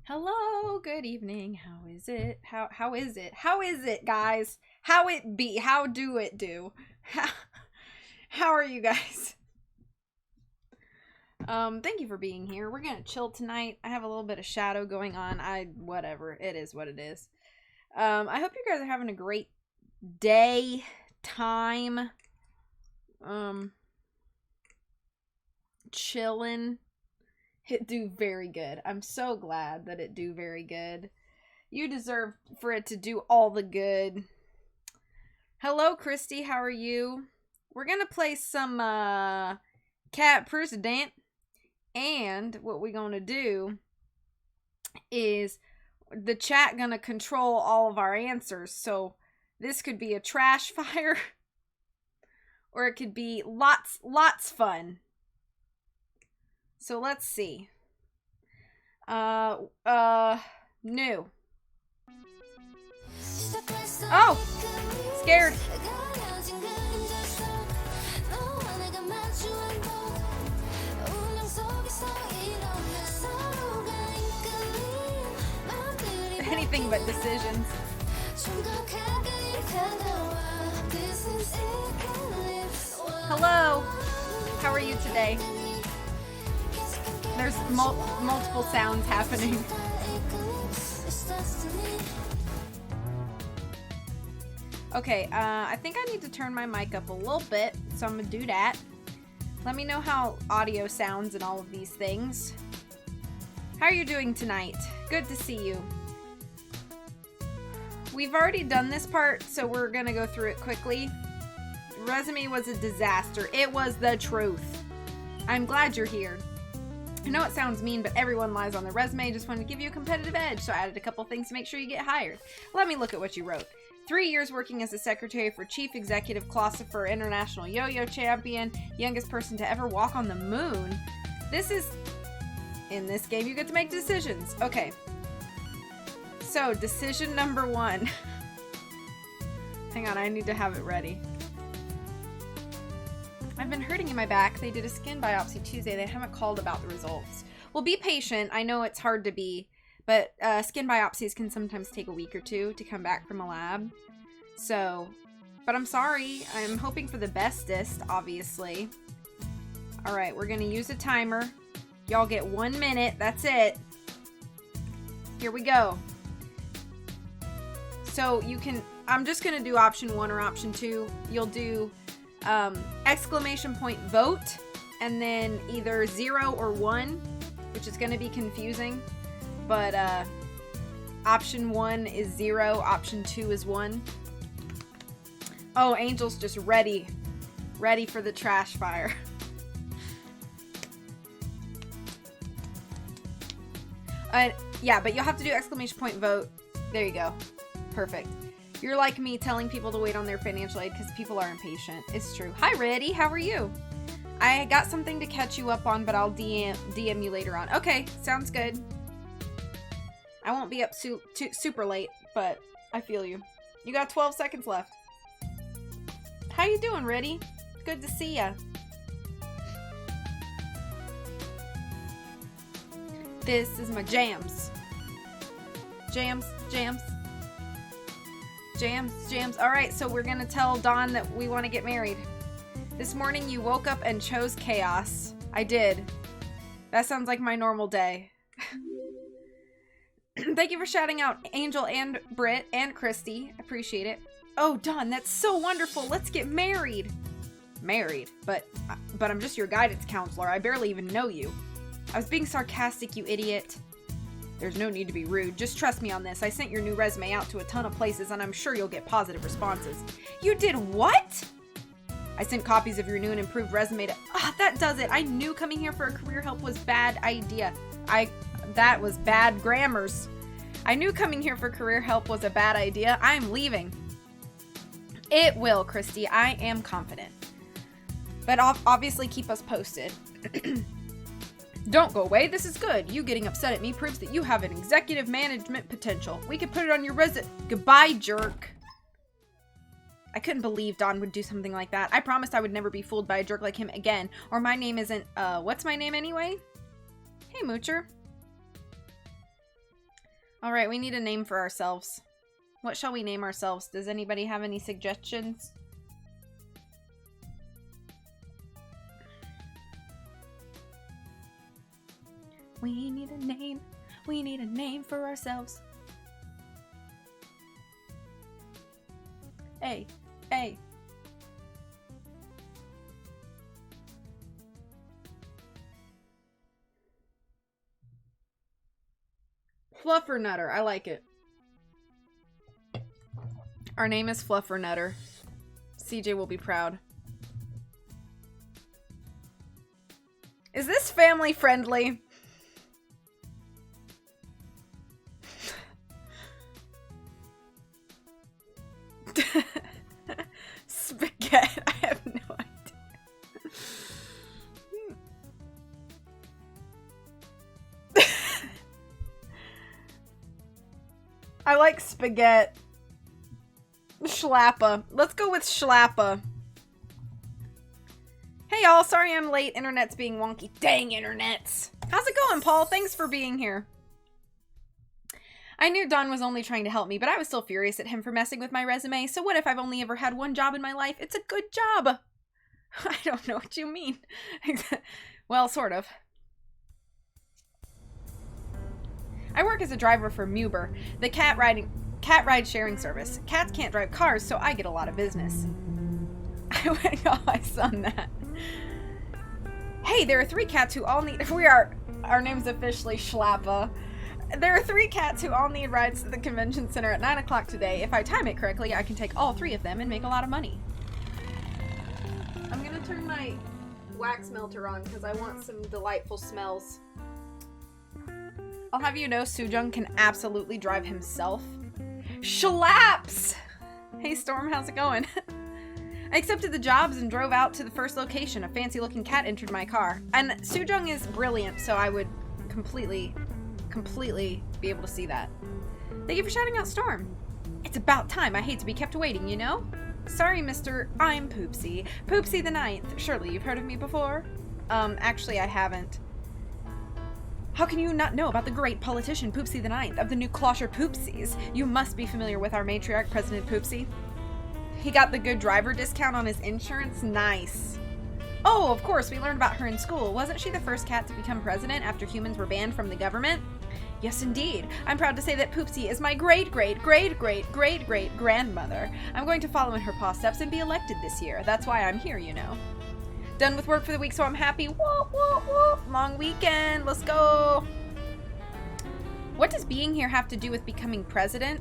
Hello, good evening. How is it? How is it? How is it, guys? How it be? How do it do? How are you guys? Thank you for being here. We're gonna chill tonight. I have a little bit of shadow going on. Whatever. It is what it is. I hope you guys are having a great day, time, chilling. It do very good. I'm so glad that it do very good. You deserve for it to do all the good. Hello, Christy. How are you? We're gonna play some Cat President, and what we're gonna do is the chat gonna control all of our answers. So this could be a trash fire, or it could be lots fun. So let's see. New. Oh! Scared. Anything but decisions. Hello. How are you today? There's multiple sounds happening. Okay, I think I need to turn my mic up a little bit, so I'm gonna do that. Let me know how audio sounds and all of these things. How are you doing tonight? Good to see you. We've already done this part, so we're gonna go through it quickly. Resume was a disaster. It was the truth. I'm glad you're here. I know it sounds mean, but everyone lies on their resume. Just wanted to give you a competitive edge, so I added a couple things to make sure you get hired. Let me look at what you wrote. 3 years working as a secretary for Chief Executive Philosopher, International Yo-Yo Champion, youngest person to ever walk on the moon. This is... In this game, you get to make decisions. Okay. So, decision number 1. Hang on, I need to have it ready. I've been hurting in my back. They did a skin biopsy Tuesday. They haven't called about the results. Well, be patient. I know it's hard to be, but skin biopsies can sometimes take a week or two to come back from a lab. So, but I'm sorry. I'm hoping for the bestest, obviously. All right, we're going to use a timer. Y'all get 1 minute. That's it. Here we go. So you can, I'm just going to do option 1 or option 2. You'll do exclamation point vote, and then either 0 or 1, which is going to be confusing, but option 1 is 0, option 2 is 1. Oh, Angel's just ready for the trash fire. Yeah, but you'll have to do exclamation point vote. There you go. Perfect. You're like me telling people to wait on their financial aid because people are impatient. It's true. Hi, Reddy. How are you? I got something to catch you up on, but I'll DM you later on. Okay, sounds good. I won't be up super late, but I feel you. You got 12 seconds left. How you doing, Reddy? Good to see ya. This is my jams. Jams. Alright, so we're gonna tell Dawn that we want to get married. This morning you woke up and chose chaos. I did. That sounds like my normal day. Thank you for shouting out Angel and Britt and Christy. Appreciate it. Oh, Dawn, that's so wonderful. Let's get married. Married? But I'm just your guidance counselor. I barely even know you. I was being sarcastic, you idiot. There's no need to be rude. Just trust me on this. I sent your new resume out to a ton of places, and I'm sure you'll get positive responses. You did what? I sent copies of your new and improved resume to... that does it. I knew coming here for a career help was bad idea. That was bad grammars. I knew coming here for career help was a bad idea. I'm leaving. It will, Christy. I am confident. But obviously keep us posted. Don't go away. This is good. You getting upset at me proves that you have an executive management potential. We could put it on your resume. Goodbye, jerk. I couldn't believe Dawn would do something like that. I promised I would never be fooled by a jerk like him again. Or my name isn't, what's my name anyway? Hey, Moocher. Alright, we need a name for ourselves. What shall we name ourselves? Does anybody have any suggestions? We need a name. We need a name for ourselves. Hey, hey. Fluffernutter. I like it. Our name is Fluffernutter. CJ will be proud. Is this family friendly? Spaghetti. I have no idea. I like spaghetti. Schlappa. Let's go with Schlappa. Hey y'all, sorry I'm late. Internet's being wonky. Dang internets. How's it going, Paul? Thanks for being here. I knew Don was only trying to help me, but I was still furious at him for messing with my resume. So what if I've only ever had one job in my life? It's a good job. I don't know what you mean. Well, sort of. I work as a driver for Muber, the cat ride sharing service. Cats can't drive cars, so I get a lot of business. I went and got my son that. Hey, there are 3 cats who all need... Our name's officially Schlappa. There are 3 cats who all need rides to the convention center at 9 o'clock today. If I time it correctly, I can take all 3 of them and make a lot of money. I'm gonna turn my wax melter on because I want some delightful smells. I'll have you know Sujung can absolutely drive himself. Schlaps! Hey Storm, how's it going? I accepted the jobs and drove out to the first location. A fancy-looking cat entered my car. And Sujung is brilliant, so I would completely be able to see that. Thank you for shouting out Storm. It's about time. I hate to be kept waiting, you know? Sorry, mister. I'm Poopsie. Poopsie the Ninth. Surely you've heard of me before? Actually, I haven't. How can you not know about the great politician Poopsie the Ninth of the new Closher Poopsies? You must be familiar with our matriarch, President Poopsie. He got the good driver discount on his insurance. Nice. Oh, of course, we learned about her in school. Wasn't she the first cat to become president after humans were banned from the government? Yes, indeed. I'm proud to say that Poopsie is my great-great-great-great-great-grandmother. I'm going to follow in her paw steps and be elected this year. That's why I'm here, you know. Done with work for the week, so I'm happy. Whoop, whoop, whoop. Long weekend. Let's go. What does being here have to do with becoming president?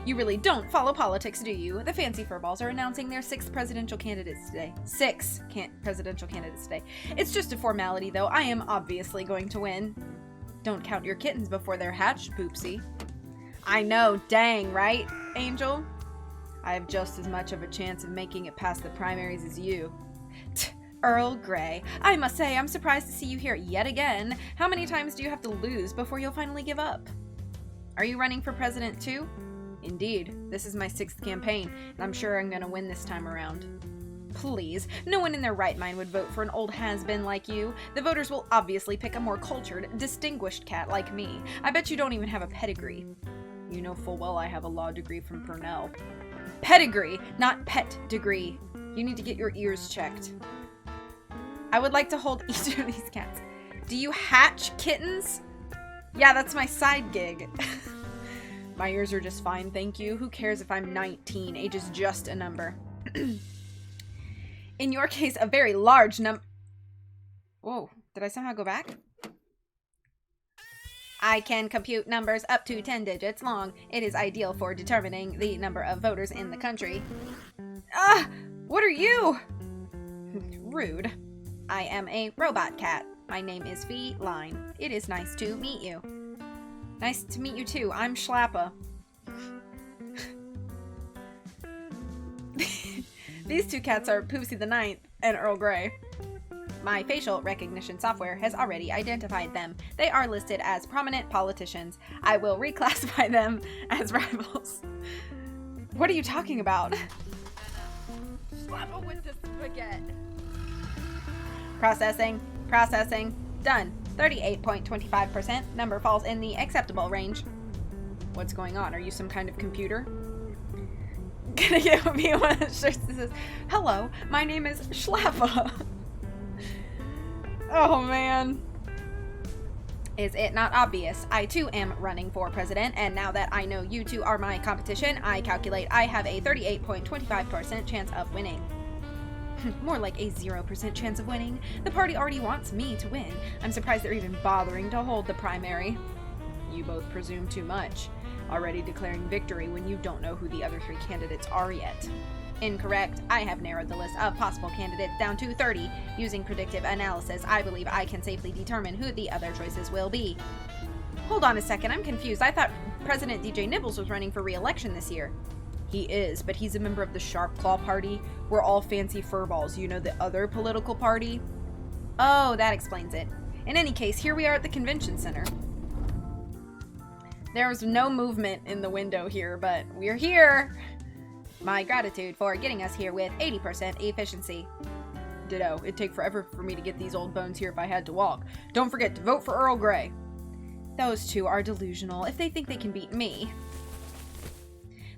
You really don't follow politics, do you? The fancy furballs are announcing their 6th presidential candidates today. 6 presidential candidates today. It's just a formality, though. I am obviously going to win. Don't count your kittens before they're hatched, Poopsie. I know, dang, right, Angel? I have just as much of a chance of making it past the primaries as you. Earl Grey. I must say, I'm surprised to see you here yet again. How many times do you have to lose before you'll finally give up? Are you running for president too? Indeed. This is my 6th campaign, and I'm sure I'm gonna win this time around. Please, no one in their right mind would vote for an old has-been like you. The voters will obviously pick a more cultured, distinguished cat like me. I bet you don't even have a pedigree. You know full well I have a law degree from Purnell. Pedigree, not pet degree. You need to get your ears checked. I would like to hold each of these cats. Do you hatch kittens? Yeah, that's my side gig. My ears are just fine, thank you. Who cares if I'm 19? Age is just a number. In your case, a very large Whoa, did I somehow go back? I can compute numbers up to 10 digits long. It is ideal for determining the number of voters in the country. Ah! What are you? Rude. I am a robot cat. My name is Feline. It is nice to meet you. Nice to meet you too. I'm Schlappa. These 2 cats are Poopsie the Ninth and Earl Grey. My facial recognition software has already identified them. They are listed as prominent politicians. I will reclassify them as rivals. What are you talking about? Schlappa with the spaghetti. Processing. Processing. Done. 38.25%. Number falls in the acceptable range. What's going on? Are you some kind of computer? Gonna give me one of the shirts that says, "Hello, my name is Schlappa." Oh man. Is it not obvious? I too am running for president, and now that I know you two are my competition, I calculate I have a 38.25% chance of winning. More like a 0% chance of winning. The party already wants me to win. I'm surprised they're even bothering to hold the primary. You both presume too much. Already declaring victory when you don't know who the other 3 candidates are yet. Incorrect. I have narrowed the list of possible candidates down to 30. Using predictive analysis, I believe I can safely determine who the other choices will be. Hold on a second, I'm confused. I thought President DJ Nibbles was running for re-election this year. He is, but he's a member of the Sharp Claw Party. We're all fancy furballs, you know, the other political party. Oh, that explains it. In any case, here we are at the convention center. There was no movement in the window here, but we're here. My gratitude for getting us here with 80% efficiency. Ditto. It'd take forever for me to get these old bones here if I had to walk. Don't forget to vote for Earl Grey. Those two are delusional if they think they can beat me.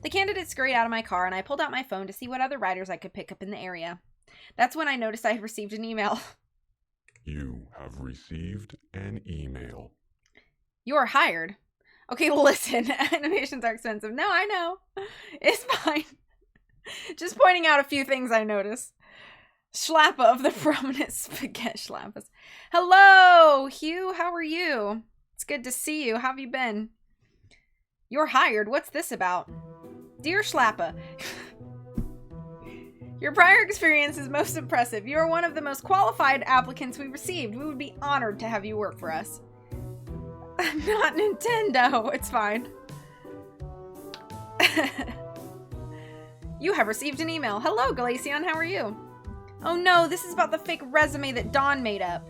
The candidates scurried out of my car, and I pulled out my phone to see what other riders I could pick up in the area. That's when I noticed I had received an email. You have received an email. You're hired. Okay, listen, animations are expensive. No, I know. It's fine. Just pointing out a few things I noticed. Schlappa of the prominent spaghetti schlappas. Hello, Hugh. How are you? It's good to see you. How have you been? You're hired. What's this about? Dear Schlappa, your prior experience is most impressive. You are one of the most qualified applicants we received. We would be honored to have you work for us. I'm not Nintendo. It's fine. You have received an email. Hello, Glaceon. How are you? Oh no, this is about the fake resume that Dawn made up.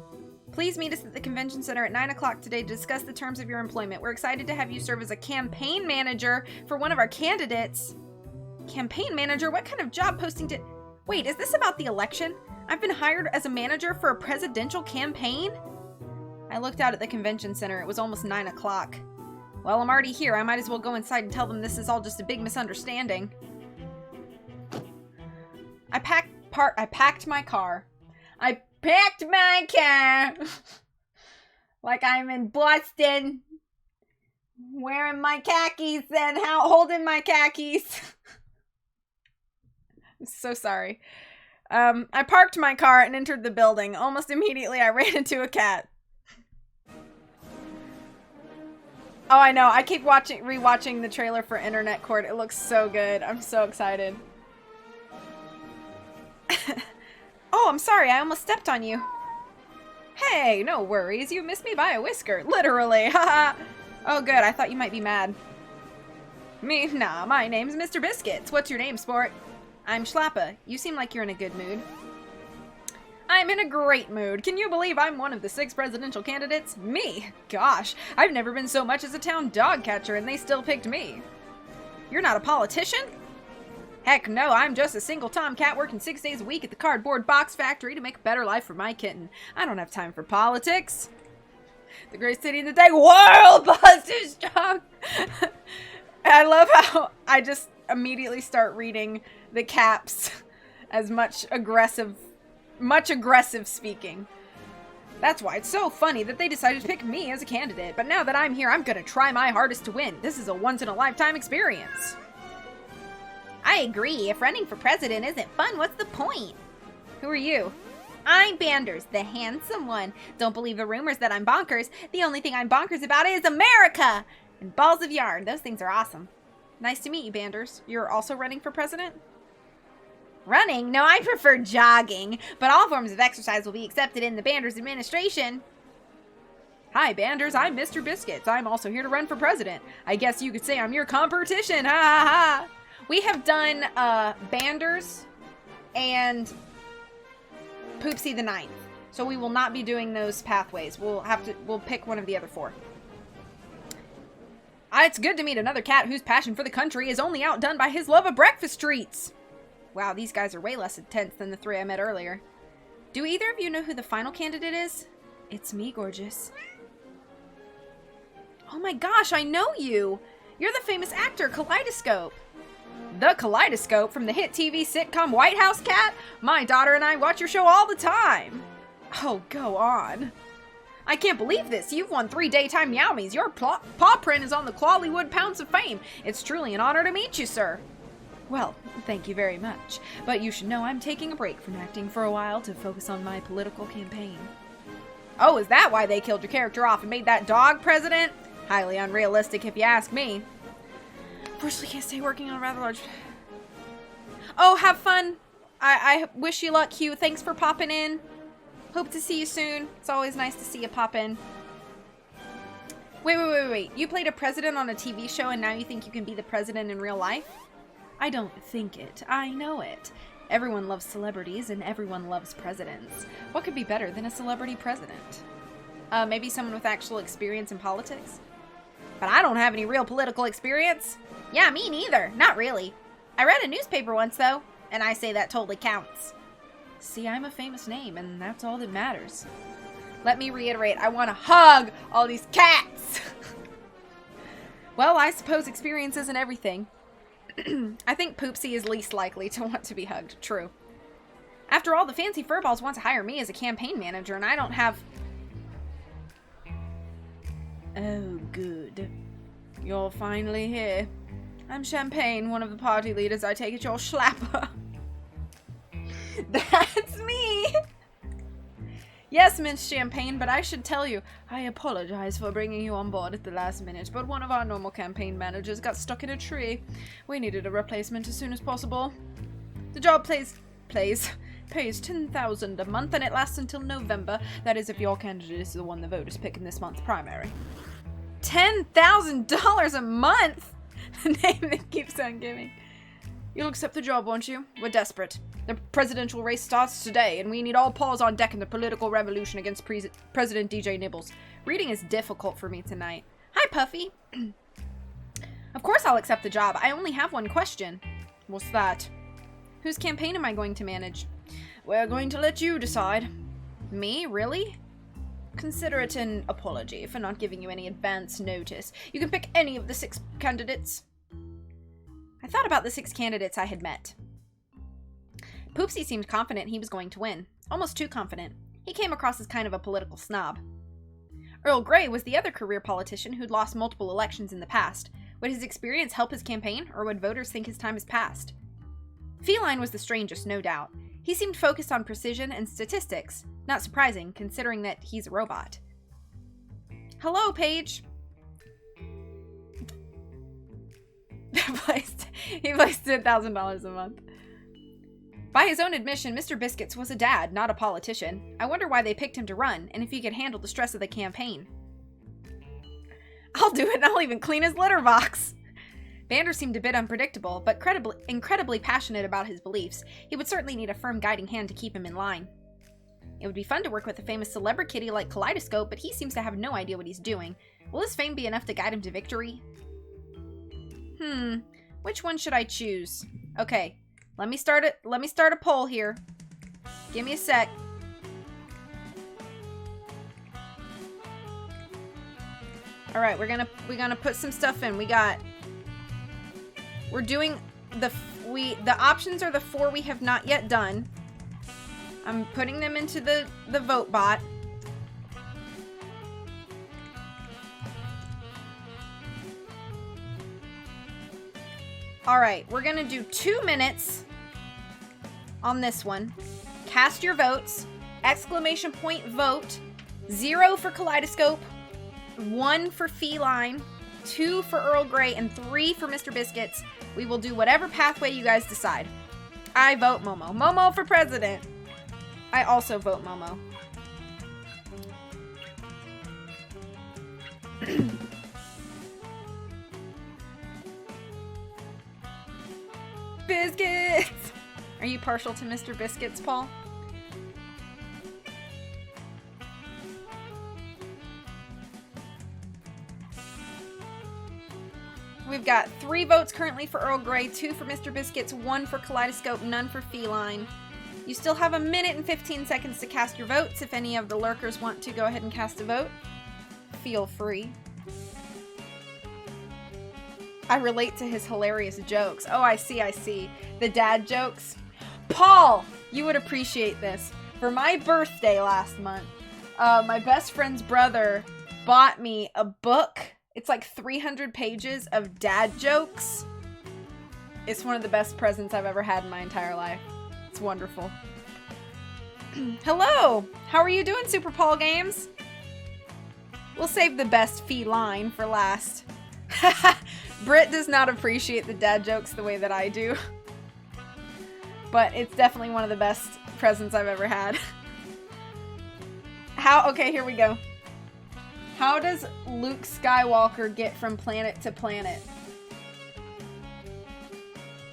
Please meet us at the convention center at 9 o'clock today to discuss the terms of your employment. We're excited to have you serve as a campaign manager for one of our candidates. Campaign manager? What kind of job posting did... Wait, is this about the election? I've been hired as a manager for a presidential campaign? I looked out at the convention center. It was almost 9 o'clock. Well, I'm already here. I might as well go inside and tell them this is all just a big misunderstanding. I packed my car. I packed my car. Like I'm in Boston. Wearing my khakis and holding my khakis. I'm so sorry. I parked my car and entered the building. Almost immediately, I ran into a cat. Oh, I know. I keep rewatching the trailer for Internet Court. It looks so good. I'm so excited. Oh, I'm sorry. I almost stepped on you. Hey, no worries. You missed me by a whisker. Literally. Haha. Oh, good. I thought you might be mad. Me? Nah, my name's Mr. Biscuits. What's your name, sport? I'm Schlappa. You seem like you're in a good mood. I'm in a great mood. Can you believe I'm one of the 6 presidential candidates? Me? Gosh, I've never been so much as a town dog catcher and they still picked me. You're not a politician? Heck no, I'm just a single tomcat working 6 days a week at the cardboard box factory to make a better life for my kitten. I don't have time for politics. The great city in the day, world buster strong. I love how I just immediately start reading the caps as much aggressive speaking. That's why it's so funny that they decided to pick me as a candidate. But now that I'm here, I'm gonna try my hardest to win. This is a once-in-a-lifetime experience. I agree. If running for president isn't fun, what's the point? Who are you? I'm Banders, the handsome one. Don't believe the rumors that I'm bonkers. The only thing I'm bonkers about is America! And balls of yarn. Those things are awesome. Nice to meet you, Banders. You're also running for president? Running? No, I prefer jogging. But all forms of exercise will be accepted in the Banders administration. Hi, Banders. I'm Mr. Biscuits. I'm also here to run for president. I guess you could say I'm your competition. Ha ha ha. We have done Banders and Poopsie the Ninth. So we will not be doing those pathways. We'll pick one of the other 4. It's good to meet another cat whose passion for the country is only outdone by his love of breakfast treats. Wow, these guys are way less intense than the 3 I met earlier. Do either of you know who the final candidate is? It's me, gorgeous. Oh my gosh, I know you! You're the famous actor, Kaleidoscope. The Kaleidoscope from the hit TV sitcom White House Cat? My daughter and I watch your show all the time. Oh, go on. I can't believe this. You've won 3 daytime Meowies. Your paw print is on the Clawleywood Pounds of Fame. It's truly an honor to meet you, sir. Well, thank you very much. But you should know I'm taking a break from acting for a while to focus on my political campaign. Oh, is that why they killed your character off and made that dog president? Highly unrealistic if you ask me. Unfortunately, can't stay working on a rather large... Oh, have fun. I wish you luck, Hugh. Thanks for popping in. Hope to see you soon. It's always nice to see you pop in. Wait. You played a president on a TV show and now you think you can be the president in real life? I don't think it. I know it. Everyone loves celebrities and everyone loves presidents. What could be better than a celebrity president? Maybe someone with actual experience in politics? But I don't have any real political experience. Yeah, me neither. Not really. I read a newspaper once, though, and I say that totally counts. See, I'm a famous name, and that's all that matters. Let me reiterate, I want to hug all these cats! Well, I suppose experience isn't everything. I think Poopsie is least likely to want to be hugged. True. After all, the fancy furballs want to hire me as a campaign manager, and I don't have... Oh, good. You're finally here. I'm Champagne, one of the party leaders. I take it you're Schlapper. That's me! Yes, Miss Champagne, but I should tell you, I apologize for bringing you on board at the last minute, but one of our normal campaign managers got stuck in a tree. We needed a replacement as soon as possible. The job pays $10,000 a month, and it lasts until November. That is if your candidate is the one the voters pick in this month's primary. $10,000 a month? The name that keeps on giving. You'll accept the job, won't you? We're desperate. The presidential race starts today, and we need all paws on deck in the political revolution against President DJ Nibbles. Reading is difficult for me tonight. Hi, Puffy. Of course I'll accept the job. I only have one question. What's that? Whose campaign am I going to manage? We're going to let you decide. Me? Really? Consider it an apology for not giving you any advance notice. You can pick any of the 6 candidates. I thought about the 6 candidates I had met. Poopsie seemed confident he was going to win. Almost too confident. He came across as kind of a political snob. Earl Grey was the other career politician who'd lost multiple elections in the past. Would his experience help his campaign, or would voters think his time has passed? Feline was the strangest, no doubt. He seemed focused on precision and statistics. Not surprising, considering that he's a robot. Hello, Paige. He placed $10,000 a month. By his own admission, Mr. Biscuits was a dad, not a politician. I wonder why they picked him to run, and if he could handle the stress of the campaign. I'll do it, and I'll even clean his litter box. Vander seemed a bit unpredictable, but incredibly passionate about his beliefs. He would certainly need a firm guiding hand to keep him in line. It would be fun to work with a famous celebrity kitty like Kaleidoscope, but he seems to have no idea what he's doing. Will his fame be enough to guide him to victory? Which one should I choose? Okay, let me start a poll here. Give me a sec. All right, we're gonna put some stuff in. We're doing the options are the 4 we have not yet done. I'm putting them into the vote bot. All right, we're gonna do 2 minutes on this one. Cast your votes. ! Vote. 0 for Kaleidoscope. 1 for Feline. 2 for Earl Grey, and 3 for Mr. Biscuits. We will do whatever pathway you guys decide. I vote Momo. Momo for president. I also vote Momo. Biscuits! Are you partial to Mr. Biscuits, Paul? We've got 3 votes currently for Earl Grey, 2 for Mr. Biscuits, 1 for Kaleidoscope, none for Feline. You still have 1 minute and 15 seconds to cast your votes. If any of the lurkers want to go ahead and cast a vote, feel free. I relate to his hilarious jokes. Oh, I see. The dad jokes. Paul, you would appreciate this. For my birthday last month, my best friend's brother bought me a book. It's like 300 pages of dad jokes. It's one of the best presents I've ever had in my entire life. It's wonderful. Hello! How are you doing, Super Paul Games? We'll save the best feline for last. Britt does not appreciate the dad jokes the way that I do. But it's definitely one of the best presents I've ever had. Okay, here we go. How does Luke Skywalker get from planet to planet?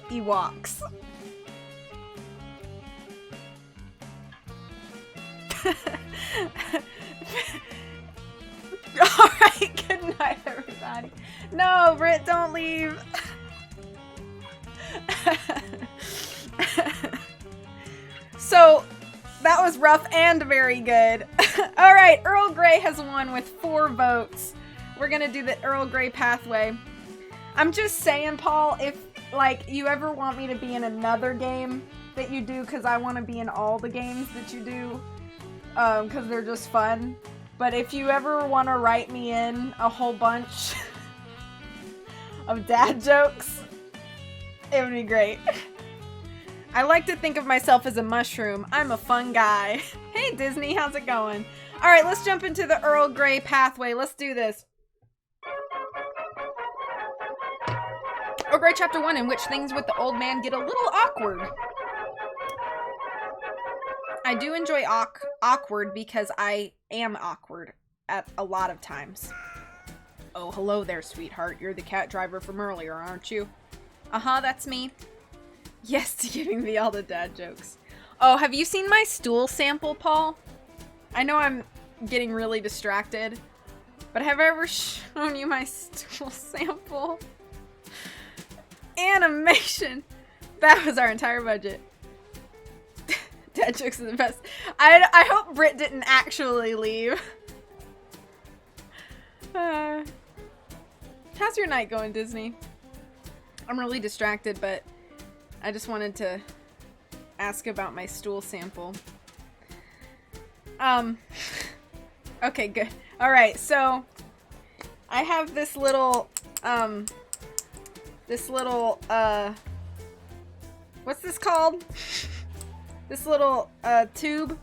He walks. Alright, good night, everybody. No, Britt, don't leave. So, that was rough and very good. Alright, Earl Grey has won with 4 votes. We're gonna do the Earl Grey pathway. I'm just saying, Paul, if, like, you ever want me to be in another game that you do, because I want to be in all the games that you do, because they're just fun. But if you ever want to write me in a whole bunch of dad jokes, it would be great. I like to think of myself as a mushroom. I'm a fun guy. Hey Disney, how's it going? Alright, let's jump into the Earl Grey pathway. Let's do this. Earl Grey Chapter 1, in which things with the old man get a little awkward. I do enjoy awkward because I am awkward at a lot of times. Oh, hello there, sweetheart. You're the cat driver from earlier, aren't you? Uh-huh, that's me. Yes, to giving me all the dad jokes. Oh, have you seen my stool sample, Paul? I know I'm getting really distracted, but have I ever shown you my stool sample? Animation! That was our entire budget. Dad jokes are the best. I hope Britt didn't actually leave. How's your night going, Disney? I'm really distracted, but I just wanted to ask about my stool sample. Okay, good. Alright, so I have this little, what's this called? This little, tube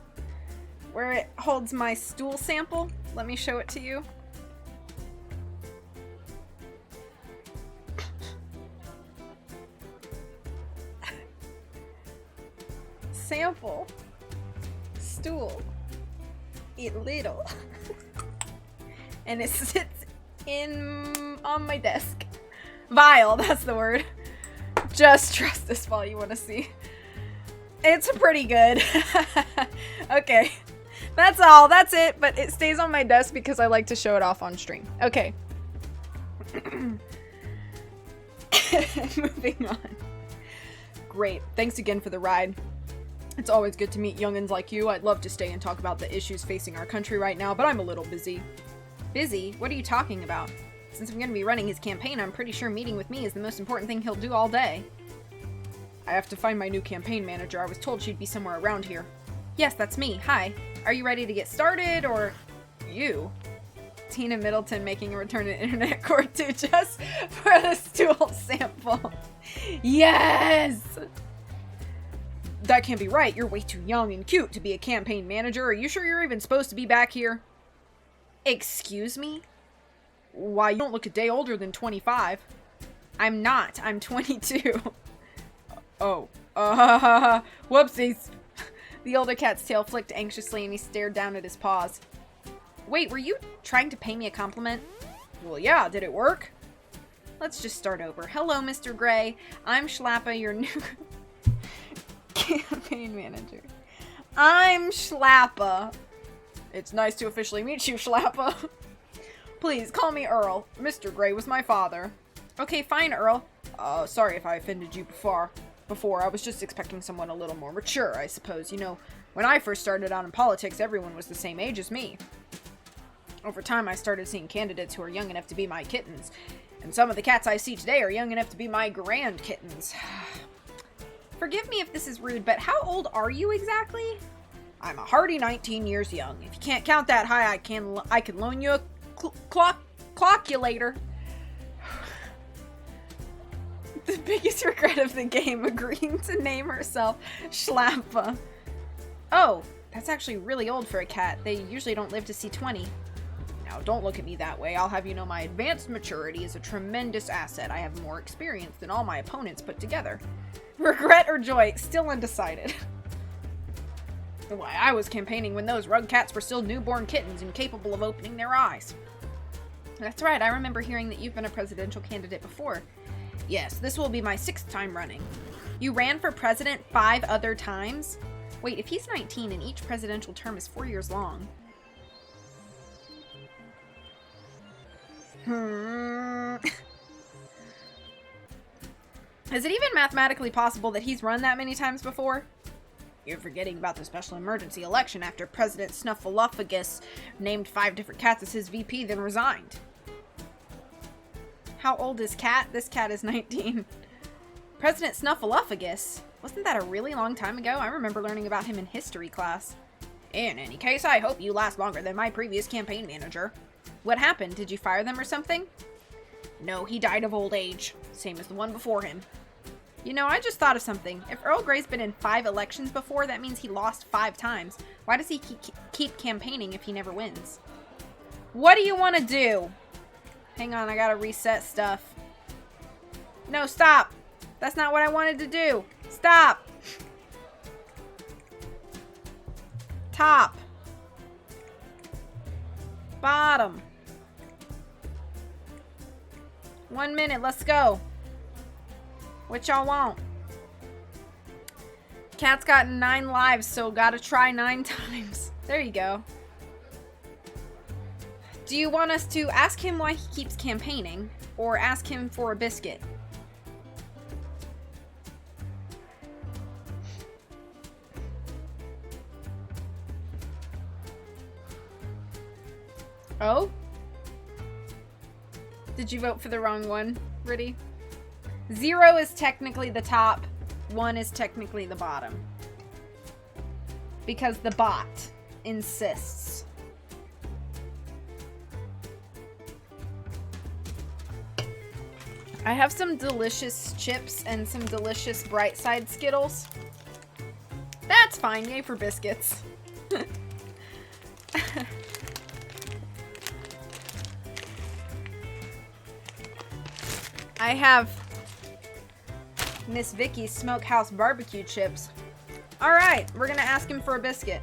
where it holds my stool sample. Let me show it to you. Sample. Stool. Eat little. And it sits on my desk. Vial, that's the word. Just trust this while you want to see. It's pretty good. Okay. That's all. That's it. But it stays on my desk because I like to show it off on stream. Okay. Moving on. Great. Thanks again for the ride. It's always good to meet youngins like you. I'd love to stay and talk about the issues facing our country right now, but I'm a little busy. Busy? What are you talking about? Since I'm going to be running his campaign, I'm pretty sure meeting with me is the most important thing he'll do all day. I have to find my new campaign manager. I was told she'd be somewhere around here. Yes, that's me. Hi. Are you ready to get started, or... You? Tina Middleton making a return to Internet Court 2 just for the stool sample. Yes! That can't be right. You're way too young and cute to be a campaign manager. Are you sure you're even supposed to be back here? Excuse me? Why, you don't look a day older than 25. I'm not. I'm 22. Oh. Whoopsies. The older cat's tail flicked anxiously and he stared down at his paws. Wait, were you trying to pay me a compliment? Well, yeah. Did it work? Let's just start over. Hello, Mr. Grey. I'm Schlappa, your new campaign manager. I'm Schlappa. It's nice to officially meet you, Schlappa. Please, call me Earl. Mr. Grey was my father. Okay, fine, Earl. Sorry if I offended you before. before. I was just expecting someone a little more mature, I suppose. You know, when I first started out in politics, everyone was the same age as me. Over time, I started seeing candidates who are young enough to be my kittens. And some of the cats I see today are young enough to be my grand kittens. Forgive me if this is rude, but how old are you exactly? I'm a hearty 19 years young. If you can't count that high, I can loan you a clockulator. The biggest regret of the game, agreeing to name herself Schlappa. Oh, that's actually really old for a cat. They usually don't live to see 20. Now, don't look at me that way. I'll have you know my advanced maturity is a tremendous asset. I have more experience than all my opponents put together. Regret or joy? Still undecided. Why, I was campaigning when those rug cats were still newborn kittens incapable of opening their eyes. That's right, I remember hearing that you've been a presidential candidate before. Yes, this will be my 6th time running. You ran for president 5 other times? Wait, if he's 19 and each presidential term is 4 years long. Is it even mathematically possible that he's run that many times before? You're forgetting about the special emergency election after President Snuffleupagus named 5 different cats as his VP, then resigned. How old is Cat? This cat is 19. President Snuffleupagus? Wasn't that a really long time ago? I remember learning about him in history class. In any case, I hope you last longer than my previous campaign manager. What happened? Did you fire them or something? No, he died of old age. Same as the one before him. You know, I just thought of something. If Earl Grey's been in 5 elections before, that means he lost 5 times. Why does he keep campaigning if he never wins? What do you want to do? Hang on, I gotta reset stuff. No, stop! That's not what I wanted to do. Stop! Top. Bottom. 1 minute, let's go. What y'all want? Cat's got 9 lives, so gotta try 9 times. There you go. Do you want us to ask him why he keeps campaigning, or ask him for a biscuit? Oh? Did you vote for the wrong one, Riddy? 0 is technically the top, 1 is technically the bottom. Because the bot insists. I have some delicious chips and some delicious Bright Side Skittles. That's fine, yay for biscuits. I have Miss Vicky's Smokehouse Barbecue chips. Alright, we're gonna ask him for a biscuit.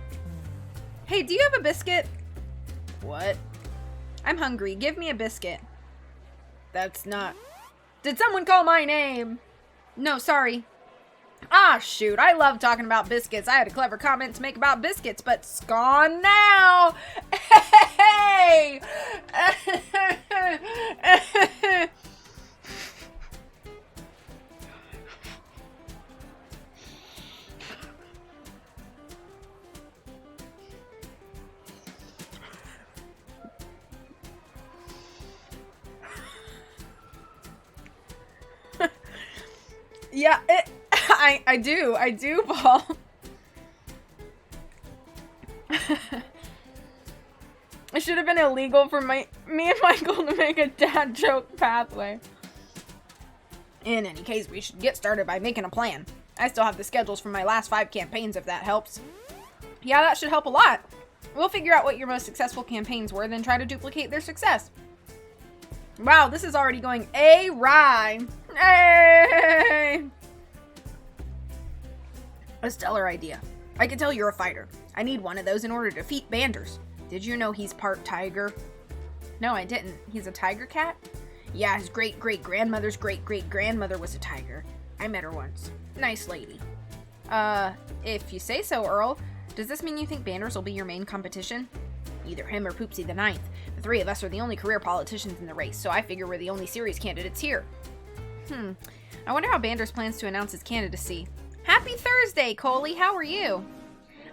Hey, do you have a biscuit? What? I'm hungry. Give me a biscuit. That's not... Did someone call my name? No, sorry. Ah, shoot. I love talking about biscuits. I had a clever comment to make about biscuits, but it's gone now. Hey! Yeah, I do, Paul. It should have been illegal for me and Michael to make a dad joke pathway. In any case, we should get started by making a plan. I still have the schedules from my last 5 campaigns, if that helps. Yeah, that should help a lot. We'll figure out what your most successful campaigns were, then try to duplicate their success. Wow, this is already going awry. Hey! A stellar idea. I can tell you're a fighter. I need one of those in order to defeat Banders. Did you know he's part tiger? No, I didn't. He's a tiger cat? Yeah, his great-great-grandmother's great-great-grandmother was a tiger. I met her once. Nice lady. If you say so, Earl. Does this mean you think Banders will be your main competition? Either him or Poopsie the Ninth. The 3 of us are the only career politicians in the race, so I figure we're the only serious candidates here. I wonder how Banders plans to announce his candidacy. Happy Thursday, Coley. How are you?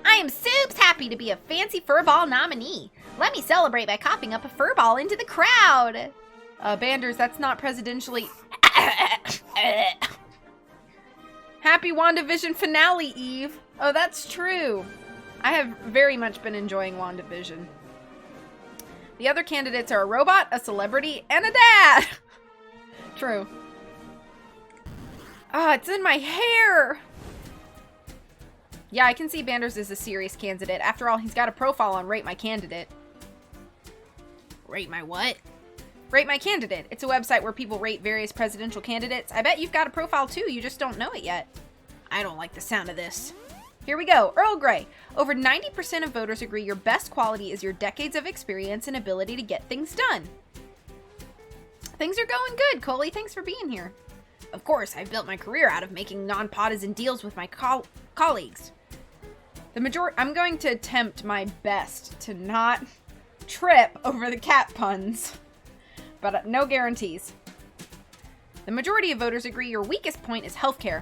I am soups happy to be a fancy furball nominee. Let me celebrate by coughing up a furball into the crowd. Banders, that's not presidentially... Happy WandaVision finale, Eve. Oh, that's true. I have very much been enjoying WandaVision. The other candidates are a robot, a celebrity, and a dad. True. Ah, it's in my hair. Yeah, I can see Banders is a serious candidate. After all, he's got a profile on Rate My Candidate. Rate my what? Rate My Candidate. It's a website where people rate various presidential candidates. I bet you've got a profile too, you just don't know it yet. I don't like the sound of this. Here we go. Earl Grey. Over 90% of voters agree your best quality is your decades of experience and ability to get things done. Things are going good, Coley. Thanks for being here. Of course, I've built my career out of making non-partisan deals with my colleagues. I'm going to attempt my best to not trip over the cat puns, but no guarantees. The majority of voters agree your weakest point is healthcare.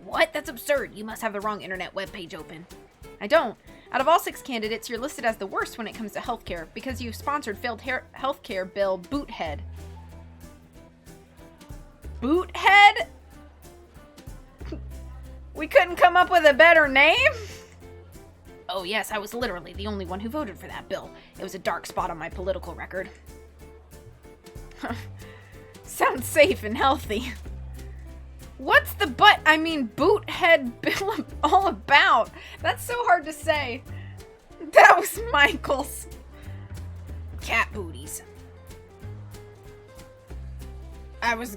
What? That's absurd. You must have the wrong internet webpage open. I don't. Out of all 6 candidates, you're listed as the worst when it comes to healthcare because you've sponsored failed healthcare bill Boothead. Boothead? We couldn't come up with a better name? Oh yes, I was literally the only one who voted for that bill. It was a dark spot on my political record. Sounds safe and healthy. What's the Boothead bill all about? That's so hard to say. That was Michael's. Cat booties. I was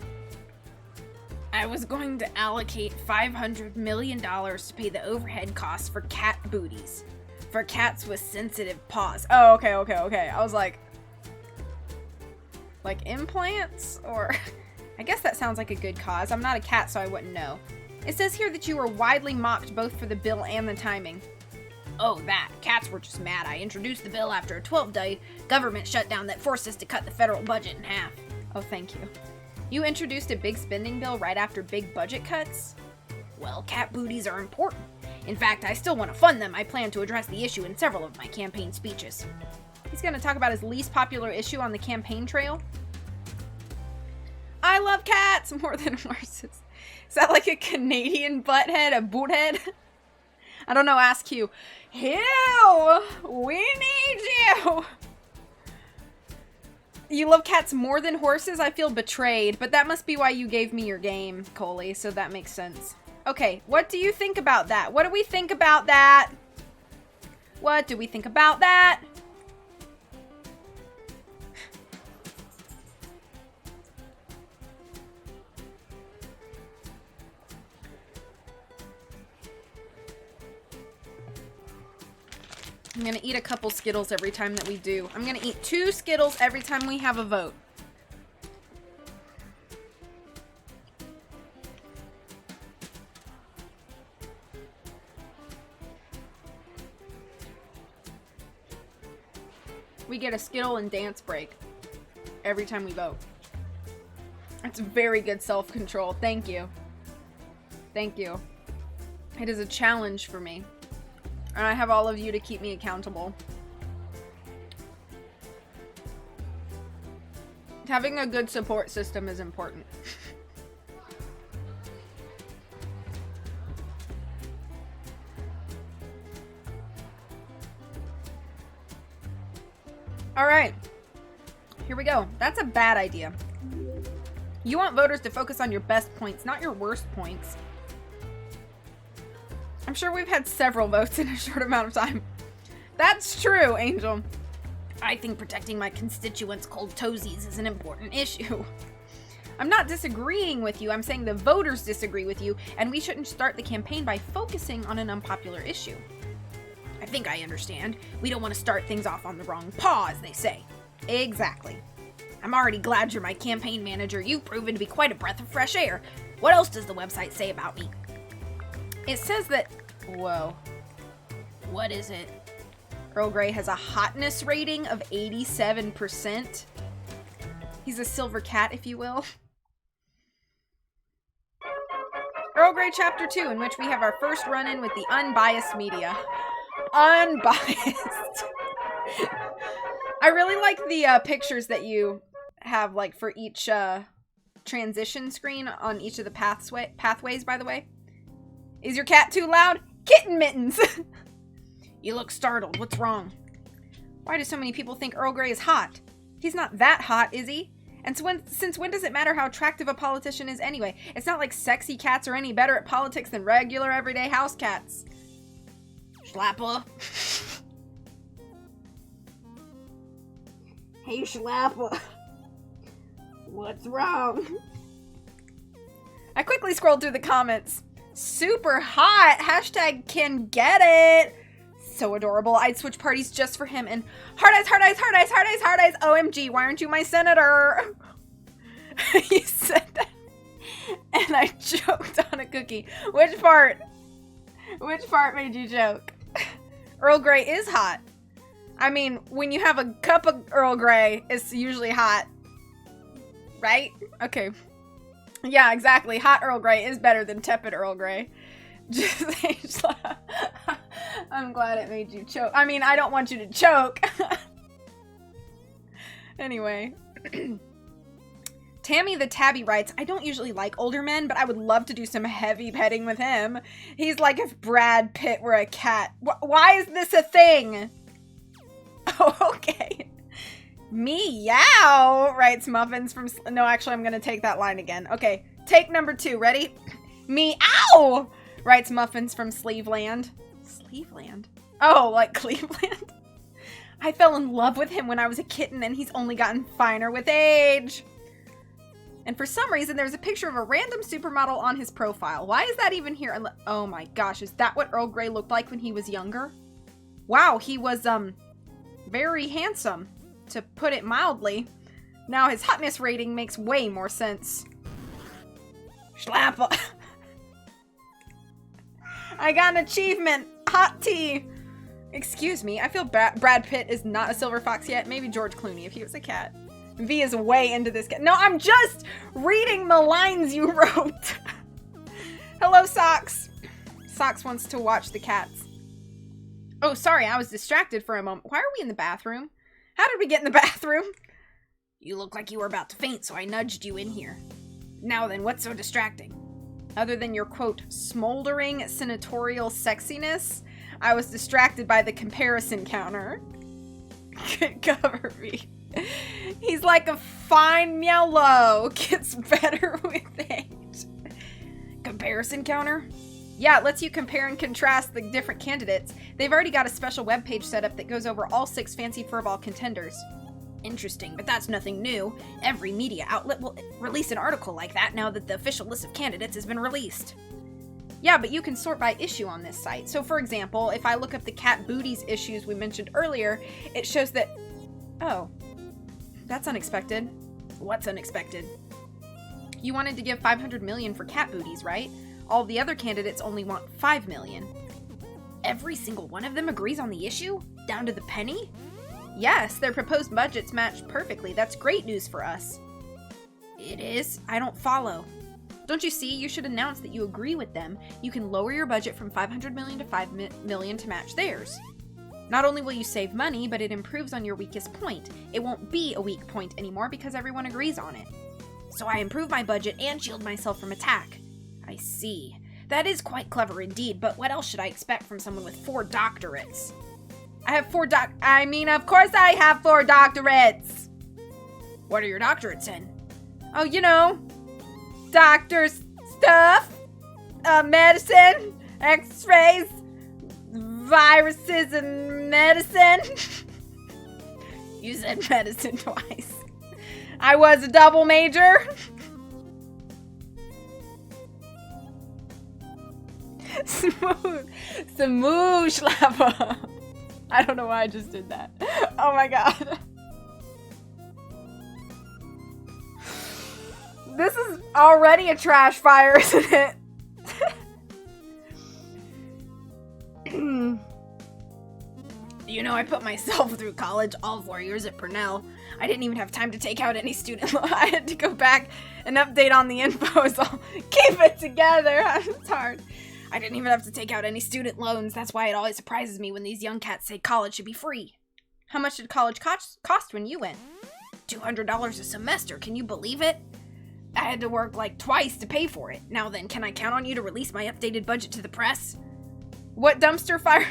going to allocate $500 million to pay the overhead costs for cat booties. For cats with sensitive paws. Oh, okay. I was like implants? Or... I guess that sounds like a good cause. I'm not a cat, so I wouldn't know. It says here that you were widely mocked both for the bill and the timing. Oh, that. Cats were just mad. I introduced the bill after a 12-day government shutdown that forced us to cut the federal budget in half. Oh, thank you. You introduced a big spending bill right after big budget cuts? Well, cat booties are important. In fact, I still want to fund them. I plan to address the issue in several of my campaign speeches. He's going to talk about his least popular issue on the campaign trail. I love cats more than horses. Is that like a Canadian butthead, a boothead? I don't know, ask Q. Hugh! We need you! You love cats more than horses? I feel betrayed, but that must be why you gave me your game, Coley, so that makes sense. Okay, what do you think about that? What do we think about that? What do we think about that? I'm gonna eat a couple Skittles every time that we do. I'm gonna eat 2 Skittles every time we have a vote. We get a Skittle and dance break every time we vote. It's very good self-control. Thank you. Thank you. It is a challenge for me. And I have all of you to keep me accountable. Having a good support system is important. Alright. Here we go. That's a bad idea. You want voters to focus on your best points, not your worst points. I'm sure we've had several votes in a short amount of time. That's true, Angel. I think protecting my constituents' cold toesies is an important issue. I'm not disagreeing with you. I'm saying the voters disagree with you, and we shouldn't start the campaign by focusing on an unpopular issue. I think I understand. We don't want to start things off on the wrong paw, as they say. Exactly. I'm already glad you're my campaign manager. You've proven to be quite a breath of fresh air. What else does the website say about me? It says that... Whoa. What is it? Earl Grey has a hotness rating of 87%. He's a silver cat, if you will. Earl Grey Chapter 2, in which we have our first run-in with the unbiased media. Unbiased. I really like the pictures that you have, like, for each transition screen on each of the pathways, by the way. Is your cat too loud? Kitten mittens! You look startled. What's wrong? Why do so many people think Earl Grey is hot? He's not that hot, is he? And so since when does it matter how attractive a politician is anyway? It's not like sexy cats are any better at politics than regular everyday house cats. Schlapper. Hey, Schlapper. What's wrong? I quickly scrolled through the comments. Super hot! Hashtag can get it! So adorable. I'd switch parties just for him and hard eyes, hard eyes, hard eyes, hard eyes, hard eyes. OMG, why aren't you my senator? You said that. And I choked on a cookie. Which part? Which part made you joke? Earl Grey is hot. I mean, when you have a cup of Earl Grey, it's usually hot. Right? Okay. Yeah, exactly. Hot Earl Grey is better than tepid Earl Grey. Just I'm glad it made you choke. I mean, I don't want you to choke. Anyway. Tammy the Tabby writes, I don't usually like older men, but I would love to do some heavy petting with him. He's like if Brad Pitt were a cat. Why is this a thing? Oh, okay. Meow, writes Muffins from... No, actually, I'm going to take that line again. Okay, take number 2. Ready? Meow, writes Muffins from Sleeveland. Sleeveland? Oh, like Cleveland? I fell in love with him when I was a kitten, and he's only gotten finer with age. And for some reason, there's a picture of a random supermodel on his profile. Why is that even here? Oh my gosh, is that what Earl Grey looked like when he was younger? Wow, he was, very handsome, to put it mildly. Now his hotness rating makes way more sense. Schlappa. I got an achievement. Hot tea. Excuse me, I feel Brad Pitt is not a silver fox yet. Maybe George Clooney if he was a cat. V is way into this. No, I'm just reading the lines you wrote. Hello, Socks. Socks wants to watch the cats. Oh, sorry, I was distracted for a moment. Why are we in the bathroom? How did we get in the bathroom? You look like you were about to faint, so I nudged you in here. Now then, what's so distracting? Other than your, quote, smoldering senatorial sexiness, I was distracted by the comparison counter. Cover me. He's like a fine yellow. Gets better with age. Comparison counter? Yeah, it lets you compare and contrast the different candidates. They've already got a special webpage set up that goes over all 6 fancy furball contenders. Interesting, but that's nothing new. Every media outlet will release an article like that now that the official list of candidates has been released. Yeah, but you can sort by issue on this site. So for example, if I look up the cat booties issues we mentioned earlier, it shows that... Oh, that's unexpected. What's unexpected? You wanted to give $500 million for cat booties, right? All the other candidates only want $5 million. Every single one of them agrees on the issue? Down to the penny? Yes, their proposed budgets match perfectly. That's great news for us. It is? I don't follow. Don't you see? You should announce that you agree with them. You can lower your budget from $500 million to $5 million to match theirs. Not only will you save money, but it improves on your weakest point. It won't be a weak point anymore because everyone agrees on it. So I improve my budget and shield myself from attack. I see. That is quite clever indeed, but what else should I expect from someone with 4 doctorates? I have 4 of course I have 4 doctorates! What are your doctorates in? Oh, you know, doctor's stuff, medicine, x-rays, viruses, and medicine. You said medicine twice. I was a double major. Smoosh lava. I don't know why I just did that. Oh my god. This is already a trash fire, isn't it? You know, I put myself through college, all 4 years at Purnell. I didn't even have time to take out any student loan. I had to go back and update on the info, so I'll keep it together. It's hard. I didn't even have to take out any student loans. That's why it always surprises me when these young cats say college should be free. How much did college cost when you went? $200 a semester. Can you believe it? I had to work like twice to pay for it. Now then, can I count on you to release my updated budget to the press? What dumpster fire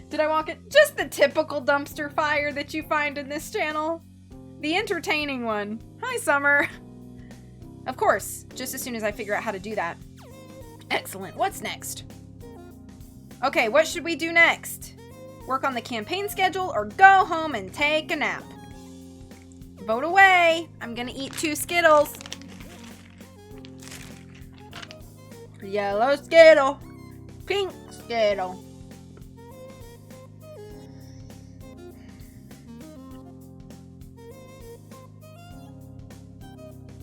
did I walk in? Just the typical dumpster fire that you find in this channel. The entertaining one. Hi, Summer. Of course, just as soon as I figure out how to do that. Excellent. What's next? Okay, what should we do next? Work on the campaign schedule or go home and take a nap? Vote away. I'm gonna eat 2 Skittles. Yellow Skittle. Pink Skittle.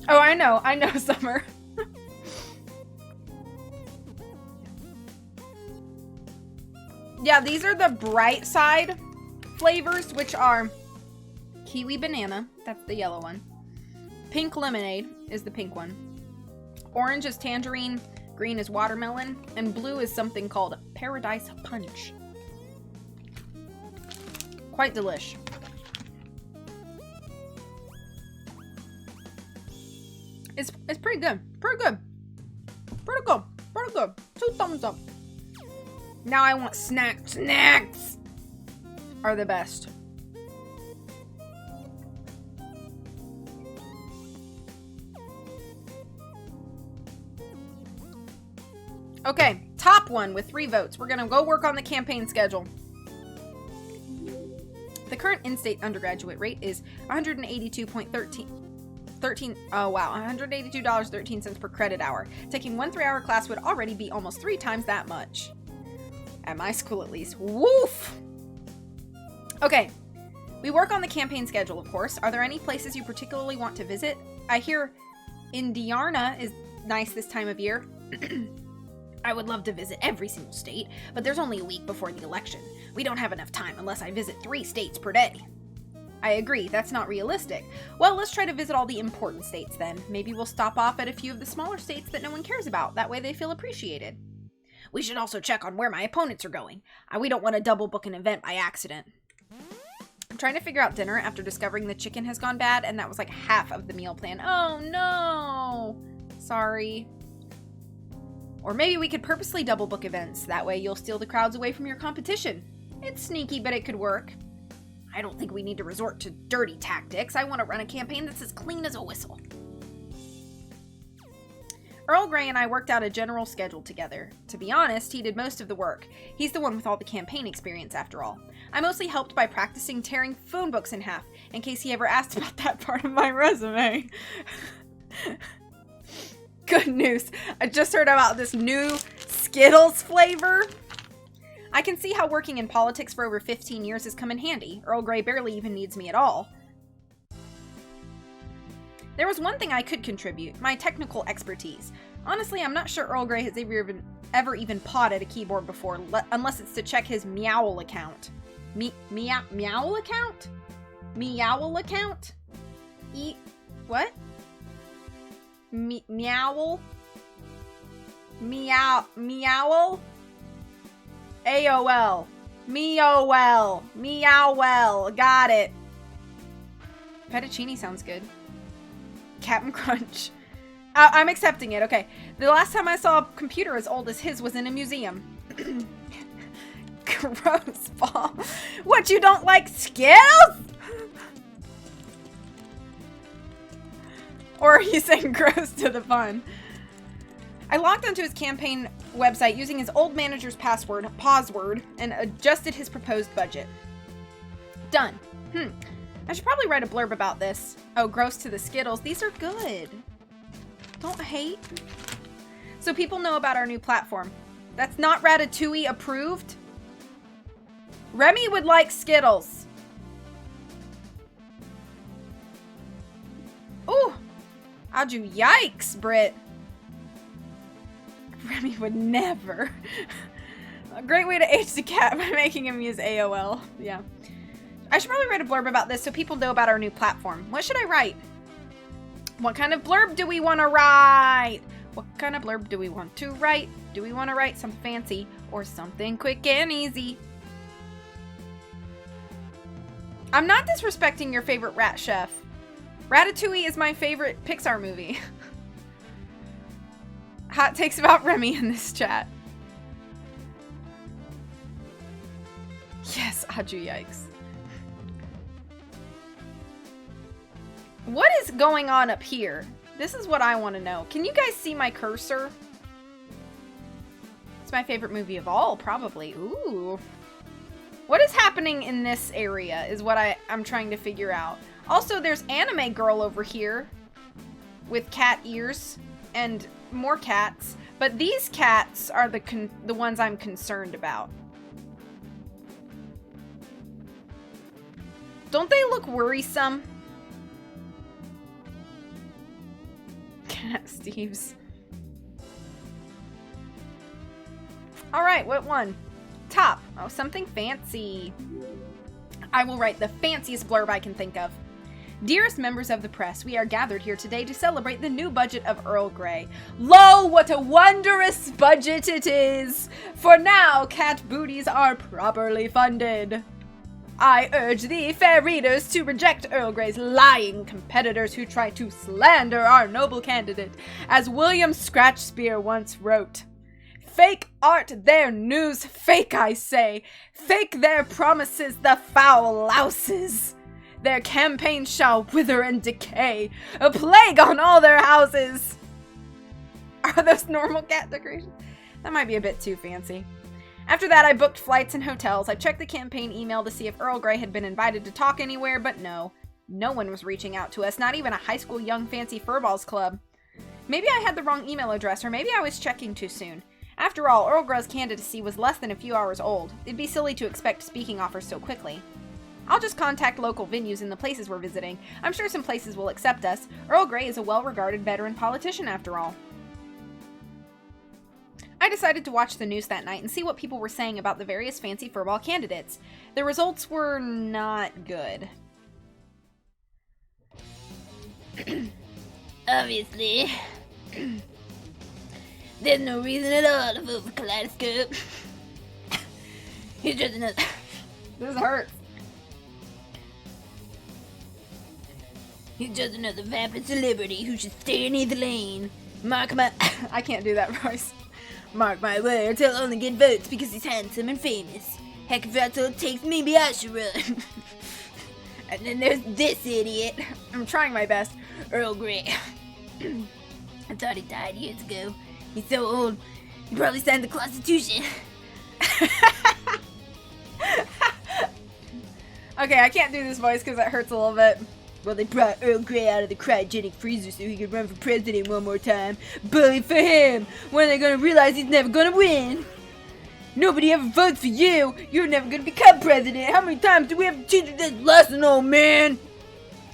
Oh, I know, Summer. Yeah, these are the bright side flavors, which are kiwi banana, that's the yellow one. Pink lemonade is the pink one. Orange is tangerine, green is watermelon, and blue is something called Paradise Punch. Quite delish. It's pretty good. Pretty good. Pretty good. Pretty good. 2 thumbs up. Now I want snacks. Snacks are the best. Okay, top one with 3 votes. We're gonna go work on the campaign schedule. The current in-state undergraduate rate is $182.13 per credit hour. Taking 1 3-hour class would already be almost 3 times that much. At my school, at least. Woof! Okay. We work on the campaign schedule, of course. Are there any places you particularly want to visit? I hear Indiana is nice this time of year. I would love to visit every single state, but there's only a week before the election. We don't have enough time unless I visit 3 states per day. I agree, that's not realistic. Well, let's try to visit all the important states then. Maybe we'll stop off at a few of the smaller states that no one cares about. That way they feel appreciated. We should also check on where my opponents are going. We don't want to double book an event by accident. I'm trying to figure out dinner after discovering the chicken has gone bad, and that was like half of the meal plan. Oh no! Sorry. Or maybe we could purposely double book events. That way you'll steal the crowds away from your competition. It's sneaky, but it could work. I don't think we need to resort to dirty tactics. I want to run a campaign that's as clean as a whistle. Earl Grey and I worked out a general schedule together. To be honest, he did most of the work. He's the one with all the campaign experience, after all. I mostly helped by practicing tearing phone books in half, in case he ever asked about that part of my resume. Good news. I just heard about this new Skittles flavor. I can see how working in politics for over 15 years has come in handy. Earl Grey barely even needs me at all. There was one thing I could contribute, my technical expertise. Honestly, I'm not sure Earl Grey has ever even pawed at a keyboard before, unless it's to check his Meowl account. Meowl account? Meowl account? What? Meowl? Meowl? AOL. Meowell. Meowell. Got it. Fettuccine sounds good. Captain Crunch. I'm accepting it. Okay. The last time I saw a computer as old as his was in a museum. Gross, Paul. What, you don't like Skittles? Or are you saying gross to the fun? I logged onto his campaign website using his old manager's password, and adjusted his proposed budget. Done. I should probably write a blurb about this. Oh, gross to the Skittles. These are good. Don't hate. So people know about our new platform. That's not Ratatouille approved. Remy would like Skittles. Ooh. Aju, yikes, Brit. Remy would never. A great way to age the cat by making him use AOL. Yeah. I should probably write a blurb about this so people know about our new platform. What should I write? What kind of blurb do we want to write? What kind of blurb do we want to write? Do we want to write something fancy or something quick and easy? I'm not disrespecting your favorite rat chef. Ratatouille is my favorite Pixar movie. Hot takes about Remy in this chat. Yes, Aju, yikes. What is going on up here? This is what I want to know. Can you guys see my cursor? It's my favorite movie of all, probably. Ooh. What is happening in this area is what I'm trying to figure out. Also, there's anime girl over here with cat ears and more cats. But these cats are the ones I'm concerned about. Don't they look worrisome? Cat Steve's. Alright, what one? Top. Oh, something fancy. I will write the fanciest blurb I can think of. Dearest members of the press, we are gathered here today to celebrate the new budget of Earl Grey. Lo, what a wondrous budget it is! For now, cat booties are properly funded. I urge thee, fair readers, to reject Earl Grey's lying competitors who try to slander our noble candidate, as William Scratchspear once wrote. Fake art their news, fake I say, fake their promises, the foul louses. Their campaign shall wither and decay, a plague on all their houses. Are those normal cat decorations? That might be a bit too fancy. After that, I booked flights and hotels. I checked the campaign email to see if Earl Grey had been invited to talk anywhere, but no. No one was reaching out to us, not even a high school young fancy furballs club. Maybe I had the wrong email address, or maybe I was checking too soon. After all, Earl Grey's candidacy was less than a few hours old. It'd be silly to expect speaking offers so quickly. I'll just contact local venues in the places we're visiting. I'm sure some places will accept us. Earl Grey is a well-regarded veteran politician after all. I decided to watch the news that night and see what people were saying about the various fancy furball candidates. The results were not good. Obviously. There's no reason at all to vote for Kaleidoscope. He's just another... This hurts. He's just another vapid celebrity who should stay in his lane. Mark my... I can't do that voice. Mark my words, he'll only get votes because he's handsome and famous. Heck, if that's all it takes, maybe I should run. And then there's this idiot. I'm trying my best. Earl Grey. I thought he died years ago. He's so old, he probably signed the Constitution. Okay, I can't do this voice because it hurts a little bit. Well, they brought Earl Grey out of the cryogenic freezer so he could run for president one more time. Bully for him! When are they gonna realize he's never gonna win? Nobody ever votes for you! You're never gonna become president! How many times do we have to teach you this lesson, old man?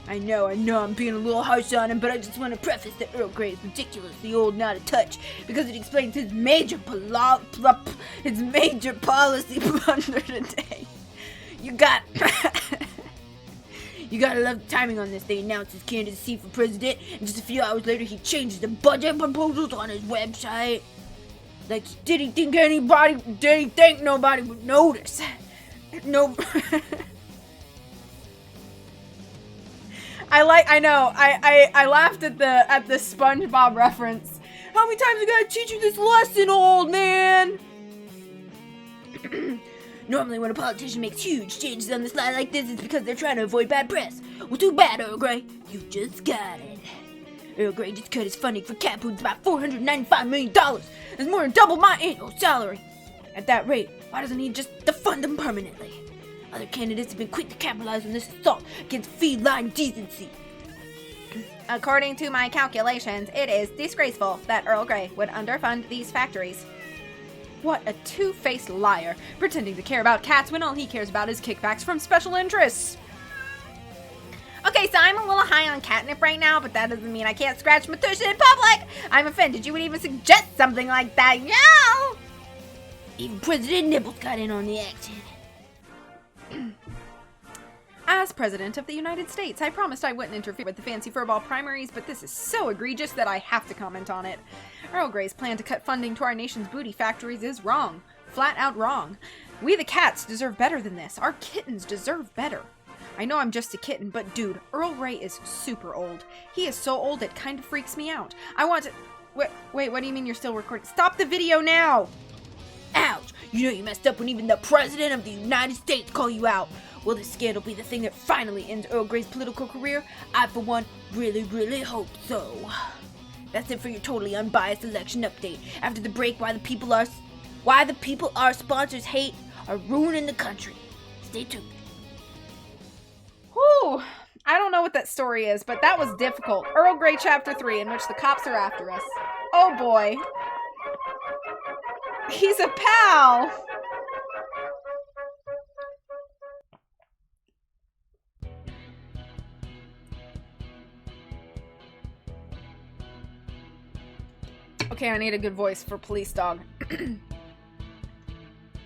I know, I'm being a little harsh on him, but I just want to preface that Earl Grey is ridiculously old now to touch, because it explains his major policy blunder today. You gotta love the timing on this. They announced his candidacy for president, and just a few hours later he changed the budget proposals on his website. Like, did he think nobody would notice? No. I laughed at the SpongeBob reference. How many times I gotta teach you this lesson, old man? Normally when a politician makes huge changes on the slide like this, it's because they're trying to avoid bad press. Well, too bad, Earl Grey. You just got it. Earl Grey just cut his funding for cat food about $495 million. That's more than double my annual salary. At that rate, why doesn't he just defund them permanently? Other candidates have been quick to capitalize on this assault against feline decency. According to my calculations, it is disgraceful that Earl Grey would underfund these factories. What a two-faced liar, pretending to care about cats when all he cares about is kickbacks from special interests. Okay, so I'm a little high on catnip right now, but that doesn't mean I can't scratch my tush in public. I'm offended you would even suggest something like that, yo! Even President Nibbles got in on the action. As President of the United States, I promised I wouldn't interfere with the fancy furball primaries, but this is so egregious that I have to comment on it. Earl Grey's plan to cut funding to our nation's booty factories is wrong. Flat out wrong. We the cats deserve better than this. Our kittens deserve better. I know I'm just a kitten, but dude, Earl Grey is super old. He is so old it kind of freaks me out. I want to... Wait, what do you mean you're still recording? Stop the video now! Ouch! You know you messed up when even the President of the United States call you out. Will this scandal be the thing that finally ends Earl Grey's political career? I, for one, really hope so. That's it for your totally unbiased election update. After the break, why the people our sponsors hate are ruining the country. Stay tuned. Whew. I don't know what that story is, but that was difficult. Earl Grey Chapter 3, in which the cops are after us. Oh boy. He's a pal! Okay, I need a good voice for police dog.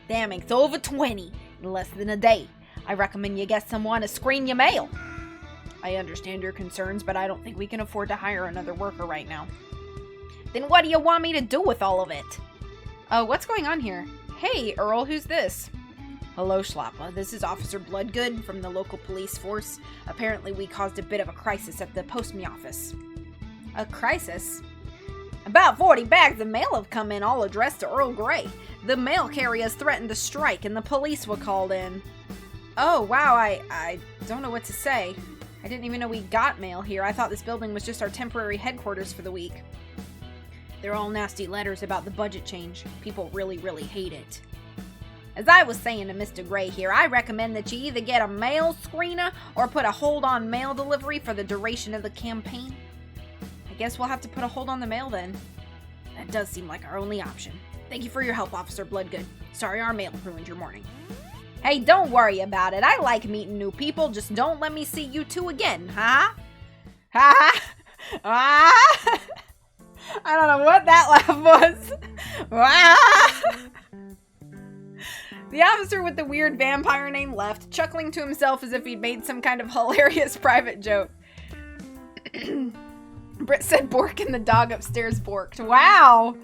Damn, it's over 20 in less than a day. I recommend you get someone to screen your mail. I understand your concerns, but I don't think we can afford to hire another worker right now. Then what do you want me to do with all of it? What's going on here? Hey, Earl, who's this? Hello, Schlappa. This is Officer Bloodgood from the local police force. Apparently we caused a bit of a crisis at the postme office. A crisis? About 40 bags of mail have come in, all addressed to Earl Grey. The mail carriers threatened to strike, and the police were called in. Oh, wow, I don't know what to say. I didn't even know we got mail here. I thought this building was just our temporary headquarters for the week. They're all nasty letters about the budget change. People really hate it. As I was saying to Mr. Grey here, I recommend that you either get a mail screener or put a hold on mail delivery for the duration of the campaign. I guess we'll have to put a hold on the mail then. That does seem like our only option. Thank you for your help, Officer Bloodgood. Sorry our mail ruined your morning. Hey, don't worry about it. I like meeting new people. Just don't let me see you two again, huh? Ha ha! I don't know what that laugh was. The officer with the weird vampire name left, chuckling to himself as if he'd made some kind of hilarious private joke. Britt said bork and the dog upstairs borked. Wow!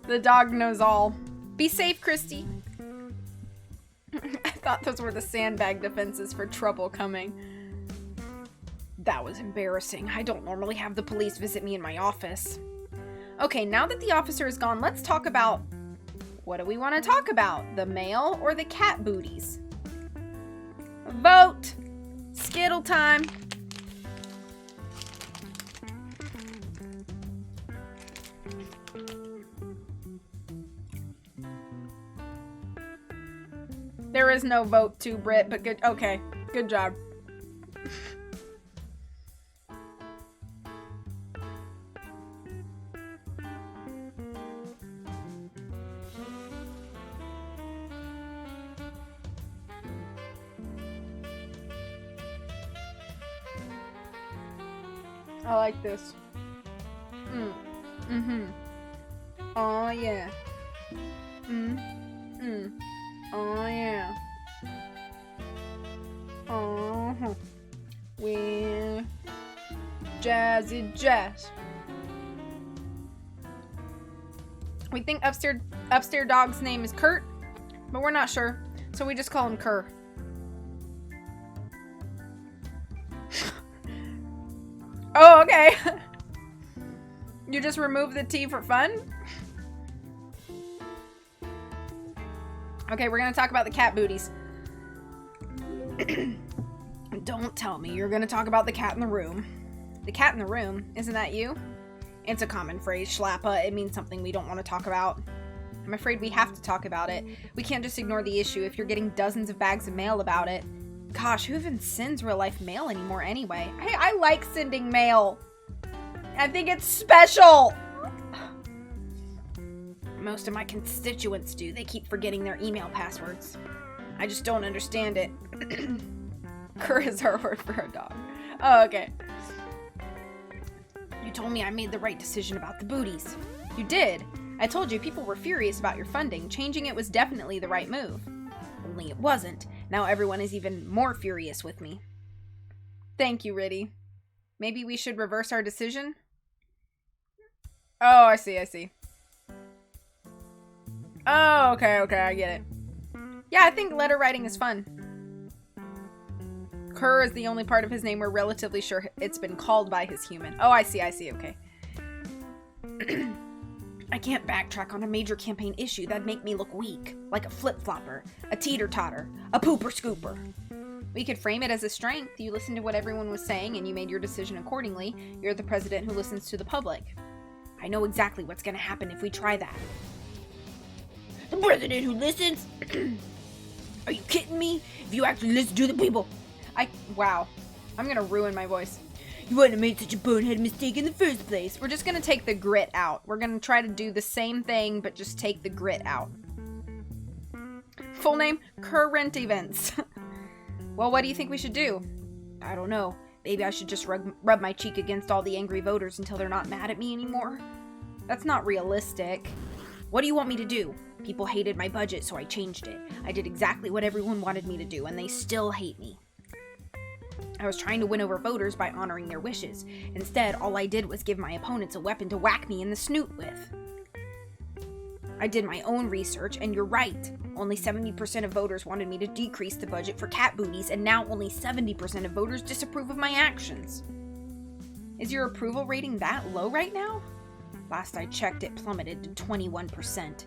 The dog knows all. Be safe, Christy. I thought those were the sandbag defenses for trouble coming. That was embarrassing. I don't normally have the police visit me in my office. Okay, now that the officer is gone, let's talk about... What do we want to talk about? The mail or the cat booties? Vote! Skittle time! There is no vote to Brit, but good. Okay, good job. I like this. Oh yeah. Oh yeah. Uh-huh. We're jazzy jazz. We think upstairs dog's name is Kurt, but we're not sure, so we just call him Kerr. Oh, okay. You just remove the T for fun? Okay, we're gonna talk about the cat booties. Don't tell me you're gonna talk about the cat in the room. The cat in the room? Isn't that you? It's a common phrase, Schlappa. It means something we don't want to talk about. I'm afraid we have to talk about it. We can't just ignore the issue if you're getting dozens of bags of mail about it. Gosh, who even sends real-life mail anymore anyway? Hey, I like sending mail. I think it's special. Most of my constituents do. They keep forgetting their email passwords. I just don't understand it. Cur is our word for a dog. Oh, okay. You told me I made the right decision about the booties. You did. I told you people were furious about your funding. Changing it was definitely the right move. Only it wasn't. Now everyone is even more furious with me. Thank you, Riddy. Maybe we should reverse our decision? Oh, I see. Oh, okay, I get it. Yeah, I think letter writing is fun. Kerr is the only part of his name we're relatively sure it's been called by his human. Oh, I see, okay. I can't backtrack on a major campaign issue. That'd make me look weak. Like a flip-flopper, a teeter-totter, a pooper-scooper. We could frame it as a strength. You listened to what everyone was saying and you made your decision accordingly. You're the president who listens to the public. I know exactly what's gonna happen if we try that. The president who listens? Are you kidding me? If you actually listen to the people. Wow. I'm gonna ruin my voice. You wouldn't have made such a bonehead mistake in the first place. We're just gonna take the grit out. We're gonna try to do the same thing, but just take the grit out. Full name, Current Events. Well, what do you think we should do? I don't know. Maybe I should just rub my cheek against all the angry voters until they're not mad at me anymore. That's not realistic. What do you want me to do? People hated my budget, so I changed it. I did exactly what everyone wanted me to do, and they still hate me. I was trying to win over voters by honoring their wishes. Instead, all I did was give my opponents a weapon to whack me in the snoot with. I did my own research, and you're right. Only 70% of voters wanted me to decrease the budget for cat booties, and now only 70% of voters disapprove of my actions. Is your approval rating that low right now? Last I checked, it plummeted to 21%.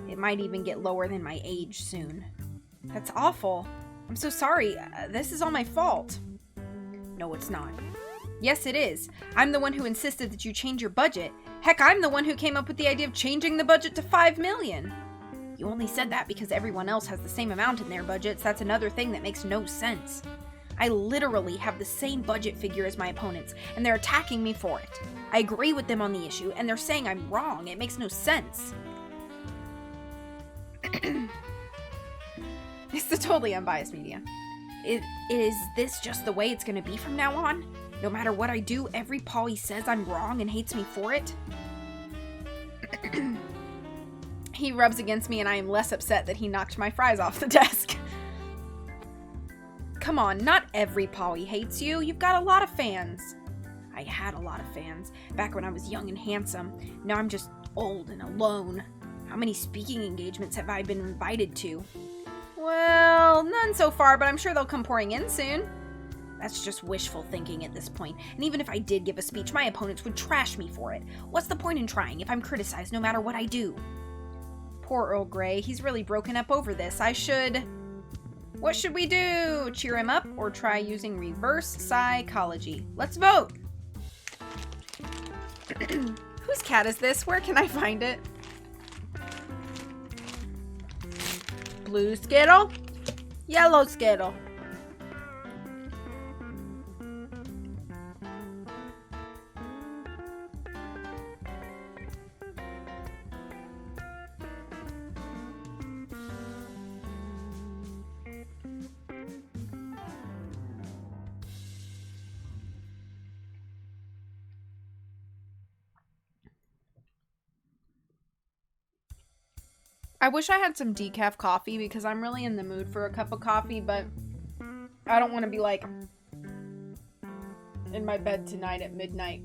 It might even get lower than my age soon. That's awful. I'm so sorry. This is all my fault. No, it's not. Yes, it is. I'm the one who insisted that you change your budget. Heck, I'm the one who came up with the idea of changing the budget to $5 million. You only said that because everyone else has the same amount in their budgets. That's another thing that makes no sense. I literally have the same budget figure as my opponents, and they're attacking me for it. I agree with them on the issue, and they're saying I'm wrong. It makes no sense. It's the totally unbiased media. Is this just the way it's gonna be from now on? No matter what I do, every Polly says I'm wrong and hates me for it? He rubs against me and I am less upset that he knocked my fries off the desk. Come on, not every Polly hates you. You've got a lot of fans. I had a lot of fans back when I was young and handsome. Now I'm just old and alone. How many speaking engagements have I been invited to? Well, none so far, but I'm sure they'll come pouring in soon. That's just wishful thinking at this point. And even if I did give a speech, my opponents would trash me for it. What's the point in trying if I'm criticized no matter what I do? Poor Earl Grey. He's really broken up over this. What should we do? Cheer him up or try using reverse psychology? Let's vote. Whose cat is this? Where can I find it? Blue Skittle, yellow Skittle. I wish I had some decaf coffee because I'm really in the mood for a cup of coffee, but I don't want to be like in my bed tonight at midnight.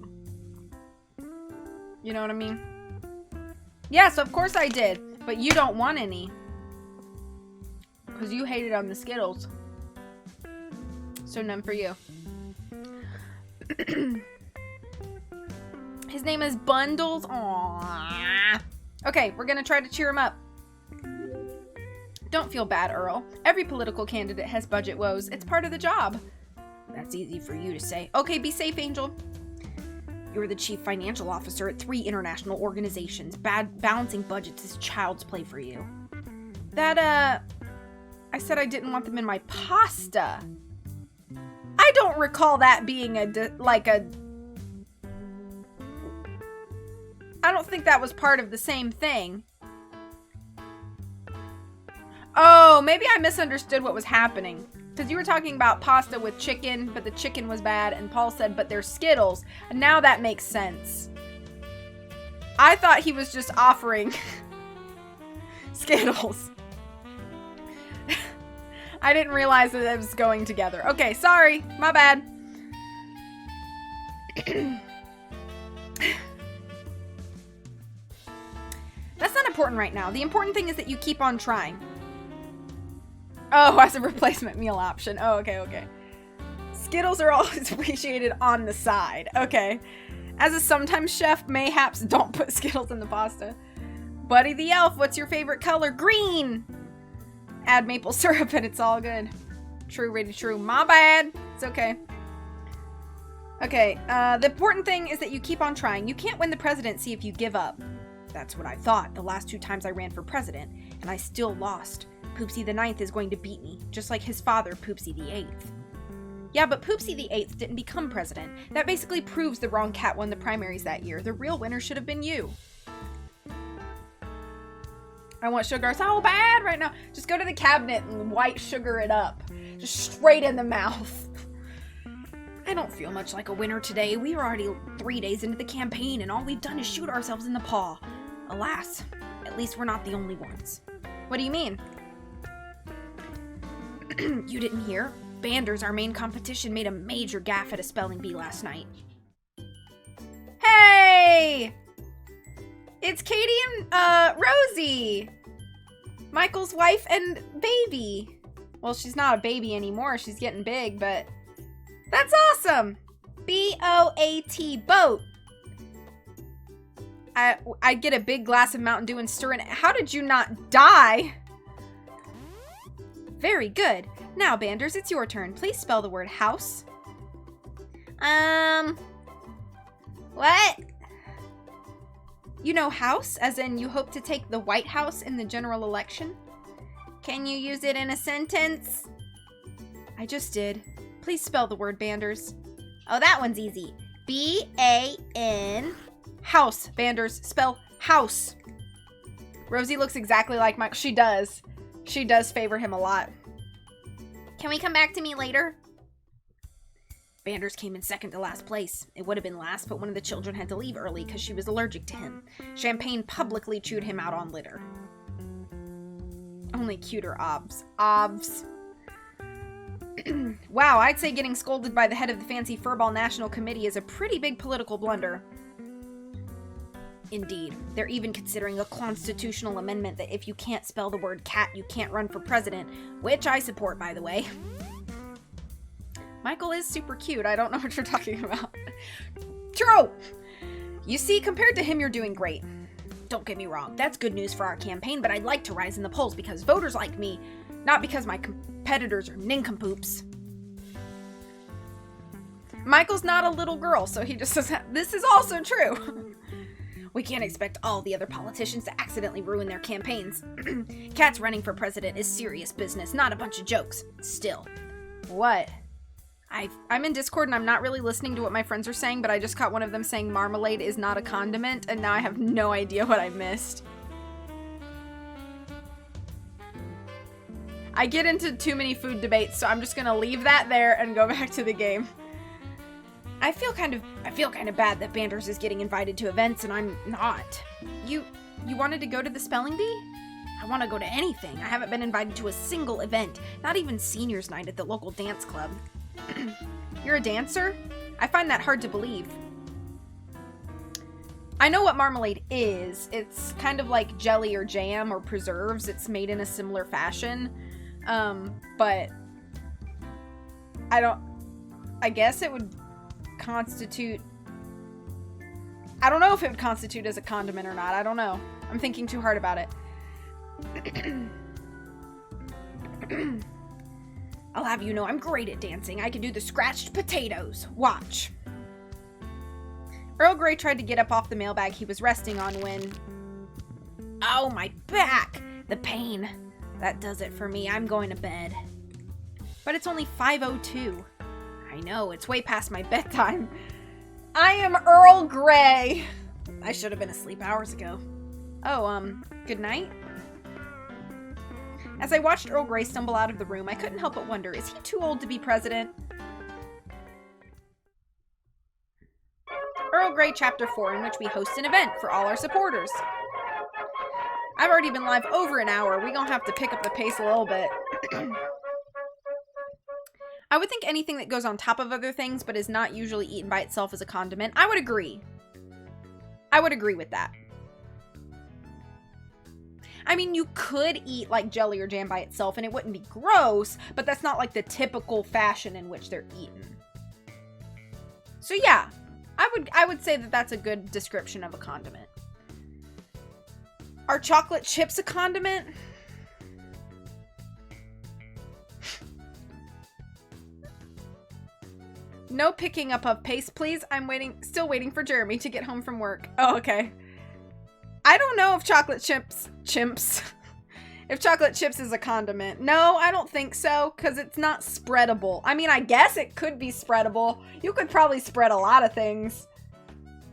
You know what I mean? Yes, of course I did, but you don't want any because you hated on the Skittles. So none for you. His name is Bundles. Aww. Okay, we're gonna try to cheer him up. Don't feel bad, Earl. Every political candidate has budget woes. It's part of the job. That's easy for you to say. Okay, be safe, Angel. You're the chief financial officer at 3 international organizations. Balancing budgets is child's play for you. I said I didn't want them in my pasta. I don't recall that being I don't think that was part of the same thing. Oh, maybe I misunderstood what was happening. Because you were talking about pasta with chicken, but the chicken was bad, and Paul said, but they're Skittles. And now that makes sense. I thought he was just offering Skittles. I didn't realize that it was going together. Okay, sorry. My bad. That's not important right now. The important thing is that you keep on trying. Oh, as a replacement meal option. Oh, okay, okay. Skittles are always appreciated on the side. Okay. As a sometimes chef, mayhaps don't put Skittles in the pasta. Buddy the Elf, what's your favorite color? Green! Add maple syrup and it's all good. True, really true. My bad. It's okay. Okay, the important thing is that you keep on trying. You can't win the presidency if you give up. That's what I thought the last 2 times I ran for president, and I still lost. Poopsie the 9th is going to beat me, just like his father, Poopsie the 8th. Yeah, but Poopsie the 8th didn't become president. That basically proves the wrong cat won the primaries that year. The real winner should have been you. I want sugar so bad right now. Just go to the cabinet and white sugar it up. Just straight in the mouth. I don't feel much like a winner today. We are already 3 days into the campaign and all we've done is shoot ourselves in the paw. Alas, at least we're not the only ones. What do you mean? You didn't hear? Banders, our main competition, made a major gaffe at a spelling bee last night. Hey! It's Katie and, Rosie! Michael's wife and baby. Well, she's not a baby anymore. She's getting big, but... That's awesome! B-O-A-T, boat. I'd get a big glass of Mountain Dew and stir in it. How did you not die? Very good. Now, Banders, it's your turn. Please spell the word house. What? You know house, as in you hope to take the White House in the general election? Can you use it in a sentence? I just did. Please spell the word, Banders. Oh, that one's easy. B-A-N... House, Banders. Spell house. Rosie looks exactly like Mike. She does. She does favor him a lot. Can we come back to me later? Banders came in second to last place. It would have been last, but one of the children had to leave early because she was allergic to him. Champagne publicly chewed him out on litter. Only cuter obs. Obs. Wow, I'd say getting scolded by the head of the Fancy Furball National Committee is a pretty big political blunder. Indeed. They're even considering a constitutional amendment that if you can't spell the word cat, you can't run for president, which I support, by the way. Michael is super cute. I don't know what you're talking about. True! You see, compared to him, you're doing great. Don't get me wrong, that's good news for our campaign, but I'd like to rise in the polls because voters like me, not because my competitors are nincompoops. Michael's not a little girl, so he just says, this is also true. We can't expect all the other politicians to accidentally ruin their campaigns. Cats running for president is serious business, not a bunch of jokes. Still. What? I'm in Discord and I'm not really listening to what my friends are saying, but I just caught one of them saying marmalade is not a condiment, and now I have no idea what I missed. I get into too many food debates, so I'm just gonna leave that there and go back to the game. I feel kind of bad that Banders is getting invited to events and I'm not. You wanted to go to the spelling bee? I want to go to anything. I haven't been invited to a single event, not even seniors night at the local dance club. You're a dancer? I find that hard to believe. I know what marmalade is. It's kind of like jelly or jam or preserves. It's made in a similar fashion. But I guess it would constitute, I don't know if it would constitute as a condiment or not. I don't know. I'm thinking too hard about it. I'll have you know I'm great at dancing. I can do the scratched potatoes. Watch. Earl Grey tried to get up off the mailbag he was resting on when... Oh, my back! The pain. That does it for me. I'm going to bed. But it's only 5:02. I know, it's way past my bedtime. I am Earl Grey. I should have been asleep hours ago. Oh, good night? As I watched Earl Grey stumble out of the room, I couldn't help but wonder, is he too old to be president? Earl Earl Grey Chapter 4, in which we host an event for all our supporters. I've already been live over an hour. We're gonna have to pick up the pace a little bit. I would think anything that goes on top of other things but is not usually eaten by itself is a condiment. I would agree. I would agree with that. I mean, you could eat like jelly or jam by itself and it wouldn't be gross, but that's not like the typical fashion in which they're eaten. So yeah, I would say that that's a good description of a condiment. Are chocolate chips a condiment? No picking up of pace, please. I'm still waiting for Jeremy to get home from work. Oh, okay. I don't know if chocolate chips if chocolate chips is a condiment. No, I don't think so, because it's not spreadable. I mean, I guess it could be spreadable. You could probably spread a lot of things.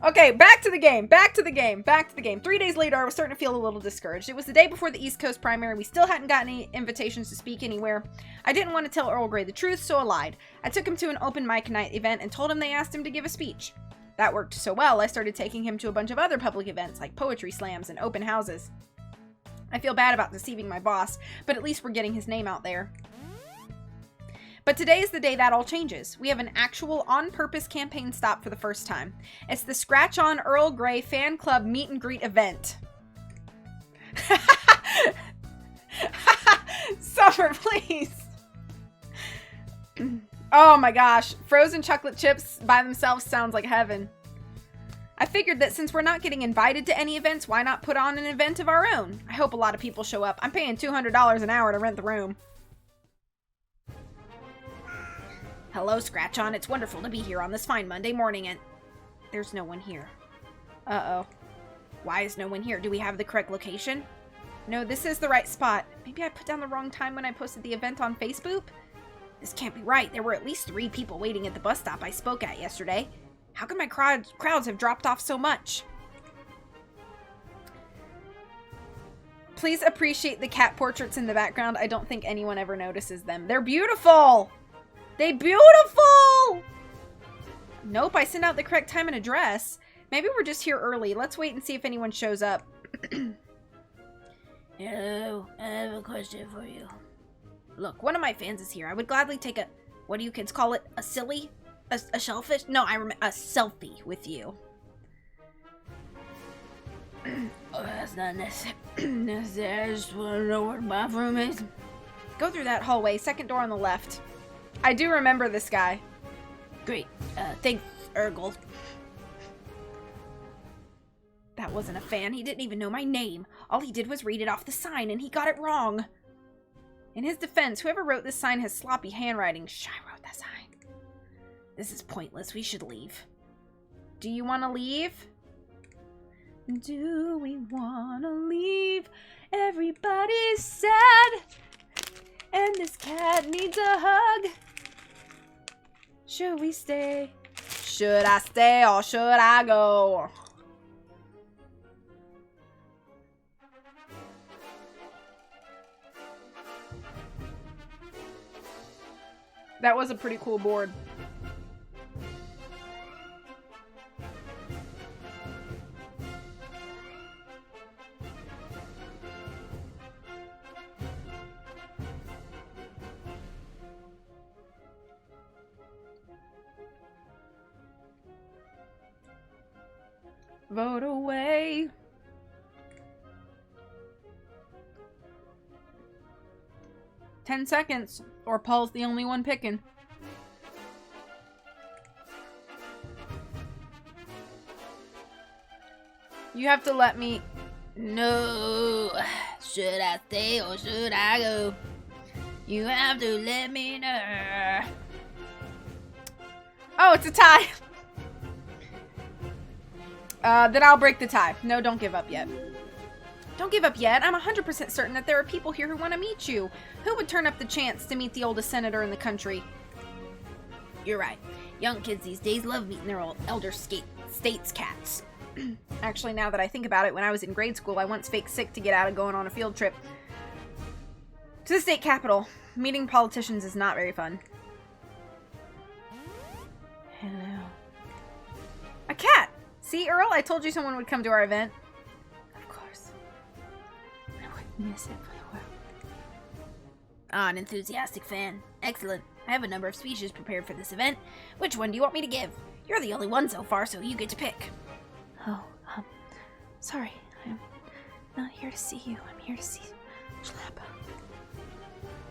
Okay, back to the game. 3 days later, I was starting to feel a little discouraged. It was the day before the East Coast primary. We still hadn't gotten any invitations to speak anywhere. I didn't want to tell Earl Grey the truth, so I lied. I took him to an open mic night event and told him they asked him to give a speech. That worked so well, I started taking him to a bunch of other public events like poetry slams and open houses. I feel bad about deceiving my boss, but at least we're getting his name out there. But today is the day that all changes. We have an actual on-purpose campaign stop for the first time. It's the Scratch On Earl Grey Fan Club Meet and Greet event. Summer, please. Oh my gosh. Frozen chocolate chips by themselves sounds like heaven. I figured that since we're not getting invited to any events, why not put on an event of our own? I hope a lot of people show up. I'm paying $200 an hour to rent the room. Hello, Scratch On. It's wonderful to be here on this fine Monday morning and... There's no one here. Uh-oh. Why is no one here? Do we have the correct location? No, this is the right spot. Maybe I put down the wrong time when I posted the event on Facebook? This can't be right. There were at least 3 people waiting at the bus stop I spoke at yesterday. How come my crowds have dropped off so much? Please appreciate the cat portraits in the background. I don't think anyone ever notices them. They're beautiful! They beautiful! Nope, I sent out the correct time and address. Maybe we're just here early. Let's wait and see if anyone shows up. Hello, I have a question for you. Look, one of my fans is here. I would gladly take a, what do you kids call it? A silly? A shellfish? No, I remember, a selfie with you. Oh, that's not necessary. I just want to know where the bathroom is. Go through that hallway, second door on the left. I do remember this guy. Great. Thanks, Urgle. That wasn't a fan. He didn't even know my name. All he did was read it off the sign, and he got it wrong. In his defense, whoever wrote this sign has sloppy handwriting. Shh, I wrote that sign. This is pointless. We should leave. Do you want to leave? Do we want to leave? Everybody's sad. And this cat needs a hug. Should we stay? Should I stay or should I go? That was a pretty cool board. Vote away. "10 seconds, or Paul's the only one picking." You have to let me... No. Should I stay or should I go? You have to let me know. Oh, it's a tie. Then I'll break the tie. No, don't give up yet. Don't give up yet. I'm 100% certain that there are people here who want to meet you. Who would turn up the chance to meet the oldest senator in the country? You're right. Young kids these days love meeting their old elder states cats. Actually, now that I think about it, when I was in grade school, I once faked sick to get out of going on a field trip to the state capitol. Meeting politicians is not very fun. Hello. A cat! See, Earl, I told you someone would come to our event. Of course. I wouldn't miss it for the world. Ah, an enthusiastic fan. Excellent. I have a number of speeches prepared for this event. Which one do you want me to give? You're the only one so far, so you get to pick. Oh, sorry. I'm not here to see you. I'm here to see Schlappa.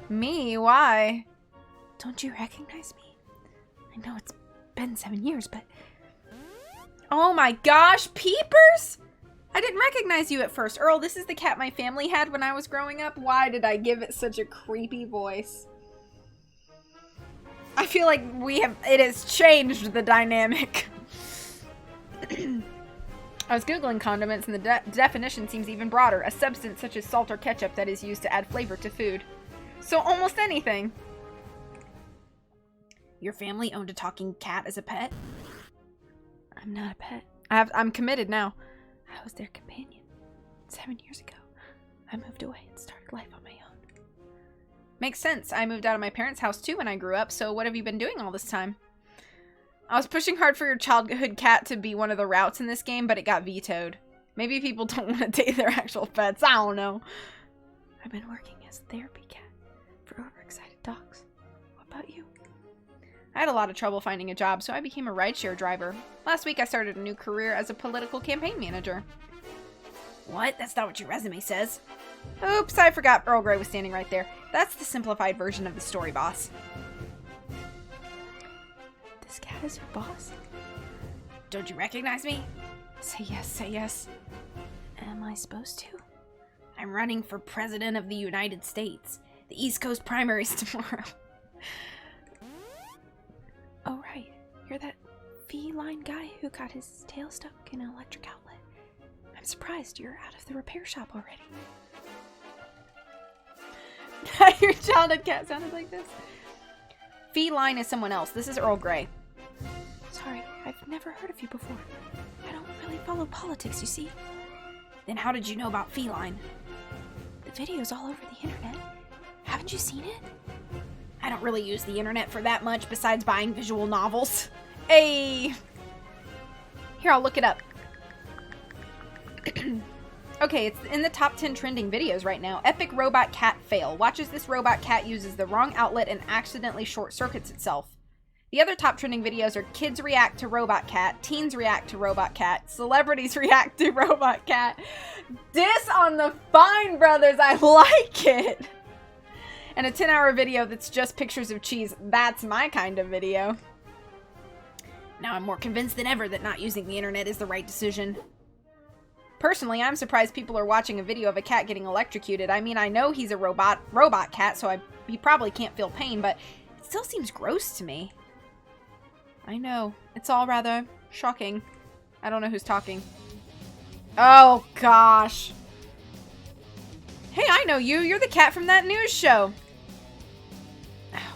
Me? Why? Don't you recognize me? I know it's been 7 years, but... Oh my gosh, Peepers? I didn't recognize you at first. Earl, this is the cat my family had when I was growing up. Why did I give it such a creepy voice? I feel like it has changed the dynamic. I was Googling condiments and the definition seems even broader. A substance such as salt or ketchup that is used to add flavor to food. So almost anything. Your family owned a talking cat as a pet? I'm not a pet. I'm committed now. I was their companion. 7 years ago, I moved away and started life on my own. Makes sense. I moved out of my parents' house too when I grew up, so what have you been doing all this time? I was pushing hard for your childhood cat to be one of the routes in this game, but it got vetoed. Maybe people don't want to date their actual pets. I don't know. I've been working as a therapy cat for overexcited dogs. What about you? I had a lot of trouble finding a job, so I became a rideshare driver. Last week I started a new career as a political campaign manager. What? That's not what your resume says. Oops, I forgot Earl Grey was standing right there. That's the simplified version of the story, boss. This cat is your boss? Don't you recognize me? Say yes, say yes. Am I supposed to? I'm running for President of the United States. The East Coast primary's tomorrow. Oh, right. You're that feline guy who got his tail stuck in an electric outlet. I'm surprised you're out of the repair shop already. Your childhood cat sounded like this. Feline is someone else. This is Earl Grey. Sorry, I've never heard of you before. I don't really follow politics, you see. Then how did you know about feline? The video's all over the internet. Haven't you seen it? I don't really use the internet for that much besides buying visual novels. Hey! Here, I'll look it up. Okay, it's in the top 10 trending videos right now. Epic robot cat fail. Watch as this robot cat uses the wrong outlet and accidentally short circuits itself. The other top trending videos are kids react to robot cat, teens react to robot cat, celebrities react to robot cat. Diss on the Fine Brothers, I like it! And a 10-hour video that's just pictures of cheese. That's my kind of video. Now I'm more convinced than ever that not using the internet is the right decision. Personally, I'm surprised people are watching a video of a cat getting electrocuted. I mean, I know he's a robot cat, so he probably can't feel pain, but it still seems gross to me. I know. It's all rather shocking. I don't know who's talking. Oh, gosh. Hey, I know you. You're the cat from that news show.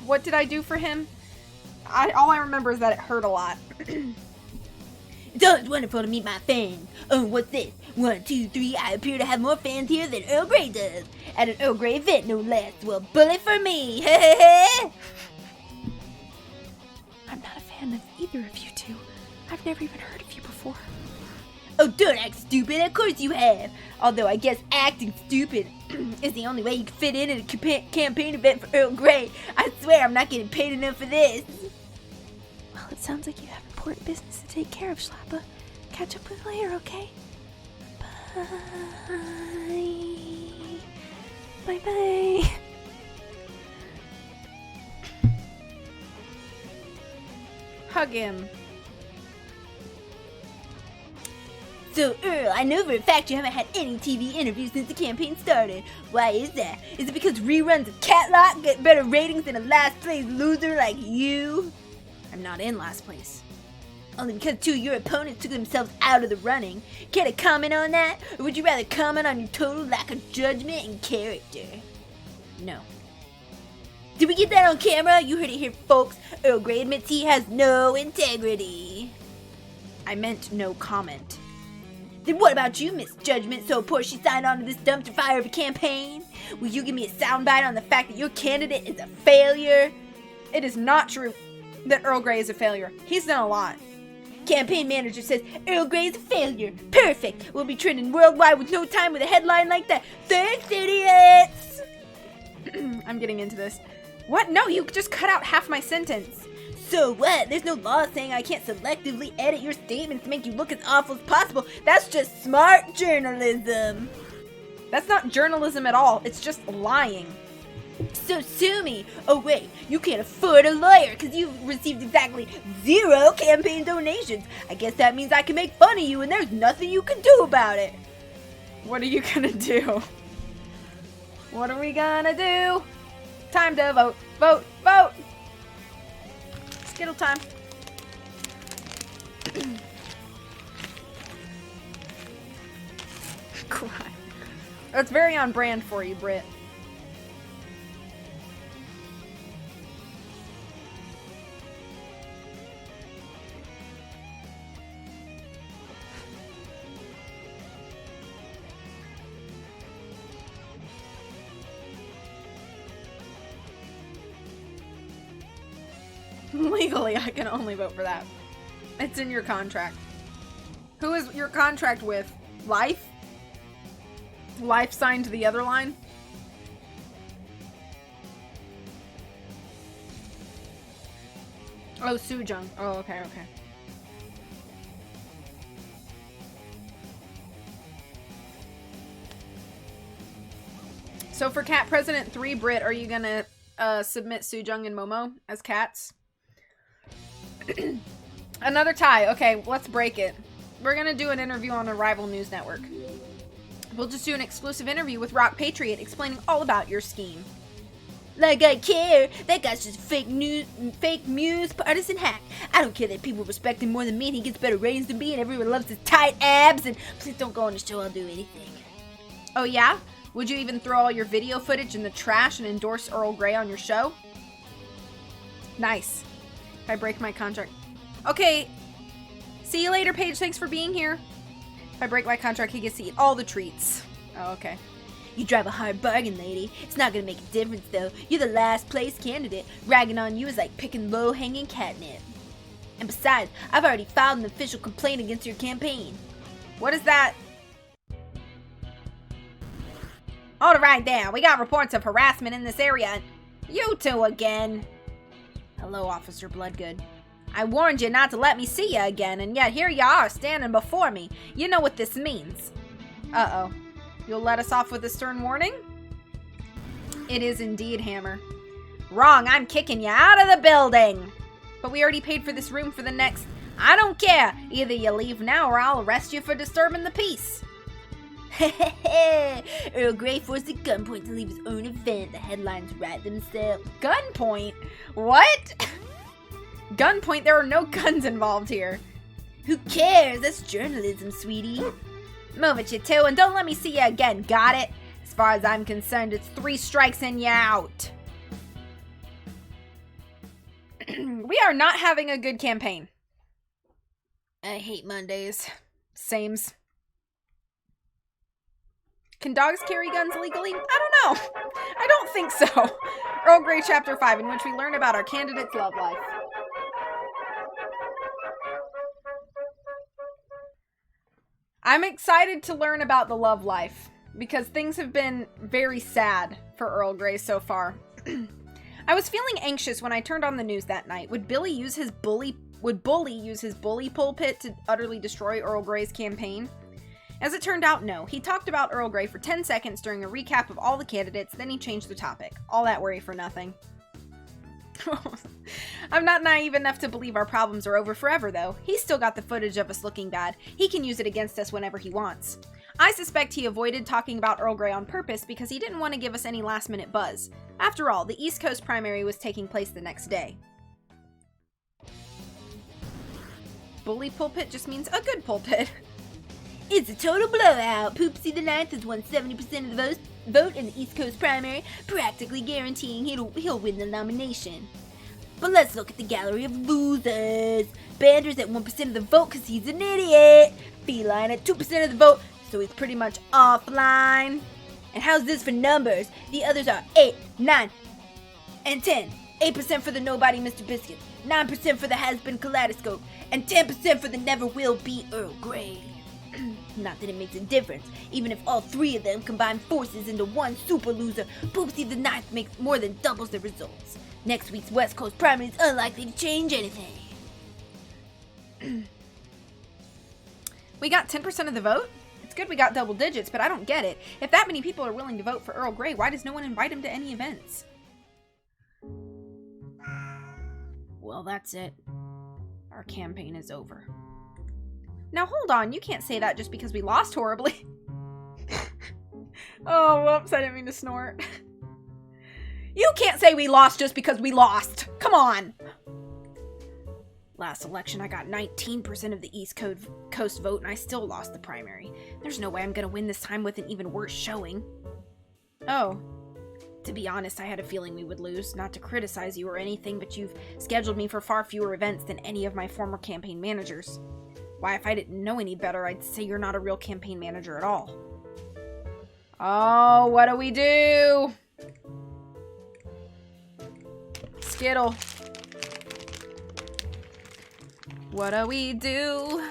What did I do for him? All I remember is that it hurt a lot. It's always wonderful to meet my fans. Oh, what's this? 1, 2, 3, I appear to have more fans here than Earl Grey does. At an Earl Grey event, no less. Well, bully for me. I'm not a fan of either of you two. I've never even heard of you before. Oh, don't act stupid. Of course you have. Although I guess acting stupid is the only way you can fit in at a campaign event for Earl Grey. I swear I'm not getting paid enough for this. Well, it sounds like you have important business to take care of, Schlappa. Catch up with you later, okay? Bye. Bye-bye. Hug him. So, Earl, I know for a fact you haven't had any TV interviews since the campaign started. Why is that? Is it because reruns of Catlock get better ratings than a last place loser like you? I'm not in last place. Only because 2 of your opponents took themselves out of the running. Care to comment on that? Or would you rather comment on your total lack of judgment and character? No. Did we get that on camera? You heard it here, folks. Earl Grey admits he has no integrity. I meant no comment. Then what about you, Miss Judgment, so poor she signed on to this dumpster fire of a campaign? Will you give me a soundbite on the fact that your candidate is a failure? It is not true that Earl Grey is a failure. He's done a lot. campaign manager says Earl Grey is a failure. Perfect. We'll be trending worldwide with no time with a headline like that. Thanks, idiots. I'm getting into this. What? No, you just cut out half my sentence. So what? There's no law saying I can't selectively edit your statements to make you look as awful as possible. That's just smart journalism. That's not journalism at all. It's just lying. So sue me. Oh wait, you can't afford a lawyer because you've received exactly 0 campaign donations. I guess that means I can make fun of you and there's nothing you can do about it. What are you gonna do? What are we gonna do? Time to vote, vote, vote! Skittle time. Cry. That's very on brand for you, Britt. Legally, I can only vote for that. It's in your contract. Who is your contract with? Life? Life signed to the other line? Oh, Sujung. Oh, okay, okay. So for Cat President 3, Britt, are you gonna submit Sujung and Momo as cats? Another tie. Okay, let's break it. We're gonna do an interview on a rival news network. We'll just do an exclusive interview with Rock Patriot explaining all about your scheme. Like I care. That guy's just fake news partisan hack. I don't care that people respect him more than me and he gets better ratings than me and everyone loves his tight abs and please don't go on the show, I'll do anything. Oh yeah? Would you even throw all your video footage in the trash and endorse Earl Grey on your show? Nice. If I break my contract. Okay. See you later, Paige. Thanks for being here. If I break my contract, he gets to eat all the treats. Oh, okay. You drive a hard bargain, lady. It's not gonna make a difference, though. You're the last place candidate. Ragging on you is like picking low-hanging catnip. And besides, I've already filed an official complaint against your campaign. What is that? Hold it right there. We got reports of harassment in this area. You two again. Hello, Officer Bloodgood. I warned you not to let me see you again, and yet here you are standing before me. You know what this means. Uh-oh. You'll let us off with a stern warning? It is indeed, Hammer. Wrong, I'm kicking you out of the building. But we already paid for this room for the next... I don't care. Either you leave now or I'll arrest you for disturbing the peace. Earl Grey forced at gunpoint to leave his own event. The headlines write themselves. Gunpoint? What? Gunpoint? There are no guns involved here. Who cares? That's journalism, sweetie. Move it, you two, and don't let me see you again, got it? As far as I'm concerned, it's 3 strikes and you're out. We are not having a good campaign. I hate Mondays. Sames. Can dogs carry guns legally? I don't know. I don't think so. Earl Grey Chapter 5, in which we learn about our candidate's love life. I'm excited to learn about the love life, because things have been very sad for Earl Grey so far. I was feeling anxious when I turned on the news that night. Would Bully use his bully pulpit to utterly destroy Earl Grey's campaign? As it turned out, no. He talked about Earl Grey for 10 seconds during a recap of all the candidates, then he changed the topic. All that worry for nothing. I'm not naive enough to believe our problems are over forever, though. He's still got the footage of us looking bad. He can use it against us whenever he wants. I suspect he avoided talking about Earl Grey on purpose because he didn't want to give us any last-minute buzz. After all, the East Coast primary was taking place the next day. Bully pulpit just means a good pulpit. It's a total blowout. Poopsie the Ninth has won 70% of the vote in the East Coast primary, practically guaranteeing he'll win the nomination. But let's look at the gallery of losers. Bander's at 1% of the vote because he's an idiot. Feline at 2% of the vote, so he's pretty much offline. And how's this for numbers? The others are 8, 9, and 10. 8% for the nobody Mr. Biscuit. 9% for the has-been kaleidoscope, and 10% for the never will be Earl Grey. Not that it makes a difference. Even if all three of them combine forces into one super loser, Poopsie the Ninth makes more than doubles the results. Next week's West Coast primary is unlikely to change anything. We got 10% of the vote? It's good we got double digits, but I don't get it. If that many people are willing to vote for Earl Grey, why does no one invite him to any events? Well, that's it. Our campaign is over. Now hold on, you can't say that just because we lost horribly. Oh, whoops, I didn't mean to snort. You can't say we lost just because we lost. Come on. Last election, I got 19% of the East Coast vote, and I still lost the primary. There's no way I'm gonna win this time with an even worse showing. Oh. To be honest, I had a feeling we would lose. Not to criticize you or anything, but you've scheduled me for far fewer events than any of my former campaign managers. Why, if I didn't know any better, I'd say you're not a real campaign manager at all. Oh, what do we do? Skittle. What do we do?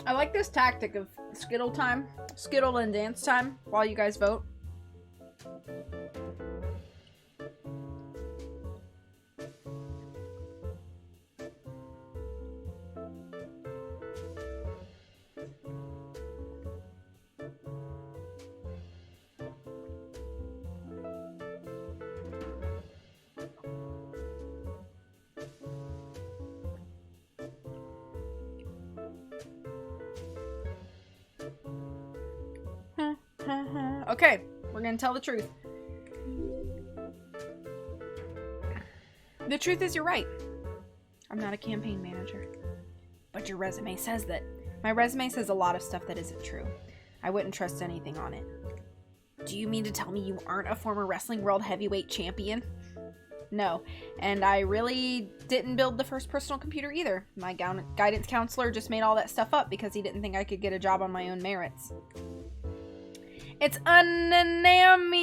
I like this tactic of Skittle time, Skittle and dance time while you guys vote. Okay, we're gonna tell the truth. The truth is you're right. I'm not a campaign manager. But your resume says that. My resume says a lot of stuff that isn't true. I wouldn't trust anything on it. Do you mean to tell me you aren't a former wrestling world heavyweight champion? No, and I really didn't build the first personal computer either. My guidance counselor just made all that stuff up because he didn't think I could get a job on my own merits. It's unanimous.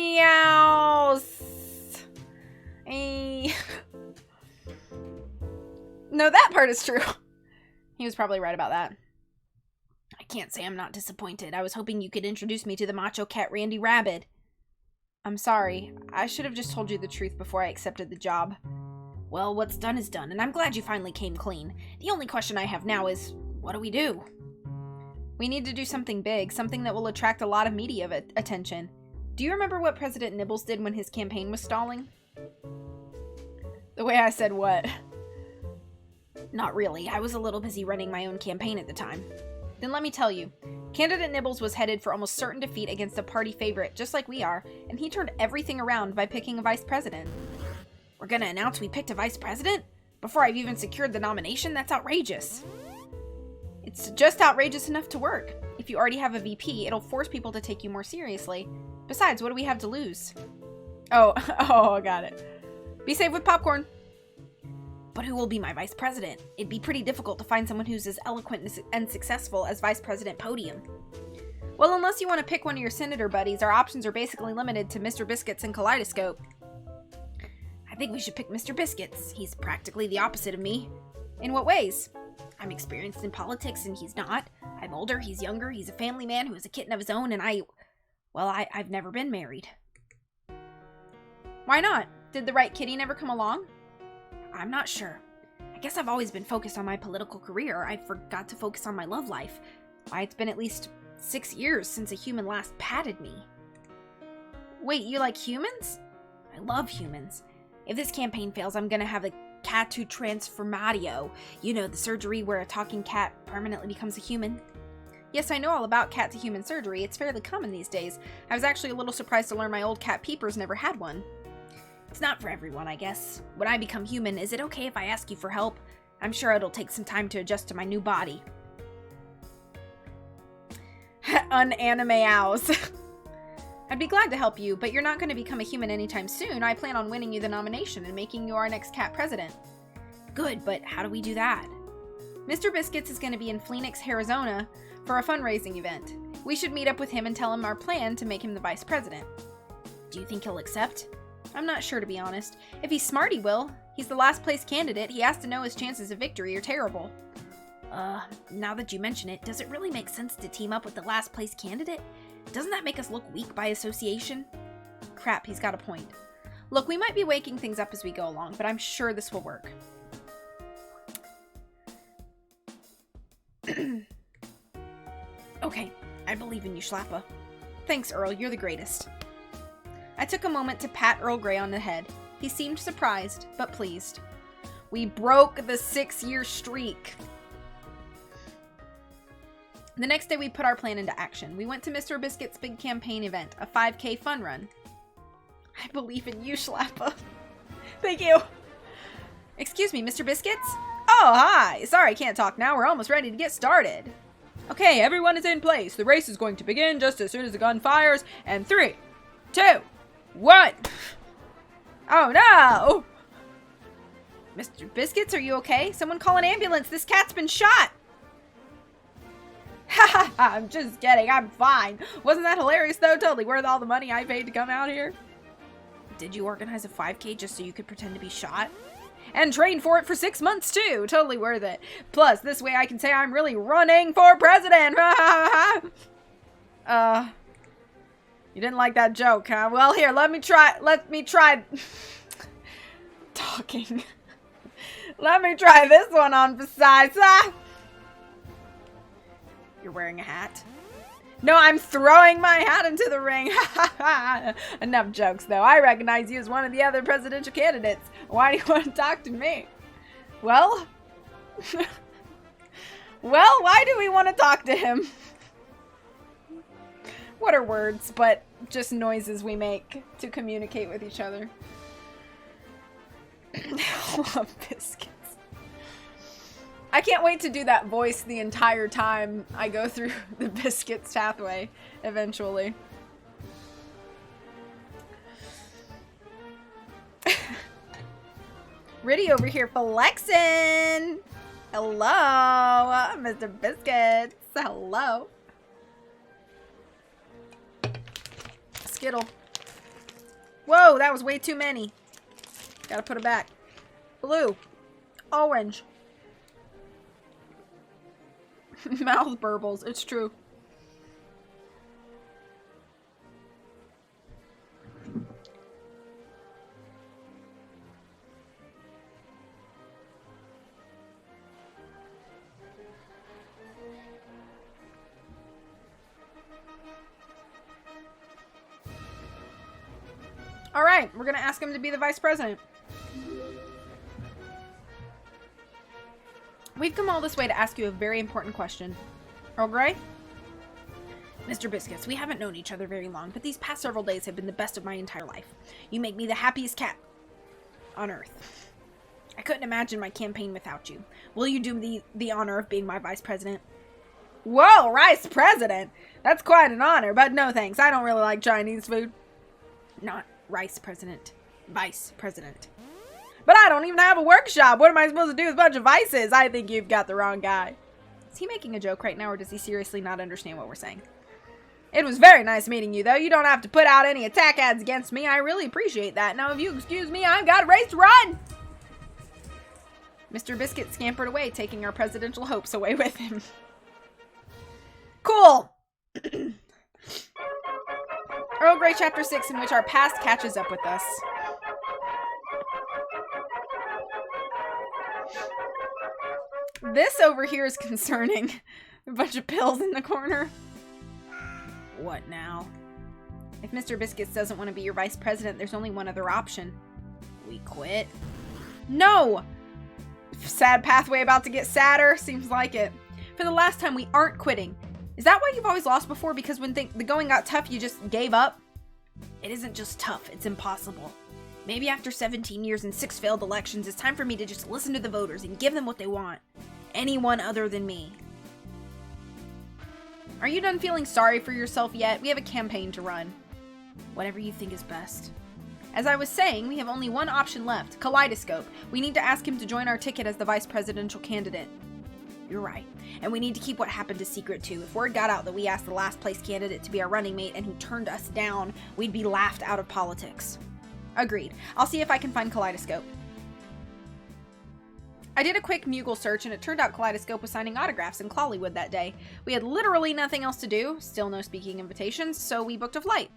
No, that part is true. He was probably right about that. I can't say I'm not disappointed. I was hoping you could introduce me to the macho cat Randy Rabbit. I'm sorry. I should have just told you the truth before I accepted the job. Well, what's done is done, and I'm glad you finally came clean. The only question I have now is, what do we do? We need to do something big, something that will attract a lot of media attention. Do you remember what President Nibbles did when his campaign was stalling? The way I said what? Not really. I was a little busy running my own campaign at the time. Then let me tell you. Candidate Nibbles was headed for almost certain defeat against a party favorite, just like we are, and he turned everything around by picking a vice president. We're gonna announce we picked a vice president? Before I've even secured the nomination? That's outrageous. It's just outrageous enough to work. If you already have a VP, it'll force people to take you more seriously. Besides, what do we have to lose? Oh, I got it. Be safe with popcorn. But who will be my vice president? It'd be pretty difficult to find someone who's as eloquent and successful as Vice President Podium. Well, unless you want to pick one of your senator buddies, our options are basically limited to Mr. Biscuits and Kaleidoscope. I think we should pick Mr. Biscuits. He's practically the opposite of me. In what ways? I'm experienced in politics and he's not. I'm older, he's younger, he's a family man who has a kitten of his own, and I've never been married. Why not? Did the right kitty never come along? I'm not sure. I guess I've always been focused on my political career. I forgot to focus on my love life. Why, it's been at least 6 years since a human last patted me. Wait, you like humans? I love humans. If this campaign fails, I'm gonna have a catu transformatio. You know, the surgery where a talking cat permanently becomes a human. Yes, I know all about cat-to-human surgery. It's fairly common these days. I was actually a little surprised to learn my old cat Peepers never had one. It's not for everyone, I guess. When I become human, is it okay if I ask you for help? I'm sure it'll take some time to adjust to my new body. Unanime owls. I'd be glad to help you, but you're not going to become a human anytime soon. I plan on winning you the nomination and making you our next cat president. Good, but how do we do that? Mr. Biscuits is going to be in Phoenix, Arizona for a fundraising event. We should meet up with him and tell him our plan to make him the vice president. Do you think he'll accept? I'm not sure, to be honest. If he's smart, he will. He's the last place candidate. He has to know his chances of victory are terrible. Now that you mention it, does it really make sense to team up with the last place candidate? Doesn't that make us look weak by association? Crap, he's got a point. Look, we might be waking things up as we go along, but I'm sure this will work. Okay, I believe in you, Schlappa. Thanks, Earl, you're the greatest. I took a moment to pat Earl Grey on the head. He seemed surprised, but pleased. We broke the 6-year streak. The next day we put our plan into action. We went to Mr. Biscuit's big campaign event, a 5K fun run. I believe in you, Schlappa. Thank you. Excuse me, Mr. Biscuits? Oh, hi. Sorry, can't talk now. We're almost ready to get started. Okay, everyone is in place. The race is going to begin just as soon as the gun fires. And 3, 2, 1. Oh, no. Mr. Biscuits, are you okay? Someone call an ambulance. This cat's been shot. Ha ha, I'm just kidding. I'm fine. Wasn't that hilarious, though? Totally worth all the money I paid to come out here. Did you organize a 5K just so you could pretend to be shot? And train for it for 6 months, too. Totally worth it. Plus, this way I can say I'm really running for president. You didn't like that joke, huh? Well, here, let me try talking. Let me try this one on besides. You're wearing a hat? No, I'm throwing my hat into the ring. Enough jokes, though. I recognize you as one of the other presidential candidates. Why do you want to talk to me? Well? Well, why do we want to talk to him? What are words but just noises we make to communicate with each other? I love biscuits. I can't wait to do that voice the entire time I go through the biscuits pathway eventually. Riddy over here flexing. Hello, Mr. Biscuits. Hello. Skittle. Whoa, that was way too many. Gotta put it back. Blue. Orange. Mouth burbles. It's true. All right, we're gonna ask him to be the vice president. We've come all this way to ask you a very important question. Earl Grey? Mr. Biscuits, we haven't known each other very long, but these past several days have been the best of my entire life. You make me the happiest cat on earth. I couldn't imagine my campaign without you. Will you do the honor of being my vice president? Whoa, vice president? That's quite an honor, but no thanks. I don't really like Chinese food. Not rice president. Vice president. But I don't even have a workshop. What am I supposed to do with a bunch of vices? I think you've got the wrong guy. Is he making a joke right now, or does he seriously not understand what we're saying? It was very nice meeting you, though. You don't have to put out any attack ads against me. I really appreciate that. Now, if you excuse me, I've got a race to run. Mr. Biscuit scampered away, taking our presidential hopes away with him. Cool. Earl Grey Chapter 6, in which our past catches up with us. This over here is concerning. A bunch of pills in the corner. What now? If Mr. Biscuits doesn't want to be your vice president, there's only one other option. We quit. No! Sad pathway about to get sadder? Seems like it. For the last time, we aren't quitting. Is that why you've always lost before? Because when the going got tough, you just gave up? It isn't just tough, it's impossible. Maybe after 17 years and 6 failed elections, it's time for me to just listen to the voters and give them what they want. Anyone other than me. Are you done feeling sorry for yourself yet? We have a campaign to run. Whatever you think is best. As I was saying, we have only one option left, Kaleidoscope. We need to ask him to join our ticket as the vice presidential candidate. You're right. And we need to keep what happened a secret too. If word got out that we asked the last place candidate to be our running mate and he turned us down, we'd be laughed out of politics. Agreed. I'll see if I can find Kaleidoscope. I did a quick Moogle search and it turned out Kaleidoscope was signing autographs in Clawleywood that day. We had literally nothing else to do, still no speaking invitations, so we booked a flight.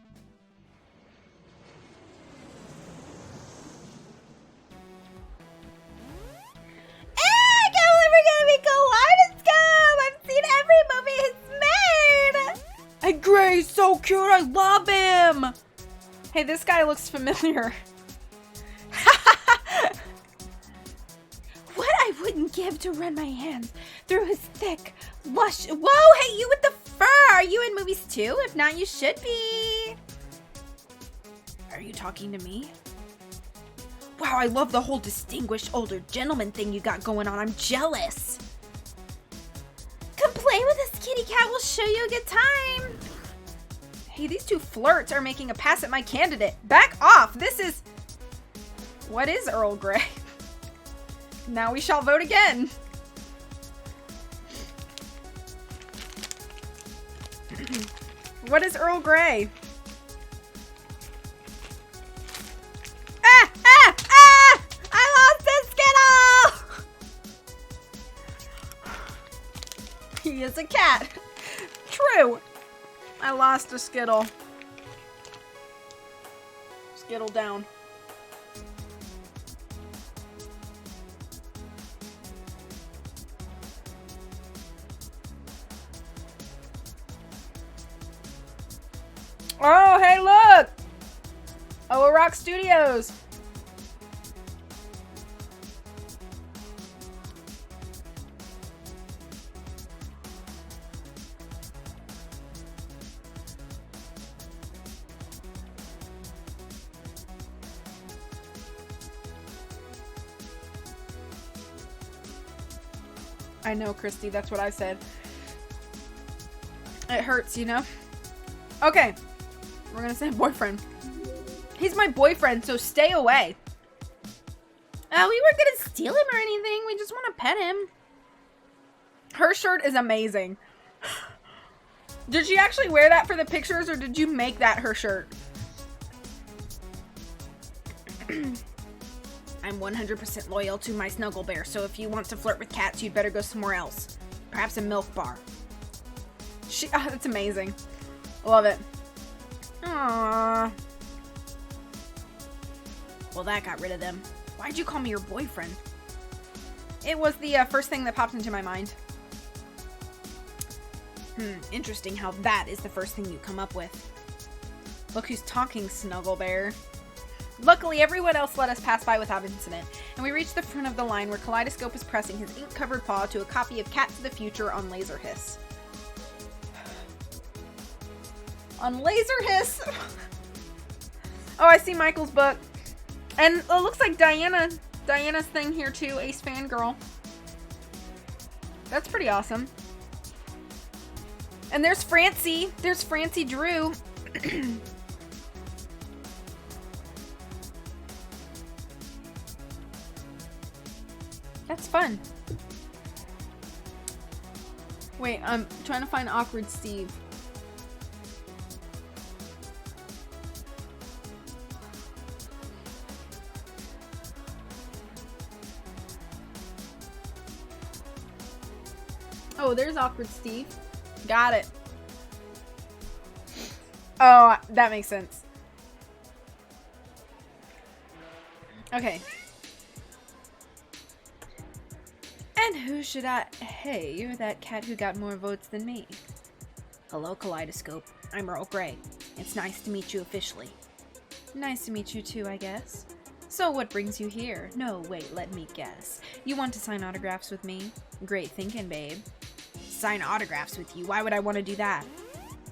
I can't believe we're gonna be Kaleidoscope! I've seen every movie he's made! Hey, Grey, so cute, I love him! Hey, this guy looks familiar. What I wouldn't give to run my hands through his thick, lush... Whoa, hey, you with the fur! Are you in movies too? If not, you should be. Are you talking to me? Wow, I love the whole distinguished older gentleman thing you got going on. I'm jealous. Come play with us, kitty cat. We'll show you a good time. Hey, these two flirts are making a pass at my candidate. Back off! This is... What is Earl Grey? Now we shall vote again. What is Earl Grey? Ah! Ah! Ah! I lost a Skittle! He is a cat. True. I lost a Skittle. Skittle down. Oh, hey, look! Oh, Rock Studios. I know, Christy, that's what I said. It hurts, you know? Okay. We're gonna say boyfriend. He's my boyfriend, so stay away. We weren't gonna steal him or anything. We just want to pet him. Her shirt is amazing. Did she actually wear that for the pictures, or did you make that her shirt? I'm 100% loyal to my snuggle bear, so if you want to flirt with cats, you'd better go somewhere else. Perhaps a milk bar. That's amazing. Love it. Aww. Well, that got rid of them. Why'd you call me your boyfriend? It was the first thing that popped into my mind. Interesting how that is the first thing you come up with. Look who's talking, Snuggle Bear. Luckily, everyone else let us pass by without incident, and we reached the front of the line where Kaleidoscope is pressing his ink-covered paw to a copy of Cat to the Future on Laserhiss. On Laserhiss? Oh, I see Michael's book. And it looks like Diana's thing here too, Ace Fangirl. That's pretty awesome. And there's Francie. There's Francie Drew. That's fun. Wait, I'm trying to find Awkward Steve. Oh, there's Awkward Steve. Got it. Oh, that makes sense. Okay. And who should I... Hey, you're that cat who got more votes than me. Hello, Kaleidoscope. I'm Earl Grey. It's nice to meet you officially. Nice to meet you too, I guess. So what brings you here? No, wait, let me guess. You want to sign autographs with me? Great thinking, babe. Sign autographs with you? Why would I want to do that?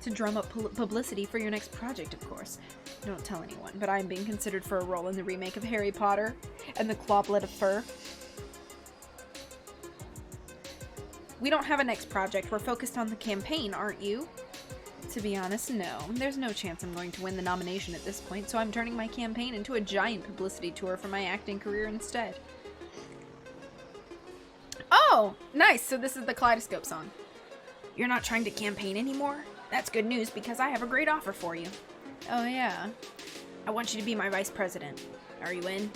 To drum up publicity for your next project, of course. Don't tell anyone, but I'm being considered for a role in the remake of Harry Potter and the Clawlet of Fur. We don't have a next project. We're focused on the campaign, aren't you? To be honest, no. There's no chance I'm going to win the nomination at this point, so I'm turning my campaign into a giant publicity tour for my acting career instead. Oh, nice. So this is the Kaleidoscope song. You're not trying to campaign anymore? That's good news because I have a great offer for you. Oh, yeah. I want you to be my vice president. Are you in?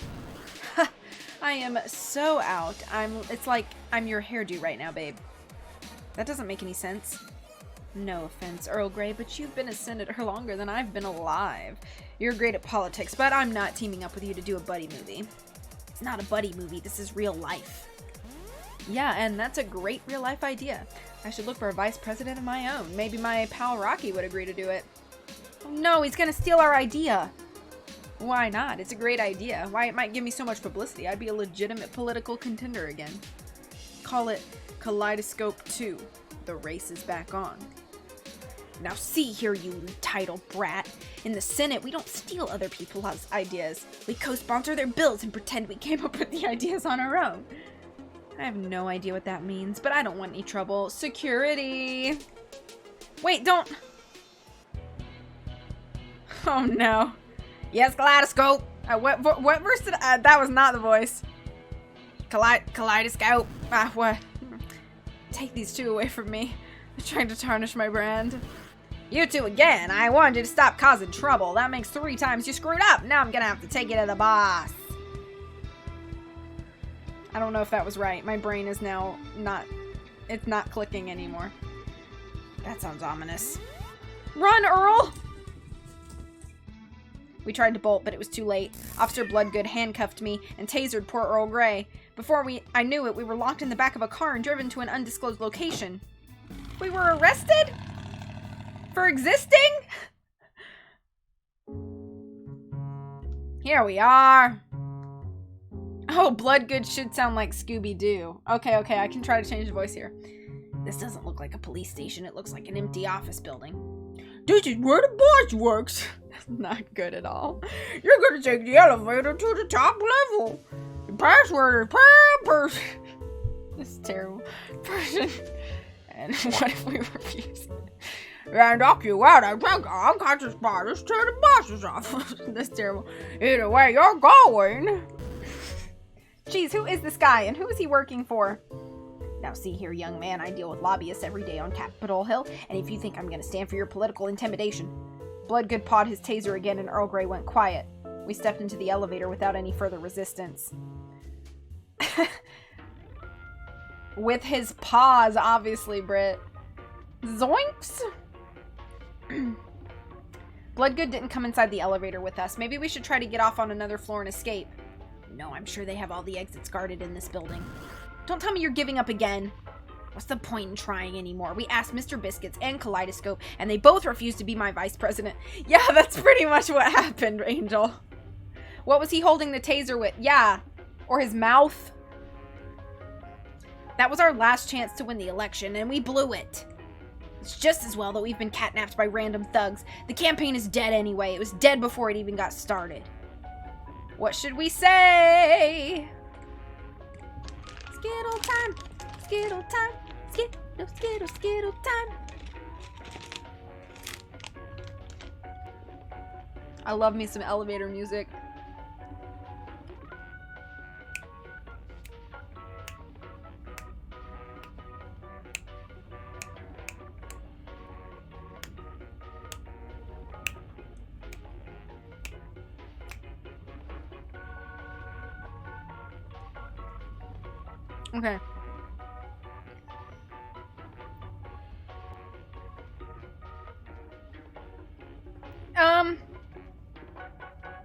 I am so out. It's like I'm your hairdo right now, babe. That doesn't make any sense. No offense, Earl Grey, but you've been a senator longer than I've been alive. You're great at politics, but I'm not teaming up with you to do a buddy movie. It's not a buddy movie, this is real life. Yeah, and that's a great real life idea. I should look for a vice president of my own. Maybe my pal Rocky would agree to do it. Oh no, he's gonna steal our idea. Why not? It's a great idea. Why, it might give me so much publicity. I'd be a legitimate political contender again. Call it Kaleidoscope 2. The race is back on. Now see here, you entitled brat. In the Senate, we don't steal other people's ideas. We co-sponsor their bills and pretend we came up with the ideas on our own. I have no idea what that means, but I don't want any trouble. Security! Wait, don't... Oh no. Yes, Kaleidoscope! What verse did I... that was not the voice. Kaleidoscope! What? Take these two away from me. They're trying to tarnish my brand. You two again. I wanted you to stop causing trouble. That makes 3 times you screwed up. Now I'm gonna have to take you to the boss. I don't know if that was right. My brain is now not... it's not clicking anymore. That sounds ominous. Run, Earl! We tried to bolt, but it was too late. Officer Bloodgood handcuffed me and tasered poor Earl Grey. Before I knew it, we were locked in the back of a car and driven to an undisclosed location. We were arrested? For existing? Here we are. Oh, Bloodgood should sound like Scooby-Doo. Okay, I can try to change the voice here. This doesn't look like a police station. It looks like an empty office building. This is where the boss works. Not good at all. You're gonna take the elevator to the top level. The password is Pampers. This is terrible. Person. And what if we refuse? And knock you out, I think I'll catch the spiders to the boss's office. That's terrible. Either way you're going. Jeez, who is this guy and who is he working for? Now see here, young man, I deal with lobbyists every day on Capitol Hill, and if you think I'm gonna stand for your political intimidation. Bloodgood pawed his taser again and Earl Grey went quiet. We stepped into the elevator without any further resistance. With his paws, obviously, Britt. Zoinks! Bloodgood didn't come inside the elevator with us. Maybe we should try to get off on another floor and escape. No, I'm sure they have all the exits guarded in this building. Don't tell me you're giving up again. What's the point in trying anymore? We asked Mr. Biscuits and Kaleidoscope, and they both refused to be my vice president. Yeah, that's pretty much what happened, Angel. What was he holding the taser with? Yeah. Or his mouth? That was our last chance to win the election, and we blew it. It's just as well that we've been catnapped by random thugs. The campaign is dead anyway. It was dead before it even got started. What should we say? Skittle time. Skittle time. Skittle, skittle, skittle time. I love me some elevator music. Okay.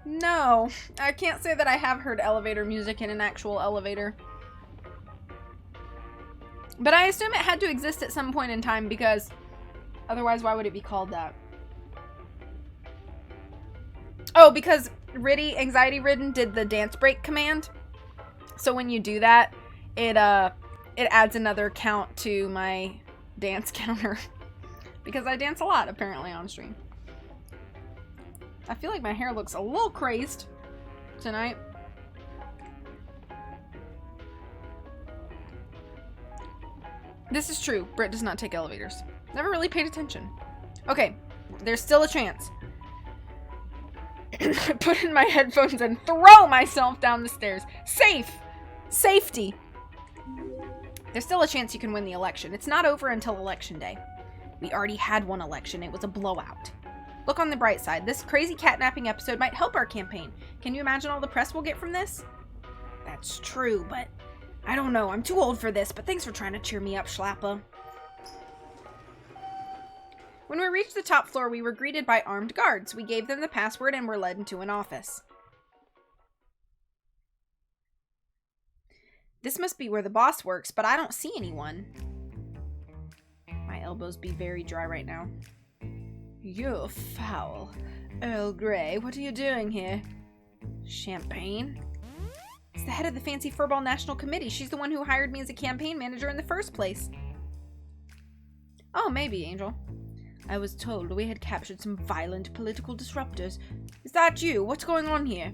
No. I can't say that I have heard elevator music in an actual elevator. But I assume it had to exist at some point in time because otherwise why would it be called that? Oh, because Riddy, Anxiety Ridden, did the dance break command. So when you do that, it adds another count to my dance counter. Because I dance a lot, apparently, on stream. I feel like my hair looks a little crazed tonight. This is true. Britt does not take elevators. Never really paid attention. Okay, There's still a chance. Put in my headphones and throw myself down the stairs. Safe! Safety! There's still a chance you can win the election. It's not over until election day. We already had one election. It was a blowout. Look on the bright side. This crazy catnapping episode might help our campaign. Can you imagine all the press we'll get from this? That's true, but I don't know. I'm too old for this, but thanks for trying to cheer me up, Schlappa. When we reached the top floor, we were greeted by armed guards. We gave them the password and were led into an office. This must be where the boss works, but I don't see anyone. My elbows be very dry right now. You're foul. Earl Grey, what are you doing here? Champagne? It's the head of the Fancy Furball National Committee. She's the one who hired me as a campaign manager in the first place. Oh, maybe, Angel. I was told we had captured some violent political disruptors. Is that you? What's going on here?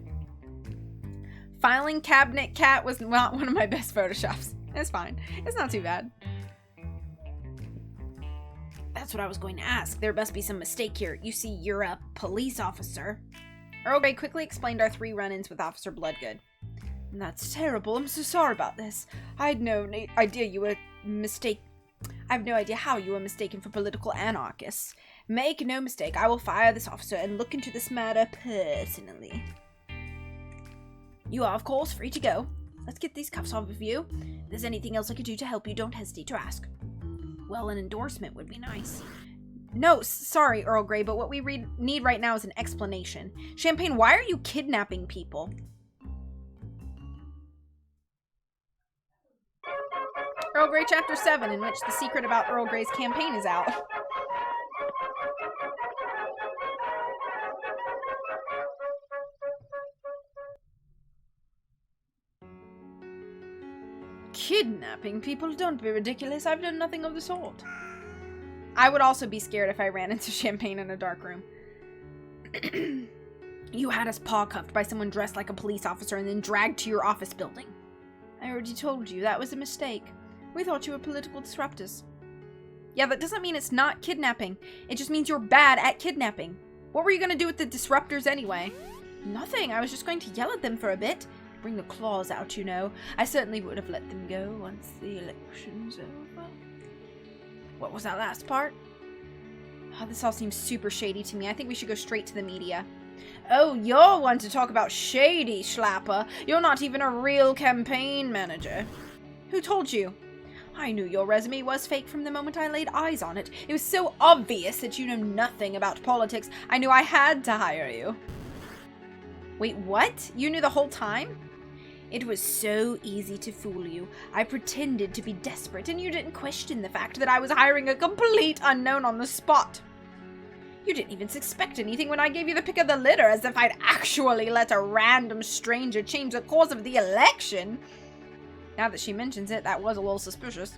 Filing cabinet cat was not one of my best photoshops. It's fine. It's not too bad. That's what I was going to ask. There must be some mistake here. You see, you're a police officer. Earl Grey quickly explained our 3 run-ins with Officer Bloodgood. That's terrible. I'm so sorry about this. I had no idea you were I have no idea how you were mistaken for political anarchists. Make no mistake, I will fire this officer and look into this matter personally. You are, of course, free to go. Let's get these cuffs off of you. If there's anything else I could do to help you, don't hesitate to ask. Well, an endorsement would be nice. No, sorry, Earl Grey, but what we need right now is an explanation. Champagne, why are you kidnapping people? Earl Grey Chapter 7, in which the secret about Earl Grey's campaign is out. Kidnapping people? Don't be ridiculous. I've done nothing of the sort. I would also be scared if I ran into Champagne in a dark room. You had us paw-cuffed by someone dressed like a police officer and then dragged to your office building. I already told you that was a mistake. We thought you were political disruptors. Yeah, that doesn't mean it's not kidnapping. It just means you're bad at kidnapping. What were you going to do with the disruptors anyway? Nothing. I was just going to yell at them for a bit. Bring the claws out, you know. I certainly would have let them go once the election's over. What was that last part? Oh, this all seems super shady to me. I think we should go straight to the media. Oh, you're one to talk about shady, Schlapper. You're not even a real campaign manager. Who told you? I knew your resume was fake from the moment I laid eyes on it. It was so obvious that you know nothing about politics. I knew I had to hire you. Wait, what? You knew the whole time? It was so easy to fool you. I pretended to be desperate, and you didn't question the fact that I was hiring a complete unknown on the spot. You didn't even suspect anything when I gave you the pick of the litter, as if I'd actually let a random stranger change the course of the election. Now that she mentions it, that was a little suspicious.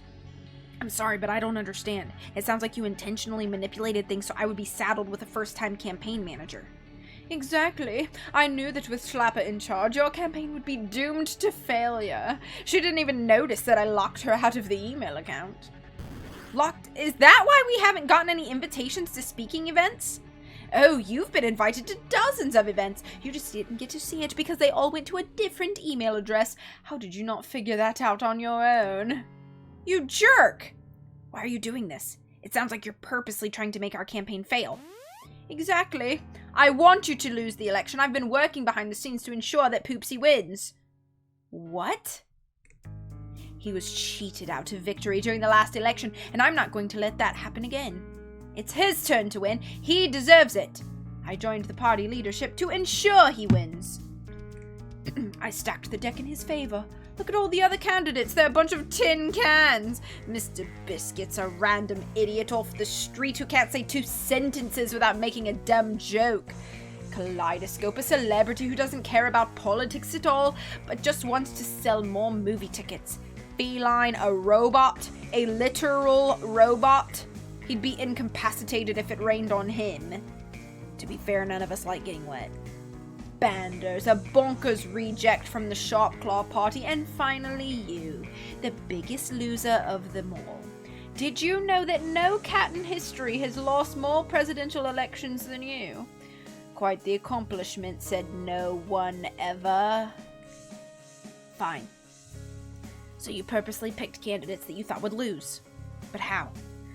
I'm sorry, but I don't understand. It sounds like you intentionally manipulated things so I would be saddled with a first-time campaign manager. Exactly. I knew that with Schlapper in charge, your campaign would be doomed to failure. She didn't even notice that I locked her out of the email account. Locked? Is that why we haven't gotten any invitations to speaking events? Oh, you've been invited to dozens of events. You just didn't get to see it because they all went to a different email address. How did you not figure that out on your own? You jerk! Why are you doing this? It sounds like you're purposely trying to make our campaign fail. Exactly. I want you to lose the election. I've been working behind the scenes to ensure that Poopsie wins. What? He was cheated out of victory during the last election, and I'm not going to let that happen again. It's his turn to win. He deserves it. I joined the party leadership to ensure he wins. I stacked the deck in his favor. Look at all the other candidates. They're a bunch of tin cans. Mr. Biscuit's a random idiot off the street who can't say 2 sentences without making a dumb joke. Kaleidoscope, a celebrity who doesn't care about politics at all, but just wants to sell more movie tickets. Feline, a robot, a literal robot. He'd be incapacitated if it rained on him. To be fair, none of us like getting wet. Banders, a bonkers reject from the Sharp Claw party, and finally you, the biggest loser of them all. Did you know that no cat in history has lost more presidential elections than you? Quite the accomplishment, said no one ever. Fine. So you purposely picked candidates that you thought would lose. But how?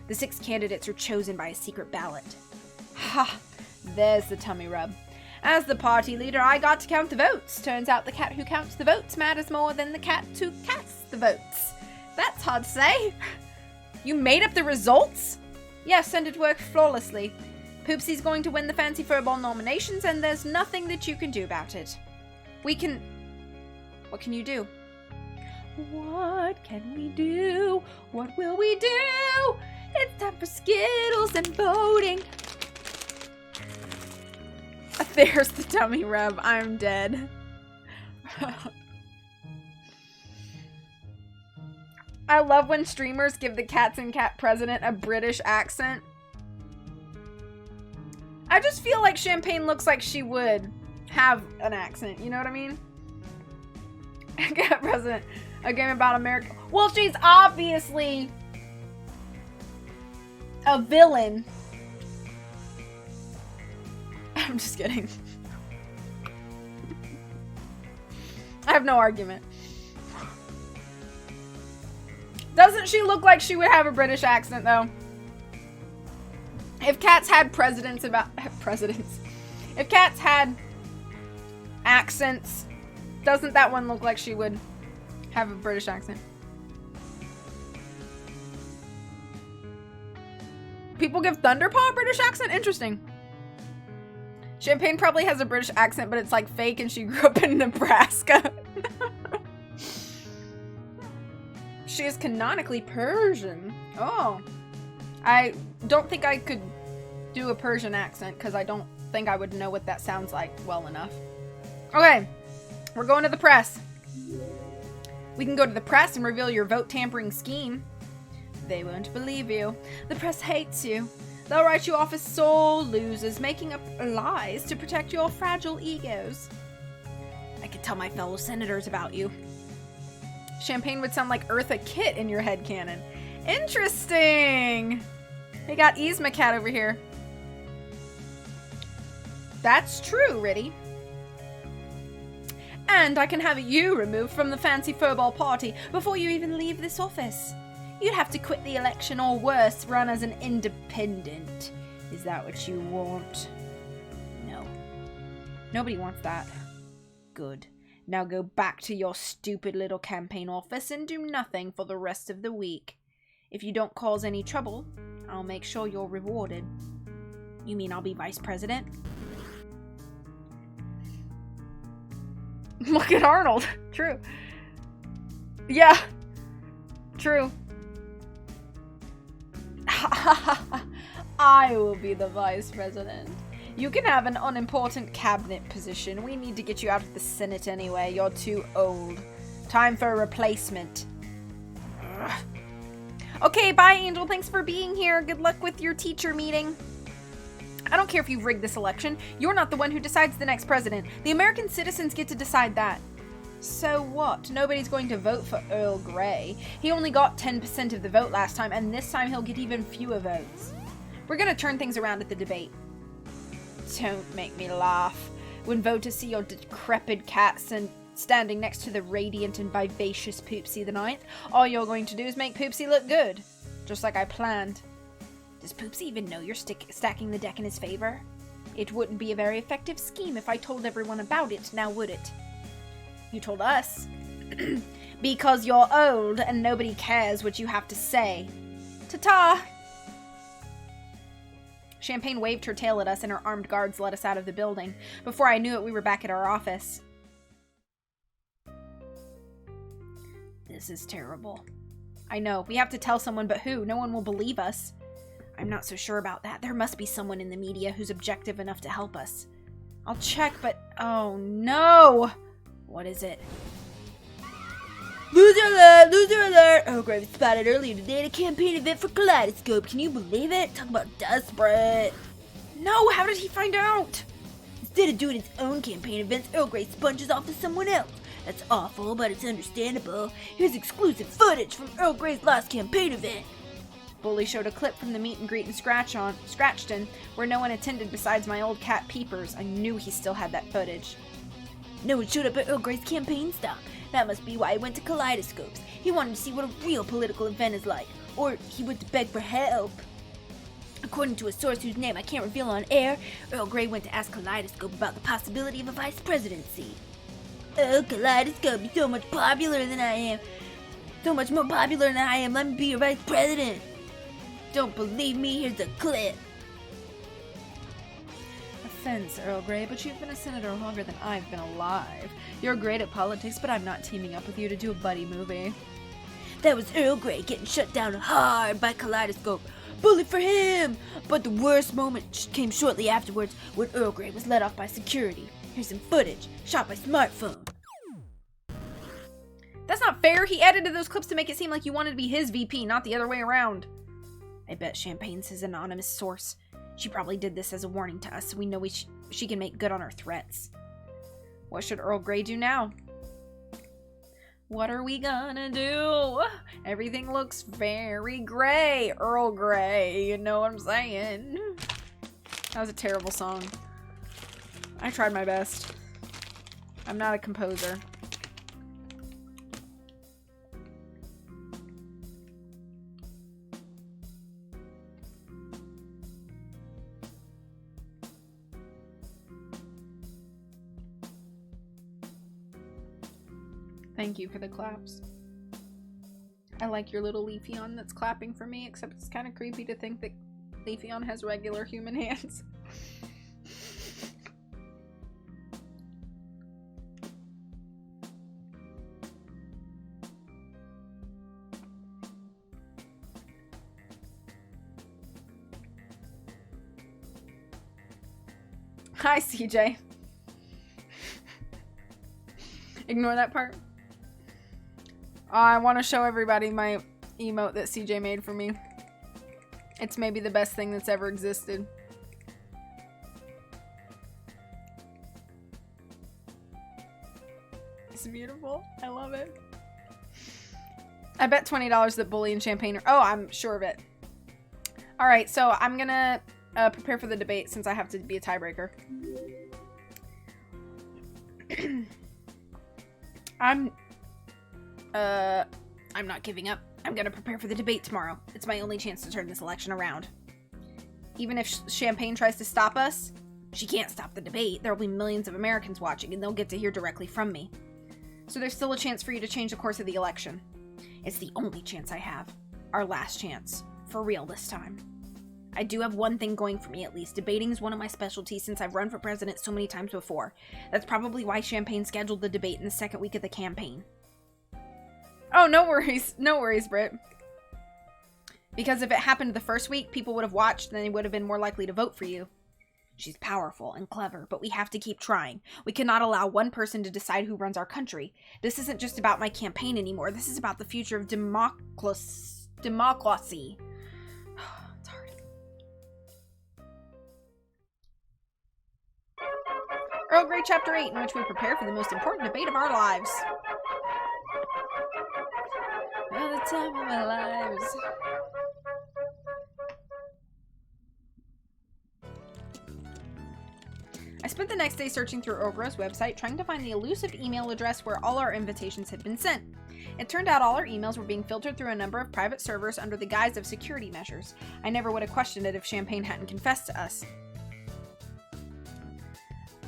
The 6 candidates are chosen by a secret ballot. Ha! There's the tummy rub. As the party leader, I got to count the votes. Turns out the cat who counts the votes matters more than the cat who casts the votes. That's hard to say. You made up the results? Yes, and it worked flawlessly. Poopsie's going to win the Fancy Furball nominations, and there's nothing that you can do about it. What can you do? What can we do? What will we do? It's time for Skittles and voting. There's the tummy rub. I'm dead. I love when streamers give the Cats and Cat president a British accent. I just feel like Champagne looks like she would have an accent. You know what I mean? Cat president. A game about America. Well, she's obviously a villain. I'm just kidding. I have no argument. Doesn't she look like she would have a British accent, though? If cats had If cats had accents, doesn't that one look like she would have a British accent? People give Thunderpaw a British accent? Interesting. Champagne probably has a British accent, but it's like fake and she grew up in Nebraska. She is canonically Persian. Oh. I don't think I could do a Persian accent because I don't think I would know what that sounds like well enough. Okay. We're going to the press. We can go to the press and reveal your vote tampering scheme. They won't believe you. The press hates you. They'll write you off as sole losers, making up lies to protect your fragile egos. I could tell my fellow senators about you. Champagne would sound like Eartha Kitt in your headcanon. Interesting! We got Yzma Cat over here. That's true, Riddy. And I can have you removed from the Fancy Furball party before you even leave this office. You'd have to quit the election or worse, run as an independent. Is that what you want? No. Nobody wants that. Good. Now go back to your stupid little campaign office and do nothing for the rest of the week. If you don't cause any trouble, I'll make sure you're rewarded. You mean I'll be vice president? Look at Arnold. True. Yeah. True. I will be the vice president. You can have an unimportant cabinet position. We need to get you out of the Senate anyway. You're too old. Time for a replacement. Ugh. Okay, bye, Angel. Thanks for being here. Good luck with your teacher meeting. I don't care if you rigged this election. You're not the one who decides the next president. The American citizens get to decide that. So what? Nobody's going to vote for Earl Grey. He only got 10% of the vote last time, and this time he'll get even fewer votes. We're gonna turn things around at the debate. Don't make me laugh. When voters see your decrepit cat standing next to the radiant and vivacious Poopsie the Ninth, all you're going to do is make Poopsie look good. Just like I planned. Does Poopsie even know you're stacking the deck in his favor? It wouldn't be a very effective scheme if I told everyone about it, now would it? You told us. Because you're old and nobody cares what you have to say. Ta-ta! Champagne waved her tail at us and her armed guards led us out of the building. Before I knew it, we were back at our office. This is terrible. I know. We have to tell someone, but who? No one will believe us. I'm not so sure about that. There must be someone in the media who's objective enough to help us. I'll check, but... oh, no! What is it? Loser alert! Loser alert! Earl Grey was spotted earlier today at a campaign event for Kaleidoscope. Can you believe it? Talk about desperate. No, how did he find out? Instead of doing his own campaign events, Earl Grey sponges off to someone else. That's awful, but it's understandable. Here's exclusive footage from Earl Grey's last campaign event. Bully showed a clip from the meet and greet in Scratchton, where no one attended besides my old cat Peepers. I knew he still had that footage. No one showed up at Earl Grey's campaign stop. That must be why he went to Kaleidoscopes. He wanted to see what a real political event is like. Or he went to beg for help. According to a source whose name I can't reveal on air, Earl Grey went to ask Kaleidoscope about the possibility of a vice presidency. Oh, Kaleidoscope, you're so much popular than I am. So much more popular than I am. Let me be your vice president. Don't believe me? Here's a clip. Offense, Earl Grey, but you've been a senator longer than I've been alive. You're great at politics, but I'm not teaming up with you to do a buddy movie. That was Earl Grey getting shut down hard by Kaleidoscope. Bully for him! But the worst moment came shortly afterwards when Earl Grey was let off by security. Here's some footage, shot by smartphone. That's not fair. He edited those clips to make it seem like you wanted to be his VP, not the other way around. I bet Champagne's his anonymous source. She probably did this as a warning to us, so we know she can make good on her threats. What should Earl Grey do now? What are we gonna do? Everything looks very gray. Earl Grey, you know what I'm saying? That was a terrible song. I tried my best. I'm not a composer. Thank you for the claps. I like your little Leafeon that's clapping for me, except it's kind of creepy to think that Leafeon has regular human hands. Hi, CJ. Ignore that part. I want to show everybody my emote that CJ made for me. It's maybe the best thing that's ever existed. It's beautiful. I love it. I bet $20 that Bully and Champagne are... Oh, I'm sure of it. Alright, so I'm gonna prepare for the debate since I have to be a tiebreaker. I'm not giving up. I'm gonna prepare for the debate tomorrow. It's my only chance to turn this election around. Even if Champagne tries to stop us, she can't stop the debate. There will be millions of Americans watching, and they'll get to hear directly from me. So there's still a chance for you to change the course of the election. It's the only chance I have. Our last chance. For real this time. I do have one thing going for me, at least. Debating is one of my specialties since I've run for president so many times before. That's probably why Champagne scheduled the debate in the second week of the campaign. Oh, no worries. No worries, Britt. Because if it happened the first week, people would have watched and they would have been more likely to vote for you. She's powerful and clever, but we have to keep trying. We cannot allow one person to decide who runs our country. This isn't just about my campaign anymore. This is about the future of democracy. It's hard. Earl Grey Chapter 8, in which we prepare for the most important debate of our lives. Oh, the time of my lives. I spent the next day searching through Earl Grey's website, trying to find the elusive email address where all our invitations had been sent. It turned out all our emails were being filtered through a number of private servers under the guise of security measures. I never would have questioned it if Champagne hadn't confessed to us.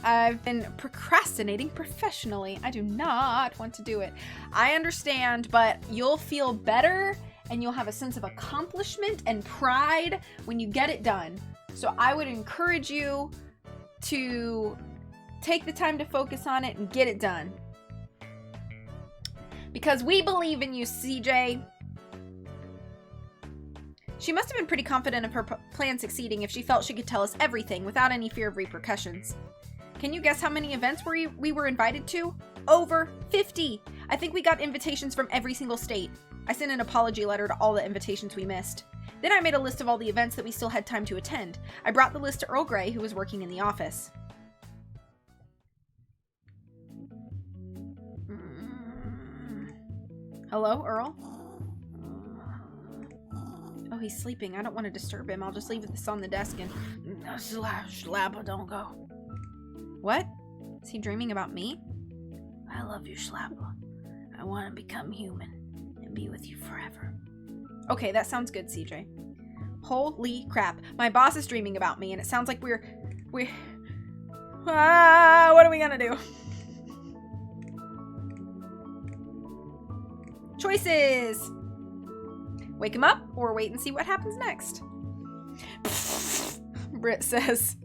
I've been procrastinating professionally. I do not want to do it. I understand, but you'll feel better and you'll have a sense of accomplishment and pride when you get it done. So I would encourage you to take the time to focus on it and get it done. Because we believe in you, CJ. She must have been pretty confident of her plan succeeding if she felt she could tell us everything without any fear of repercussions. Can you guess how many events we were invited to? Over 50! I think we got invitations from every single state. I sent an apology letter to all the invitations we missed. Then I made a list of all the events that we still had time to attend. I brought the list to Earl Grey, who was working in the office. Hello, Earl? Oh, he's sleeping. I don't want to disturb him. I'll just leave this on the desk and... No, Schlappa, don't go. What? Is he dreaming about me? I love you, Schlappa. I want to become human and be with you forever. Okay, that sounds good, CJ. Holy crap. My boss is dreaming about me, and it sounds like we're... what are we gonna do? Choices! Wake him up, or wait and see what happens next. Britt says.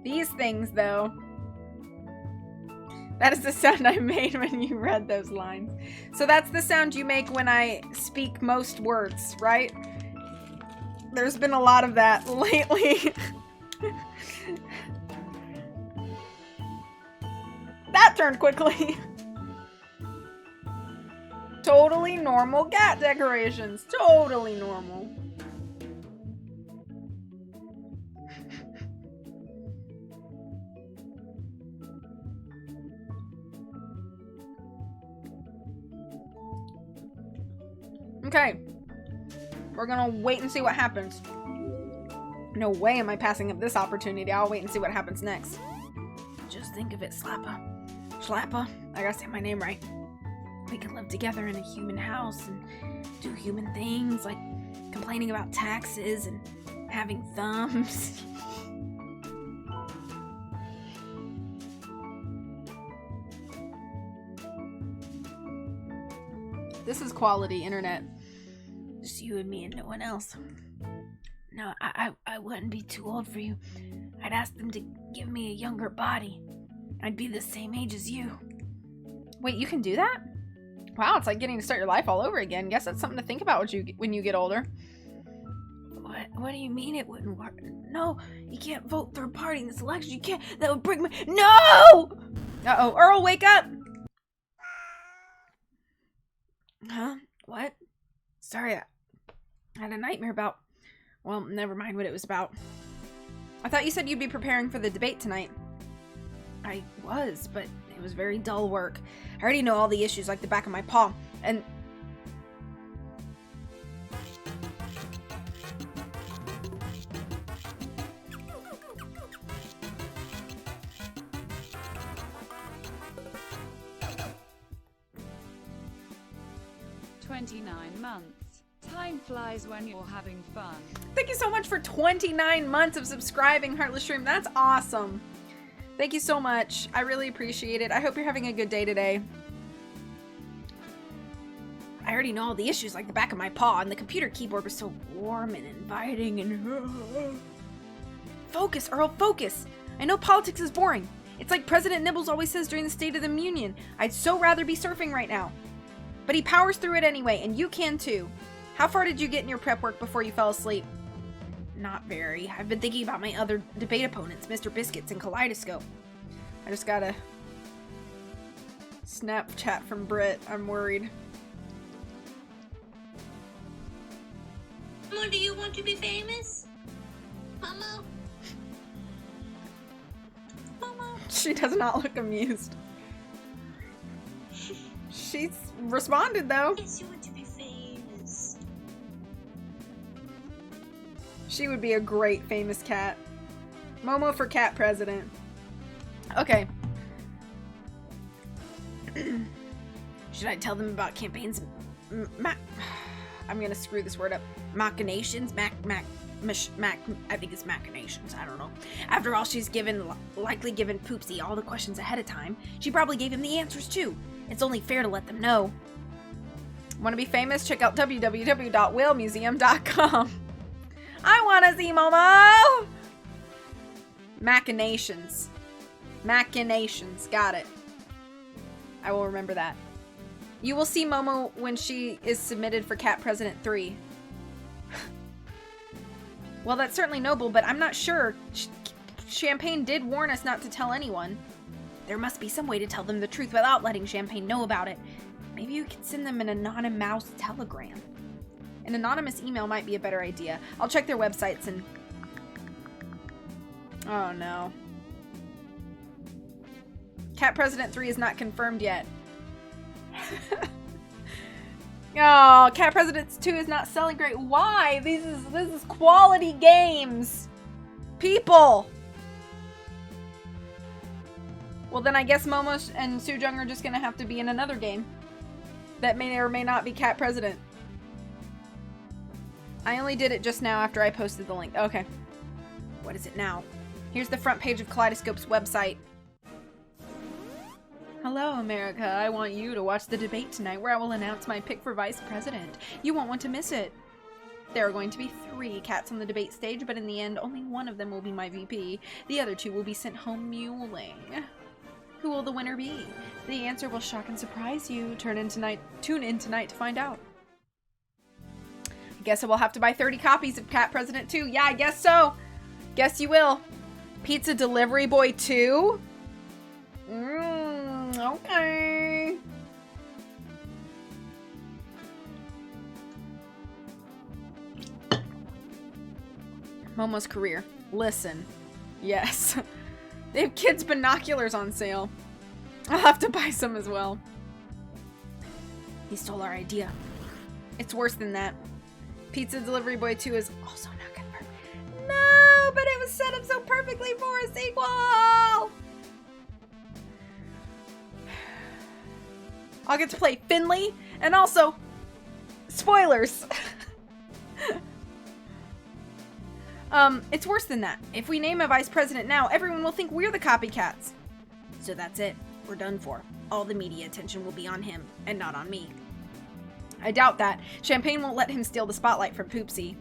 These things, though. That is the sound I made when you read those lines. So that's the sound you make when I speak most words, right? There's been a lot of that lately. That turned quickly. Totally normal cat decorations. Totally normal. Okay. We're gonna wait and see what happens. No way am I passing up this opportunity. I'll wait and see what happens next. Just think of it, Schlappa. Schlappa, I gotta say my name right. We could live together in a human house and do human things like complaining about taxes and having thumbs. This is quality internet. Just you and me and no one else. No, I wouldn't be too old for you. I'd ask them to give me a younger body. I'd be the same age as you. Wait, you can do that? Wow, it's like getting to start your life all over again. Guess that's something to think about when you get older. What do you mean it wouldn't work? No, you can't vote third party in this election. You can't. That would break my... No! Uh-oh. Earl, wake up! Huh? What? Sorry, I had a nightmare about... Well, never mind what it was about. I thought you said you'd be preparing for the debate tonight. I was, but it was very dull work. I already know all the issues like the back of my paw, and... months. Time flies when you're having fun. Thank you so much for 29 months of subscribing, Heartless Stream. That's awesome. Thank you so much. I really appreciate it. I hope you're having a good day today. I already know all the issues like the back of my paw, and the computer keyboard was so warm and inviting and... Focus, Earl, focus. I know politics is boring. It's like President Nibbles always says during the State of the Union. I'd so rather be surfing right now. But he powers through it anyway, and you can too. How far did you get in your prep work before you fell asleep? Not very. I've been thinking about my other debate opponents, Mr. Biscuits and Kaleidoscope. I just got a Snapchat from Britt. I'm worried. Mama, do you want to be famous? Mama? Mama? She does not look amused. She's responded though. Yes, you want to be famous. She would be a great famous cat. Momo for cat president. Okay. Should I tell them about campaigns? I'm gonna screw this word up. Machinations? I think it's machinations. I don't know. After all, she's likely given Poopsie all the questions ahead of time. She probably gave him the answers too. It's only fair to let them know. Want to be famous? Check out www.whalemuseum.com. I want to see Momo! Machinations. Machinations. Got it. I will remember that. You will see Momo when she is submitted for Cat President 3. Well, that's certainly noble, but I'm not sure. Champagne did warn us not to tell anyone. There must be some way to tell them the truth without letting Champagne know about it. Maybe you could send them an anonymous telegram. An anonymous email might be a better idea. I'll check their websites and... Oh, no. Cat President 3 is not confirmed yet. Oh, Cat President 2 is not selling great. Why? This is quality games. People. Well, then I guess Momo and Sujung are just going to have to be in another game that may or may not be Cat President. I only did it just now after I posted the link. Okay. What is it now? Here's the front page of Kaleidoscope's website. Hello, America. I want you to watch the debate tonight where I will announce my pick for vice president. You won't want to miss it. There are going to be 3 cats on the debate stage, but in the end, only one of them will be my VP. The other 2 will be sent home muling. Who will the winner be? The answer will shock and surprise you. Tune in tonight to find out. I guess I will have to buy 30 copies of Cat President 2. Yeah, I guess so. Guess you will. Pizza Delivery Boy 2? Okay. Momo's career. Listen. Yes. They have kids' binoculars on sale. I'll have to buy some as well. He stole our idea. It's worse than that. Pizza Delivery Boy 2 is also not confirmed. No, but it was set up so perfectly for a sequel! I'll get to play Finley, and also, spoilers! It's worse than that. If we name a vice president now, everyone will think we're the copycats. So that's it. We're done for. All the media attention will be on him, and not on me. I doubt that. Champagne won't let him steal the spotlight from Poopsie.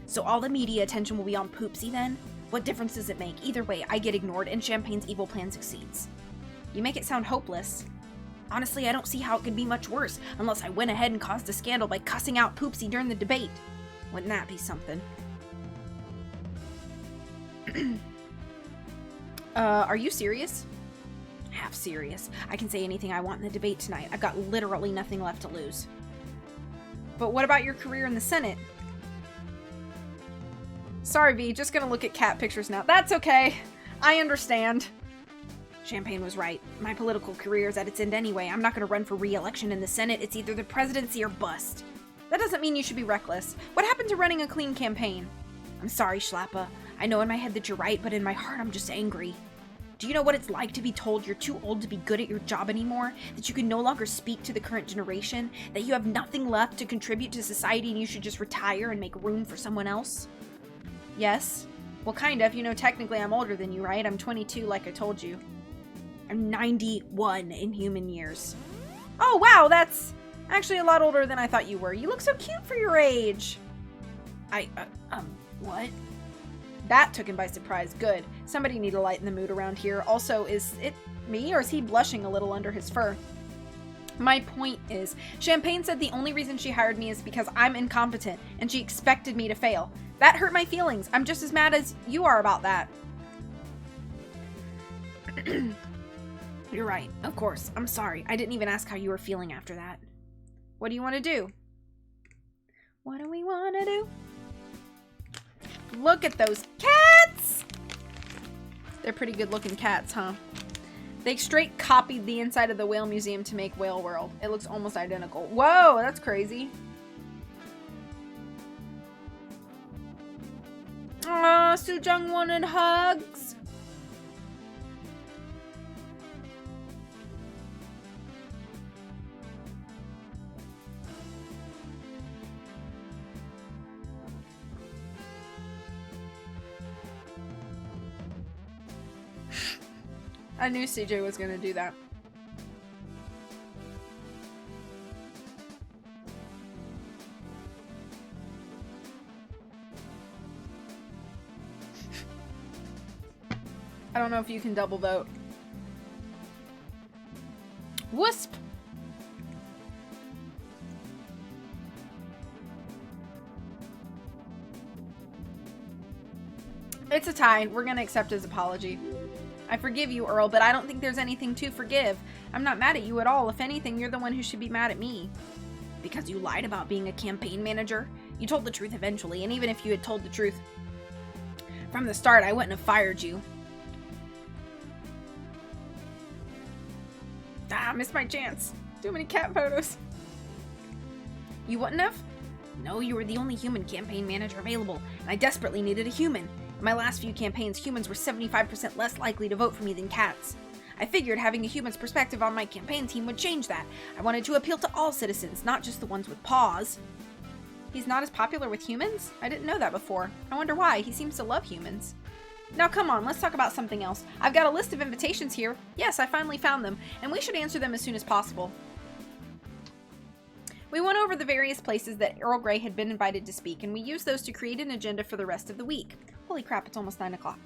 So all the media attention will be on Poopsie then? What difference does it make? Either way, I get ignored, and Champagne's evil plan succeeds. You make it sound hopeless. Honestly, I don't see how it could be much worse, unless I went ahead and caused a scandal by cussing out Poopsie during the debate. Wouldn't that be something? Are you serious? Half serious. I can say anything I want in the debate tonight. I've got literally nothing left to lose. But what about your career in the Senate? Sorry, V, just gonna look at cat pictures now. That's okay. I understand. Champagne was right. My political career is at its end anyway. I'm not gonna run for re-election in the Senate. It's either the presidency or bust. That doesn't mean you should be reckless. What happened to running a clean campaign? I'm sorry, Schlappa. I know in my head that you're right, but in my heart I'm just angry. Do you know what it's like to be told you're too old to be good at your job anymore? That you can no longer speak to the current generation? That you have nothing left to contribute to society and you should just retire and make room for someone else? Yes. Well, kind of. You know, technically I'm older than you, right? I'm 22 like I told you. I'm 91 in human years. Oh, wow, that's actually a lot older than I thought you were. You look so cute for your age. What? That took him by surprise. Good. Somebody need to lighten the mood around here. Also, is it me or is he blushing a little under his fur? My point is, Champagne said the only reason she hired me is because I'm incompetent and she expected me to fail. That hurt my feelings. I'm just as mad as you are about that. You're right. Of course. I'm sorry. I didn't even ask how you were feeling after that. What do you want to do? What do we want to do? Look at those cats! They're pretty good looking cats, huh? They straight copied the inside of the Whale Museum to make Whale World. It looks almost identical. Whoa, that's crazy. Aw, Sujung wanted hugs. I knew CJ was gonna do that. I don't know if you can double vote. Wisp! It's a tie. We're gonna accept his apology. I forgive you, Earl, but I don't think there's anything to forgive. I'm not mad at you at all. If anything, you're the one who should be mad at me. Because you lied about being a campaign manager? You told the truth eventually, and even if you had told the truth from the start, I wouldn't have fired you. Ah, I missed my chance. Too many cat photos. You wouldn't have? No, you were the only human campaign manager available, and I desperately needed a human. In my last few campaigns, humans were 75% less likely to vote for me than cats. I figured having a human's perspective on my campaign team would change that. I wanted to appeal to all citizens, not just the ones with paws. He's not as popular with humans? I didn't know that before. I wonder why. He seems to love humans. Now come on, let's talk about something else. I've got a list of invitations here. Yes, I finally found them, and we should answer them as soon as possible. We went over the various places that Earl Grey had been invited to speak, and we used those to create an agenda for the rest of the week. Holy crap, it's almost 9 o'clock.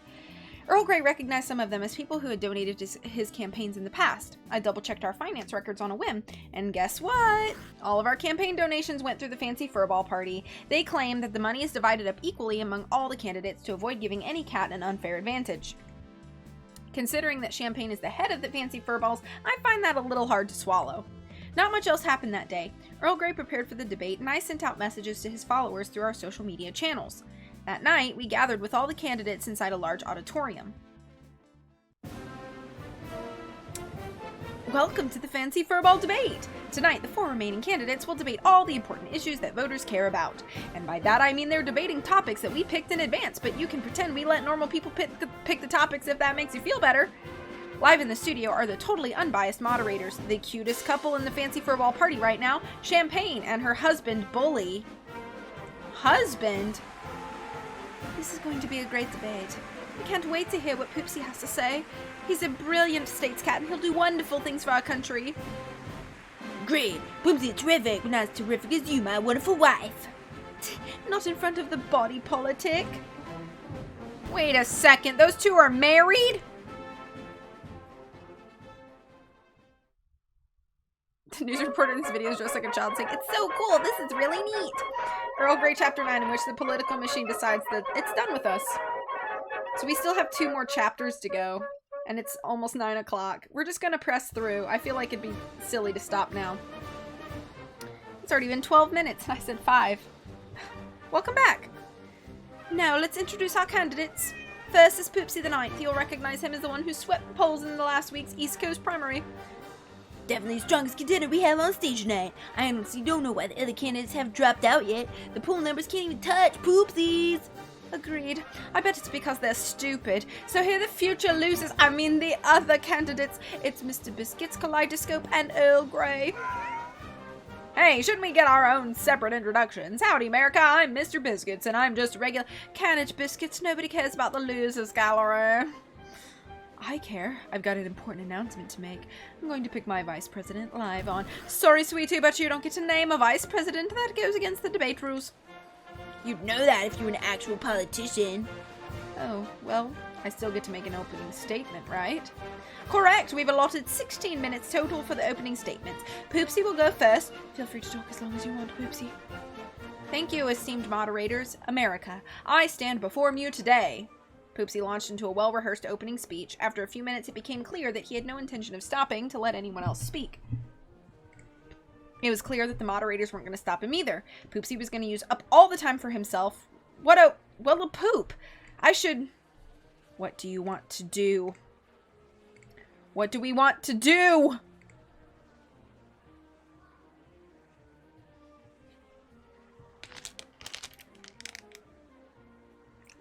Earl Grey recognized some of them as people who had donated to his campaigns in the past. I double-checked our finance records on a whim, and guess what? All of our campaign donations went through the Fancy Furball Party. They claim that the money is divided up equally among all the candidates to avoid giving any cat an unfair advantage. Considering that Champagne is the head of the Fancy Furballs, I find that a little hard to swallow. Not much else happened that day. Earl Grey prepared for the debate, and I sent out messages to his followers through our social media channels. That night, we gathered with all the candidates inside a large auditorium. Welcome to the Fancy Furball Debate! Tonight, the 4 remaining candidates will debate all the important issues that voters care about. And by that I mean they're debating topics that we picked in advance, but you can pretend we let normal people pick the topics if that makes you feel better. Live in the studio are the totally unbiased moderators, the cutest couple in the Fancy Furball Party right now, Champagne and her husband, Bully. Husband? This is going to be a great debate. I can't wait to hear what Poopsie has to say. He's a brilliant states cat and he'll do wonderful things for our country. Great. Poopsie, terrific. Not as terrific as you, my wonderful wife. Not in front of the body politic. Wait a second, those two are married? The news reporter in this video is dressed like a child saying, "It's so cool, this is really neat." Earl Grey Chapter 9, in which the political machine decides that it's done with us. So we still have 2 more chapters to go, and it's almost 9 o'clock. We're just gonna press through. I feel like it'd be silly to stop now. It's already been 12 minutes, and I said 5. Welcome back. Now let's introduce our candidates. First is Poopsie the Ninth. You'll recognize him as the one who swept the polls in the last week's East Coast primary. Definitely the strongest contender we have on stage tonight. I honestly don't know why the other candidates have dropped out yet. The poll numbers can't even touch Poopsies. Agreed. I bet it's because they're stupid. So here are the future losers, I mean the other candidates. It's Mr. Biscuits, Kaleidoscope, and Earl Grey. Hey, shouldn't we get our own separate introductions? Howdy, America, I'm Mr. Biscuits, and I'm just regular Canage Biscuits. Nobody cares about the losers gallery. I care. I've got an important announcement to make. I'm going to pick my vice president live on Sorry, Sweetie, but you don't get to name a vice president. That goes against the debate rules. You'd know that if you were an actual politician. Oh, well, I still get to make an opening statement, right? Correct! We've allotted 16 minutes total for the opening statements. Poopsie will go first. Feel free to talk as long as you want, Poopsie. Thank you, esteemed moderators. America, I stand before you today. Poopsie launched into a well-rehearsed opening speech. After a few minutes, it became clear that he had no intention of stopping to let anyone else speak. It was clear that the moderators weren't going to stop him either. Poopsie was going to use up all the time for himself. Well, a poop. I should... What do you want to do? What do we want to do?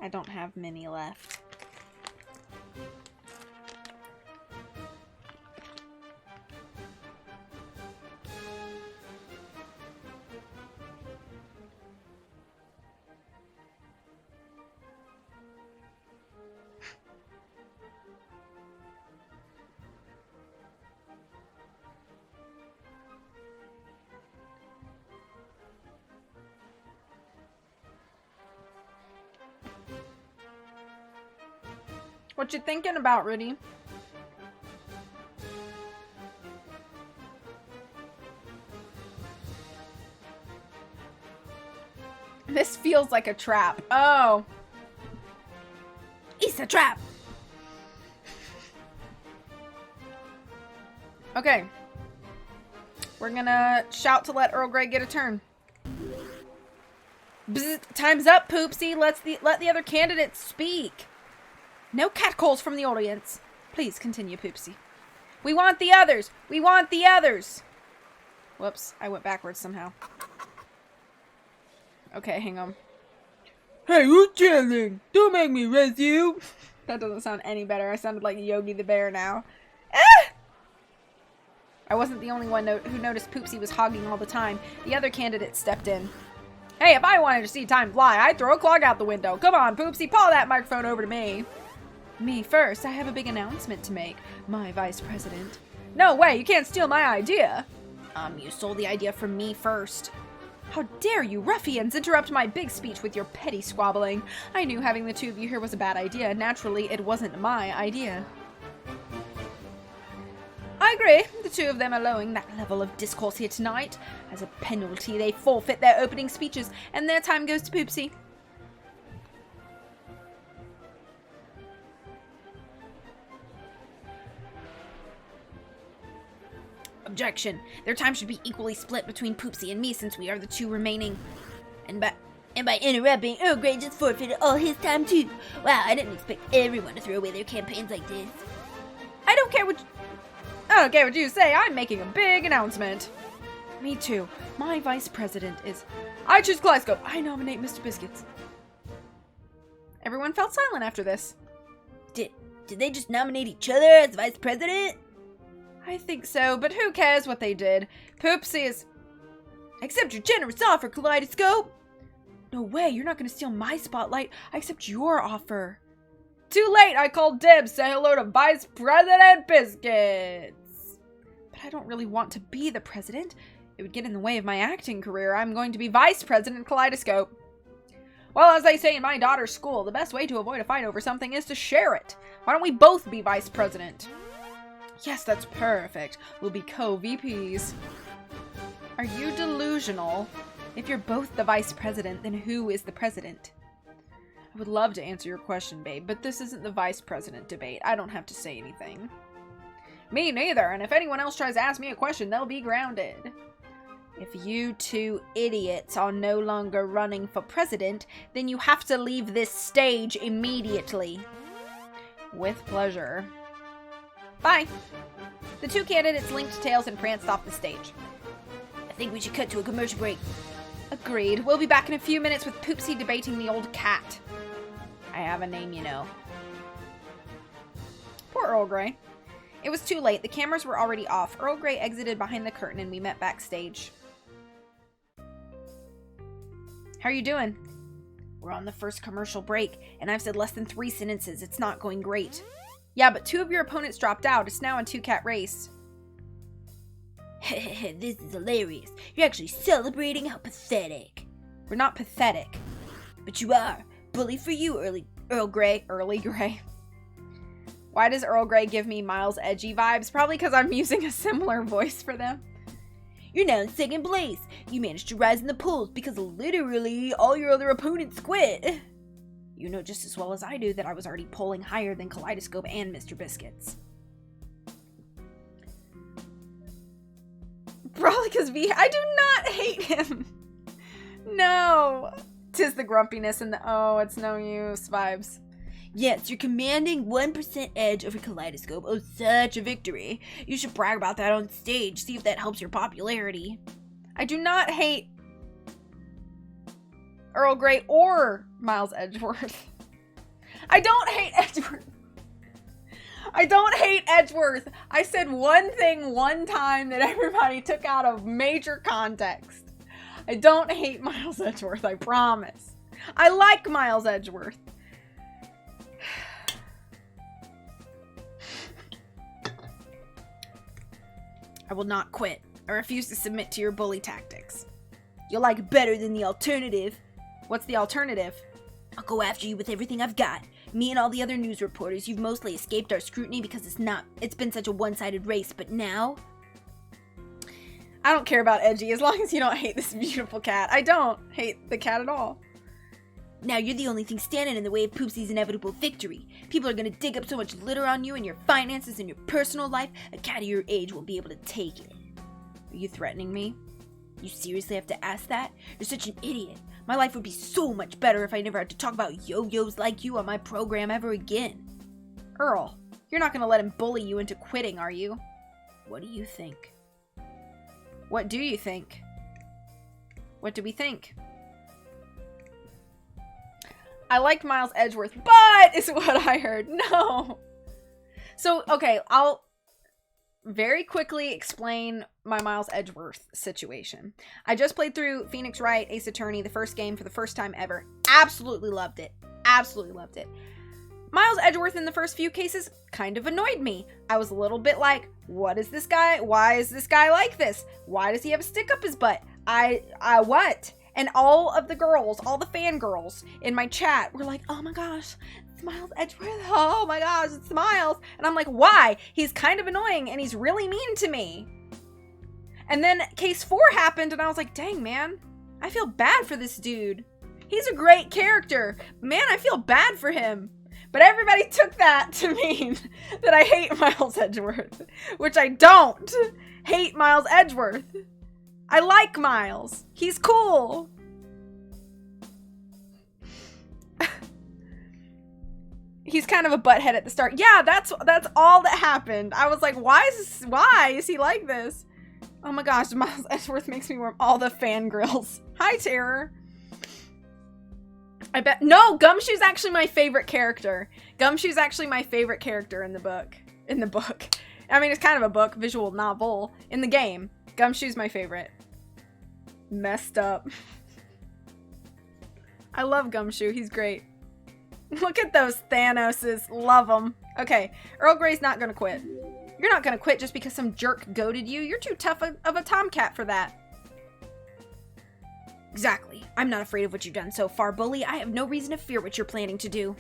I don't have many left. What you thinking about, Rudy? This feels like a trap. Oh. It's a trap. Okay. We're gonna shout to let Earl Grey get a turn. Bzz, time's up, Poopsie. Let the other candidates speak. No catcalls from the audience. Please continue, Poopsie. We want the others. We want the others. Whoops, I went backwards somehow. Okay, hang on. Hey, who's chanting? Don't make me arrest you. That doesn't sound any better. I sounded like Yogi the Bear now. Ah! I wasn't the only one who noticed Poopsie was hogging all the time. The other candidate stepped in. Hey, if I wanted to see time fly, I'd throw a clog out the window. Come on, Poopsie, paw that microphone over to me. Me first. I have a big announcement to make. My vice president. No way, you can't steal my idea. You stole the idea from me first. How dare you, ruffians, interrupt my big speech with your petty squabbling. I knew having the two of you here was a bad idea. Naturally, it wasn't my idea. I agree. The two of them allowing that level of discourse here tonight. As a penalty, they forfeit their opening speeches, and their time goes to Poopsie. Objection. Their time should be equally split between Poopsie and me since we are the two remaining. And by interrupting, Earl Grey just forfeited all his time too. Wow, I didn't expect everyone to throw away their campaigns like this. I don't care what you say. I'm making a big announcement. Me too. My vice president is... I choose Kaleidoscope. I nominate Mr. Biscuits. Everyone felt silent after this. Did they just nominate each other as vice president? I think so, but who cares what they did? Poopsie is... Accept your generous offer, Kaleidoscope. No way, you're not going to steal my spotlight. I accept your offer. Too late, I called dibs. Say hello to Vice President Biscuits. But I don't really want to be the president. It would get in the way of my acting career. I'm going to be Vice President Kaleidoscope. Well, as they say in my daughter's school, the best way to avoid a fight over something is to share it. Why don't we both be Vice President? Yes, that's perfect. We'll be co-VPs. Are you delusional? If you're both the vice president, then who is the president? I would love to answer your question, babe, but this isn't the vice president debate. I don't have to say anything. Me neither, and if anyone else tries to ask me a question, they'll be grounded. If you two idiots are no longer running for president, then you have to leave this stage immediately. With pleasure. Bye. The two candidates linked tails and pranced off the stage. I think we should cut to a commercial break. Agreed. We'll be back in a few minutes with Poopsie debating the old cat. I have a name, you know. Poor Earl Grey. It was too late. The cameras were already off. Earl Grey exited behind the curtain and we met backstage. How are you doing? We're on the first commercial break, and I've said less than 3 sentences. It's not going great. Yeah, but 2 of your opponents dropped out. It's now a 2-cat race. This is hilarious. You're actually celebrating how pathetic. We're not pathetic. But you are. Bully for you, Earl Grey. Early Grey. Why does Earl Grey give me Miles Edgy vibes? Probably because I'm using a similar voice for them. You're now in 2nd place. You managed to rise in the polls because literally all your other opponents quit. You know just as well as I do that I was already polling higher than Kaleidoscope and Mr. Biscuits. Probably because I do not hate him. No. 'Tis the grumpiness and the oh, it's no use vibes. Yes, you're commanding 1% edge over Kaleidoscope. Oh, such a victory. You should brag about that on stage. See if that helps your popularity. I do not hate Earl Grey or Miles Edgeworth. I don't hate Edgeworth. I don't hate Edgeworth. I said one thing one time that everybody took out of major context. I don't hate Miles Edgeworth, I promise. I like Miles Edgeworth. I will not quit. I refuse to submit to your bully tactics. You'll like it better than the alternative. What's the alternative? I'll go after you with everything I've got. Me and all the other news reporters, you've mostly escaped our scrutiny because it's been such a one-sided race, but now... I don't care about Edgy as long as you don't hate this beautiful cat. I don't hate the cat at all. Now you're the only thing standing in the way of Poopsie's inevitable victory. People are gonna dig up so much litter on you and your finances and your personal life, a cat of your age won't be able to take it. Are you threatening me? You seriously have to ask that? You're such an idiot. My life would be so much better if I never had to talk about yo-yos like you on my program ever again. Earl, you're not gonna let him bully you into quitting, are you? What do you think? What do you think? What do we think? I like Miles Edgeworth, but is what I heard. No. So, okay, I'll very quickly explain my Miles Edgeworth situation. I just played through Phoenix Wright Ace Attorney, the first game, for the first time ever. Absolutely loved it. Absolutely loved it. Miles Edgeworth in the first few cases kind of annoyed me. I was a little bit like, what is this guy? Why is this guy like this? Why does he have a stick up his butt? What? And all of the girls, all the fangirls in my chat were like, oh my gosh, it's Miles Edgeworth. Oh my gosh, it's Miles. And I'm like, why? He's kind of annoying and he's really mean to me. And then case 4 happened and I was like, dang, man, I feel bad for this dude. He's a great character. Man, I feel bad for him. But everybody took that to mean that I hate Miles Edgeworth, which I don't hate Miles Edgeworth. I like Miles. He's cool. He's kind of a butthead at the start. Yeah, that's all that happened. I was like, why is he like this? Oh my gosh, Miles Edgeworth makes me warm. All the fangirls. Hi, Terror. I bet. No, Gumshoe's actually my favorite character. Gumshoe's actually my favorite character in the book. I mean, it's kind of a book, visual novel. In the game, Gumshoe's my favorite. Messed up. I love Gumshoe. He's great. Look at those Thanoses. Love them. Okay, Earl Grey's not gonna quit. You're not gonna quit just because some jerk goaded you. You're too tough of a tomcat for that. Exactly. I'm not afraid of what you've done so far, Bully. I have no reason to fear what you're planning to do.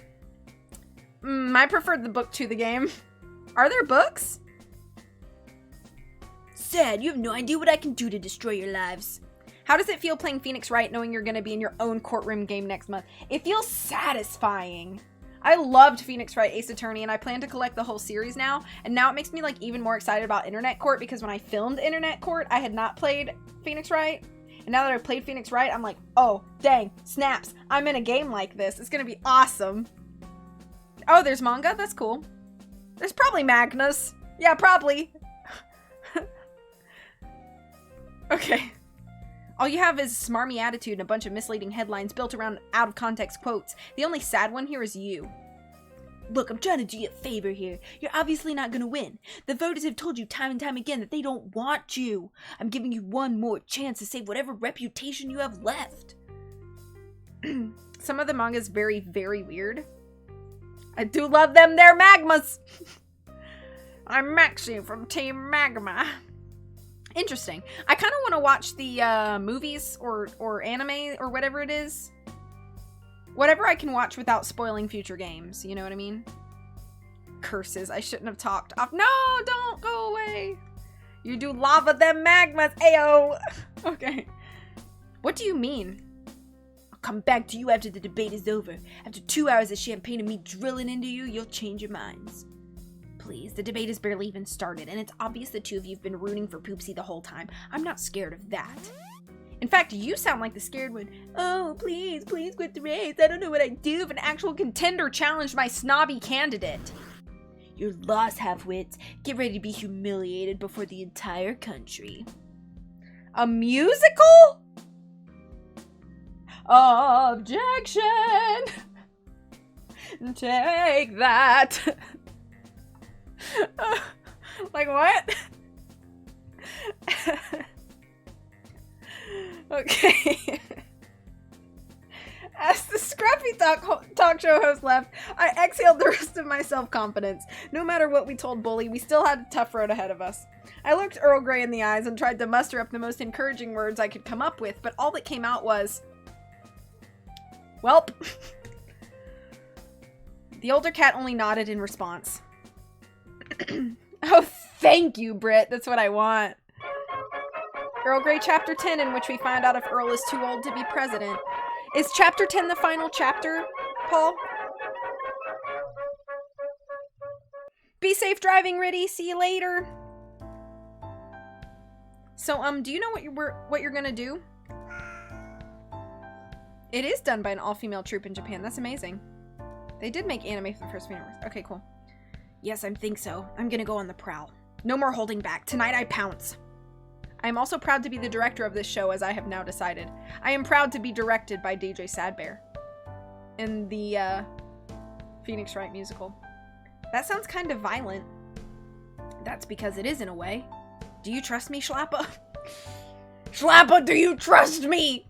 I preferred the book to the game. Are there books? Sad. You have no idea what I can do to destroy your lives. How does it feel playing Phoenix Wright knowing you're going to be in your own courtroom game next month? It feels satisfying. I loved Phoenix Wright Ace Attorney and I plan to collect the whole series now. And now it makes me like even more excited about Internet Court because when I filmed Internet Court, I had not played Phoenix Wright. And now that I've played Phoenix Wright, I'm like, oh, dang, snaps. I'm in a game like this. It's going to be awesome. Oh, there's manga? That's cool. There's probably Magnus. Yeah, probably. Okay. All you have is a smarmy attitude and a bunch of misleading headlines built around out-of-context quotes. The only sad one here is you. Look, I'm trying to do you a favor here. You're obviously not gonna win. The voters have told you time and time again that they don't want you. I'm giving you one more chance to save whatever reputation you have left. Some of the manga is very, very weird. I do love them. They're magmas. I'm Maxie from Team Magma. Interesting. I kind of want to watch the movies or anime or whatever it is. Whatever I can watch without spoiling future games. You know what I mean? Curses. I shouldn't have talked off. No, don't go away. You do lava them magmas. Ayo. Okay. What do you mean? I'll come back to you after the debate is over. After 2 hours of champagne and me drilling into you, you'll change your minds. Please, the debate has barely even started, and it's obvious the two of you have been rooting for Poopsie the whole time. I'm not scared of that. In fact, you sound like the scared one. Oh, please, please quit the race. I don't know what I'd do if an actual contender challenged my snobby candidate. You're lost, half-wits. Get ready to be humiliated before the entire country. A musical? Objection! Take that. Like what? Okay. As the scruffy talk show host left, I exhaled the rest of my self-confidence. No matter what we told Bully, we still had a tough road ahead of us. I looked Earl Grey in the eyes and tried to muster up the most encouraging words I could come up with, but all that came out was, welp. The older cat only nodded in response. Oh, thank you, Britt. That's what I want. Earl Grey Chapter 10, in which we find out if Earl is too old to be president. Is Chapter 10 the final chapter, Paul? Be safe driving, Riddy. See you later. So, do you know what you're gonna do? It is done by an all-female troupe in Japan. That's amazing. They did make anime for the first Phoenix Wright. Okay, cool. Yes, I think so. I'm gonna go on the prowl. No more holding back. Tonight I pounce. I am also proud to be the director of this show, as I have now decided. I am proud to be directed by DJ Sadbear in the Phoenix Wright musical. That sounds kind of violent. That's because it is in a way. Do you trust me, Schlappa? Schlappa, do you trust me?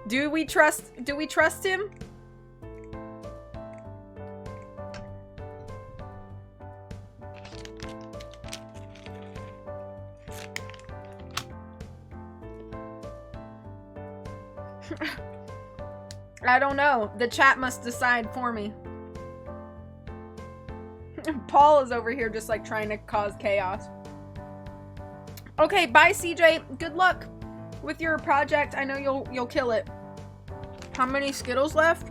Do we trust him? I don't know. The chat must decide for me. Paul is over here just like trying to cause chaos. Okay, bye CJ. Good luck with your project. I know you'll kill it. How many Skittles left?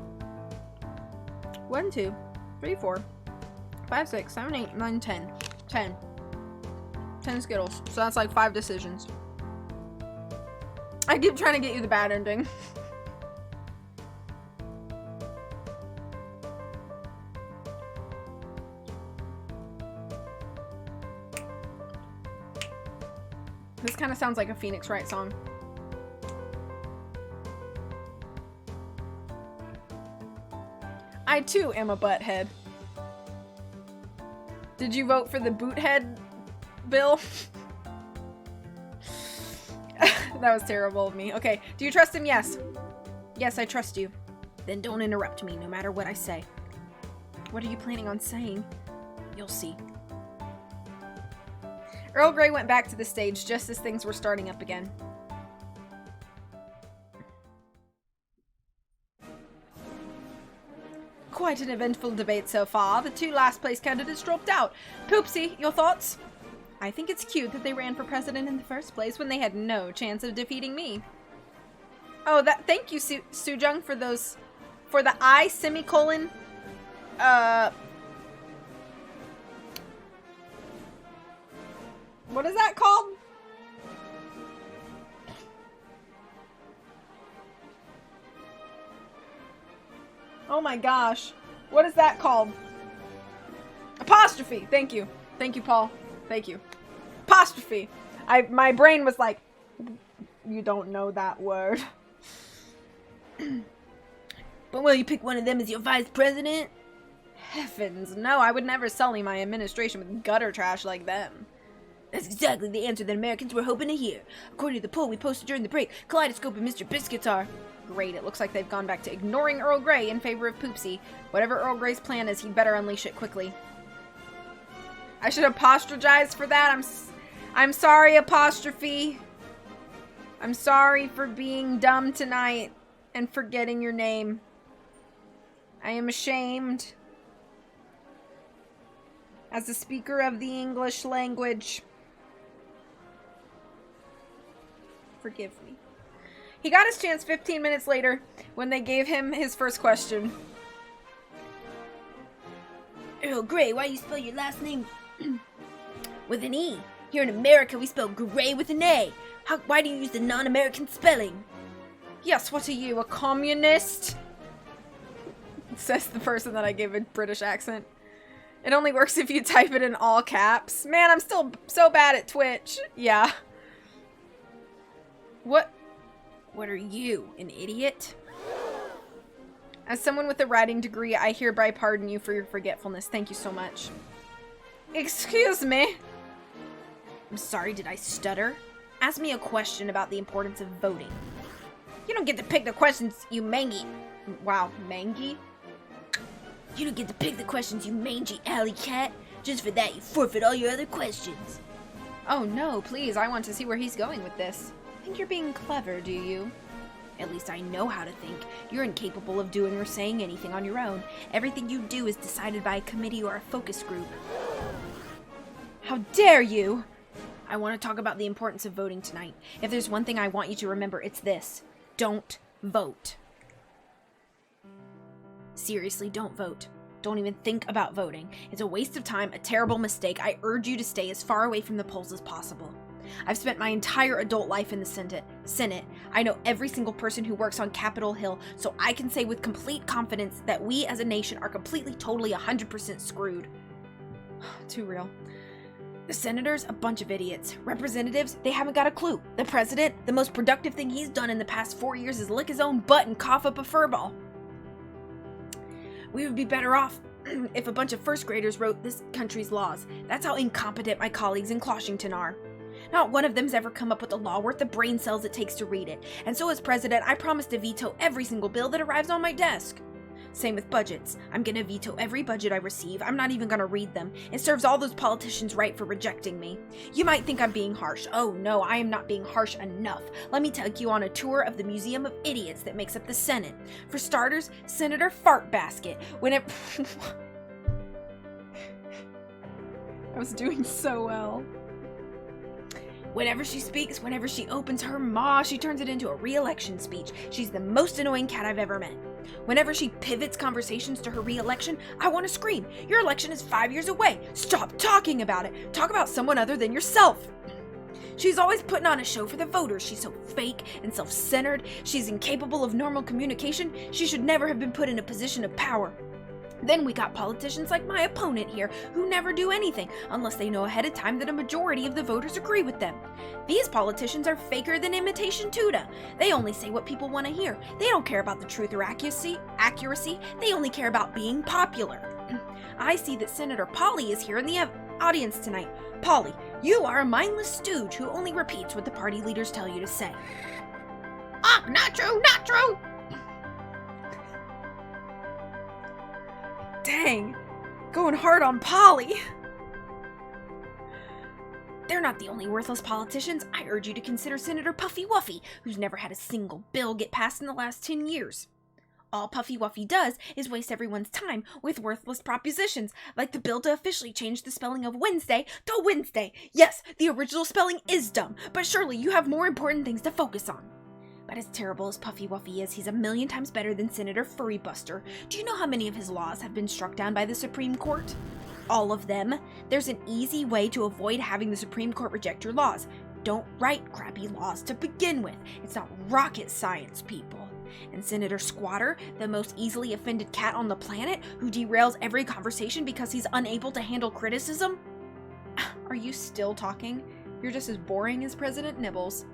1, 2, 3, 4, 5, 6, 7, 8, 9, 10. 10 Skittles. So that's like 5 decisions. I keep trying to get you the bad ending. This kind of sounds like a Phoenix Wright song. I too am a butthead. Did you vote for the boothead bill? That was terrible of me. Okay, do you trust him? Yes. Yes, I trust you. Then don't interrupt me, no matter what I say. What are you planning on saying? You'll see. Earl Grey went back to the stage just as things were starting up again. Quite an eventful debate so far. The 2 last place candidates dropped out. Poopsie, your thoughts? I think it's cute that they ran for president in the first place when they had no chance of defeating me. Oh, thank you, Sujung, for the I semicolon, what is that called? Oh my gosh. What is that called? Apostrophe. Thank you. Thank you, Paul. Thank you. Apostrophe. My brain was like, you don't know that word. But will you pick one of them as your vice president? Heavens, no. I would never sully my administration with gutter trash like them. That's exactly the answer that Americans were hoping to hear. According to the poll we posted during the break, Kaleidoscope and Mr. Biscuits are... Great, it looks like they've gone back to ignoring Earl Grey in favor of Poopsie. Whatever Earl Grey's plan is, he'd better unleash it quickly. I should apostrophize for that. I'm sorry, Apostrophe. I'm sorry for being dumb tonight and forgetting your name. I am ashamed. As a speaker of the English language. Forgive me. He got his chance 15 minutes later when they gave him his first question. Earl Grey, why do you spell your last name with an E? Here in America, we spell Grey with an A. Why do you use the non-American spelling? Yes, what are you, a communist? Says the person that I gave a British accent. It only works if you type it in all caps. Man, I'm still so bad at Twitch. Yeah. What are you, an idiot? As someone with a writing degree, I hereby pardon you for your forgetfulness. Thank you so much. Excuse me. I'm sorry, did I stutter? Ask me a question about the importance of voting. You don't get to pick the questions, you mangy. Wow, mangy? You don't get to pick the questions, you mangy alley cat. Just for that, you forfeit all your other questions. Oh no, please, I want to see where he's going with this. Think you're being clever, do you? At least I know how to think. You're incapable of doing or saying anything on your own. Everything you do is decided by a committee or a focus group. How dare you! I want to talk about the importance of voting tonight. If there's one thing I want you to remember, it's this. Don't vote. Seriously, don't vote. Don't even think about voting. It's a waste of time, a terrible mistake. I urge you to stay as far away from the polls as possible. I've spent my entire adult life in the Senate. I know every single person who works on Capitol Hill, so I can say with complete confidence that we as a nation are completely, totally, 100% screwed. Too real. The senators, a bunch of idiots. Representatives, they haven't got a clue. The president, the most productive thing he's done in the past 4 years is lick his own butt and cough up a furball. We would be better off if a bunch of first graders wrote this country's laws. That's how incompetent my colleagues in Closhington are. Not one of them's ever come up with a law worth the brain cells it takes to read it. And so as president, I promise to veto every single bill that arrives on my desk. Same with budgets. I'm gonna veto every budget I receive. I'm not even gonna read them. It serves all those politicians right for rejecting me. You might think I'm being harsh. Oh no, I am not being harsh enough. Let me take you on a tour of the Museum of Idiots that makes up the Senate. For starters, Senator Fartbasket. Whenever... I was doing so well. Whenever she speaks, whenever she opens her maw, she turns it into a re-election speech. She's the most annoying cat I've ever met. Whenever she pivots conversations to her re-election, I want to scream. Your election is 5 years away. Stop talking about it. Talk about someone other than yourself. She's always putting on a show for the voters. She's so fake and self-centered. She's incapable of normal communication. She should never have been put in a position of power. Then we got politicians like my opponent here, who never do anything unless they know ahead of time that a majority of the voters agree with them. These politicians are faker than imitation Tuda. They only say what people want to hear. They don't care about the truth or accuracy. They only care about being popular. I see that Senator Polly is here in the audience tonight. Polly, you are a mindless stooge who only repeats what the party leaders tell you to say. Ah, not true, not true! Dang, going hard on Polly. They're not the only worthless politicians. I urge you to consider Senator Puffy Wuffy, who's never had a single bill get passed in the last 10 years. All Puffy Wuffy does is waste everyone's time with worthless propositions, like the bill to officially change the spelling of Wednesday to Wednesday. Yes, the original spelling is dumb, but surely you have more important things to focus on. But as terrible as Puffy Wuffy is, he's a million times better than Senator Furrybuster. Do you know how many of his laws have been struck down by the Supreme Court? All of them. There's an easy way to avoid having the Supreme Court reject your laws. Don't write crappy laws to begin with. It's not rocket science, people. And Senator Squatter, the most easily offended cat on the planet, who derails every conversation because he's unable to handle criticism? Are you still talking? You're just as boring as President Nibbles.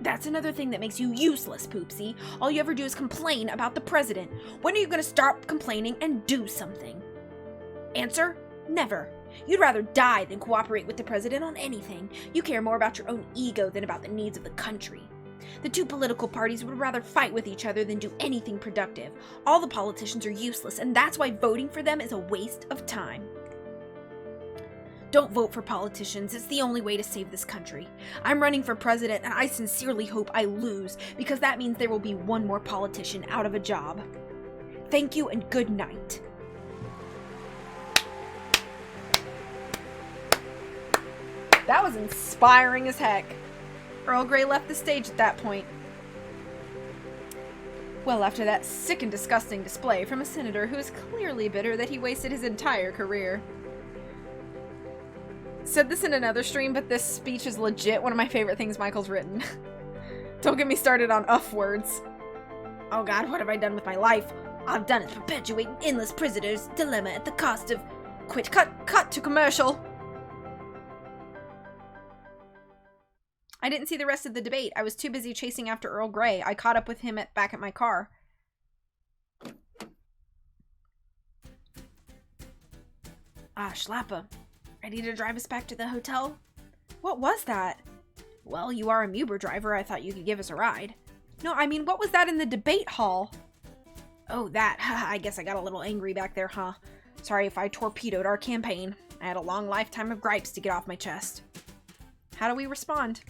That's another thing that makes you useless, Poopsie. All you ever do is complain about the president. When are you going to stop complaining and do something? Answer: never. You'd rather die than cooperate with the president on anything. You care more about your own ego than about the needs of the country. The two political parties would rather fight with each other than do anything productive. All the politicians are useless, and that's why voting for them is a waste of time. Don't vote for politicians. It's the only way to save this country. I'm running for president, and I sincerely hope I lose, because that means there will be one more politician out of a job. Thank you and good night. That was inspiring as heck. Earl Grey left the stage at that point. Well, after that sick and disgusting display from a senator who is clearly bitter that he wasted his entire career. Said this in another stream, but this speech is legit one of my favorite things Michael's written. Don't get me started on words. Oh god, what have I done with my life? I've done it perpetuating endless prisoner's dilemma at the cost of... Cut to commercial. I didn't see the rest of the debate. I was too busy chasing after Earl Grey. I caught up with him back at my car. Ah, Schlappa. Ready to drive us back to the hotel? What was that? Well, you are a Uber driver. I thought you could give us a ride. No, I mean, what was that in the debate hall? Oh, that. I guess I got a little angry back there, huh? Sorry if I torpedoed our campaign. I had a long lifetime of gripes to get off my chest. How do we respond?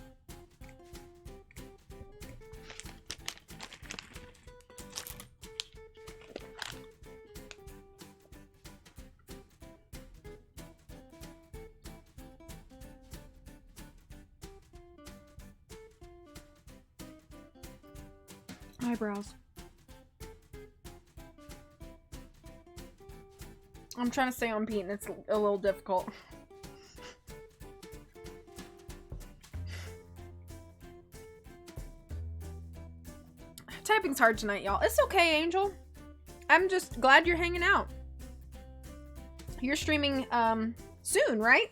Eyebrows. I'm trying to stay on beat and it's a little difficult. Typing's hard tonight, y'all. It's okay, Angel. I'm just glad you're hanging out. You're streaming, soon, right?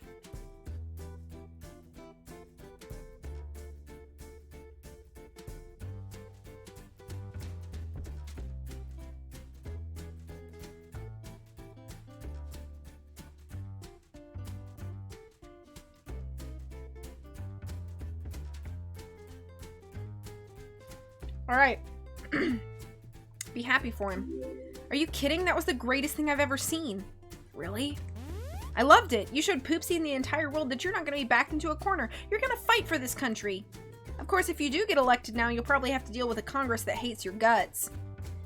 All right. Be happy for him. Are you kidding? That was the greatest thing I've ever seen. Really? I loved it. You showed Poopsie and the entire world that you're not going to be backed into a corner. You're going to fight for this country. Of course, if you do get elected now, you'll probably have to deal with a Congress that hates your guts.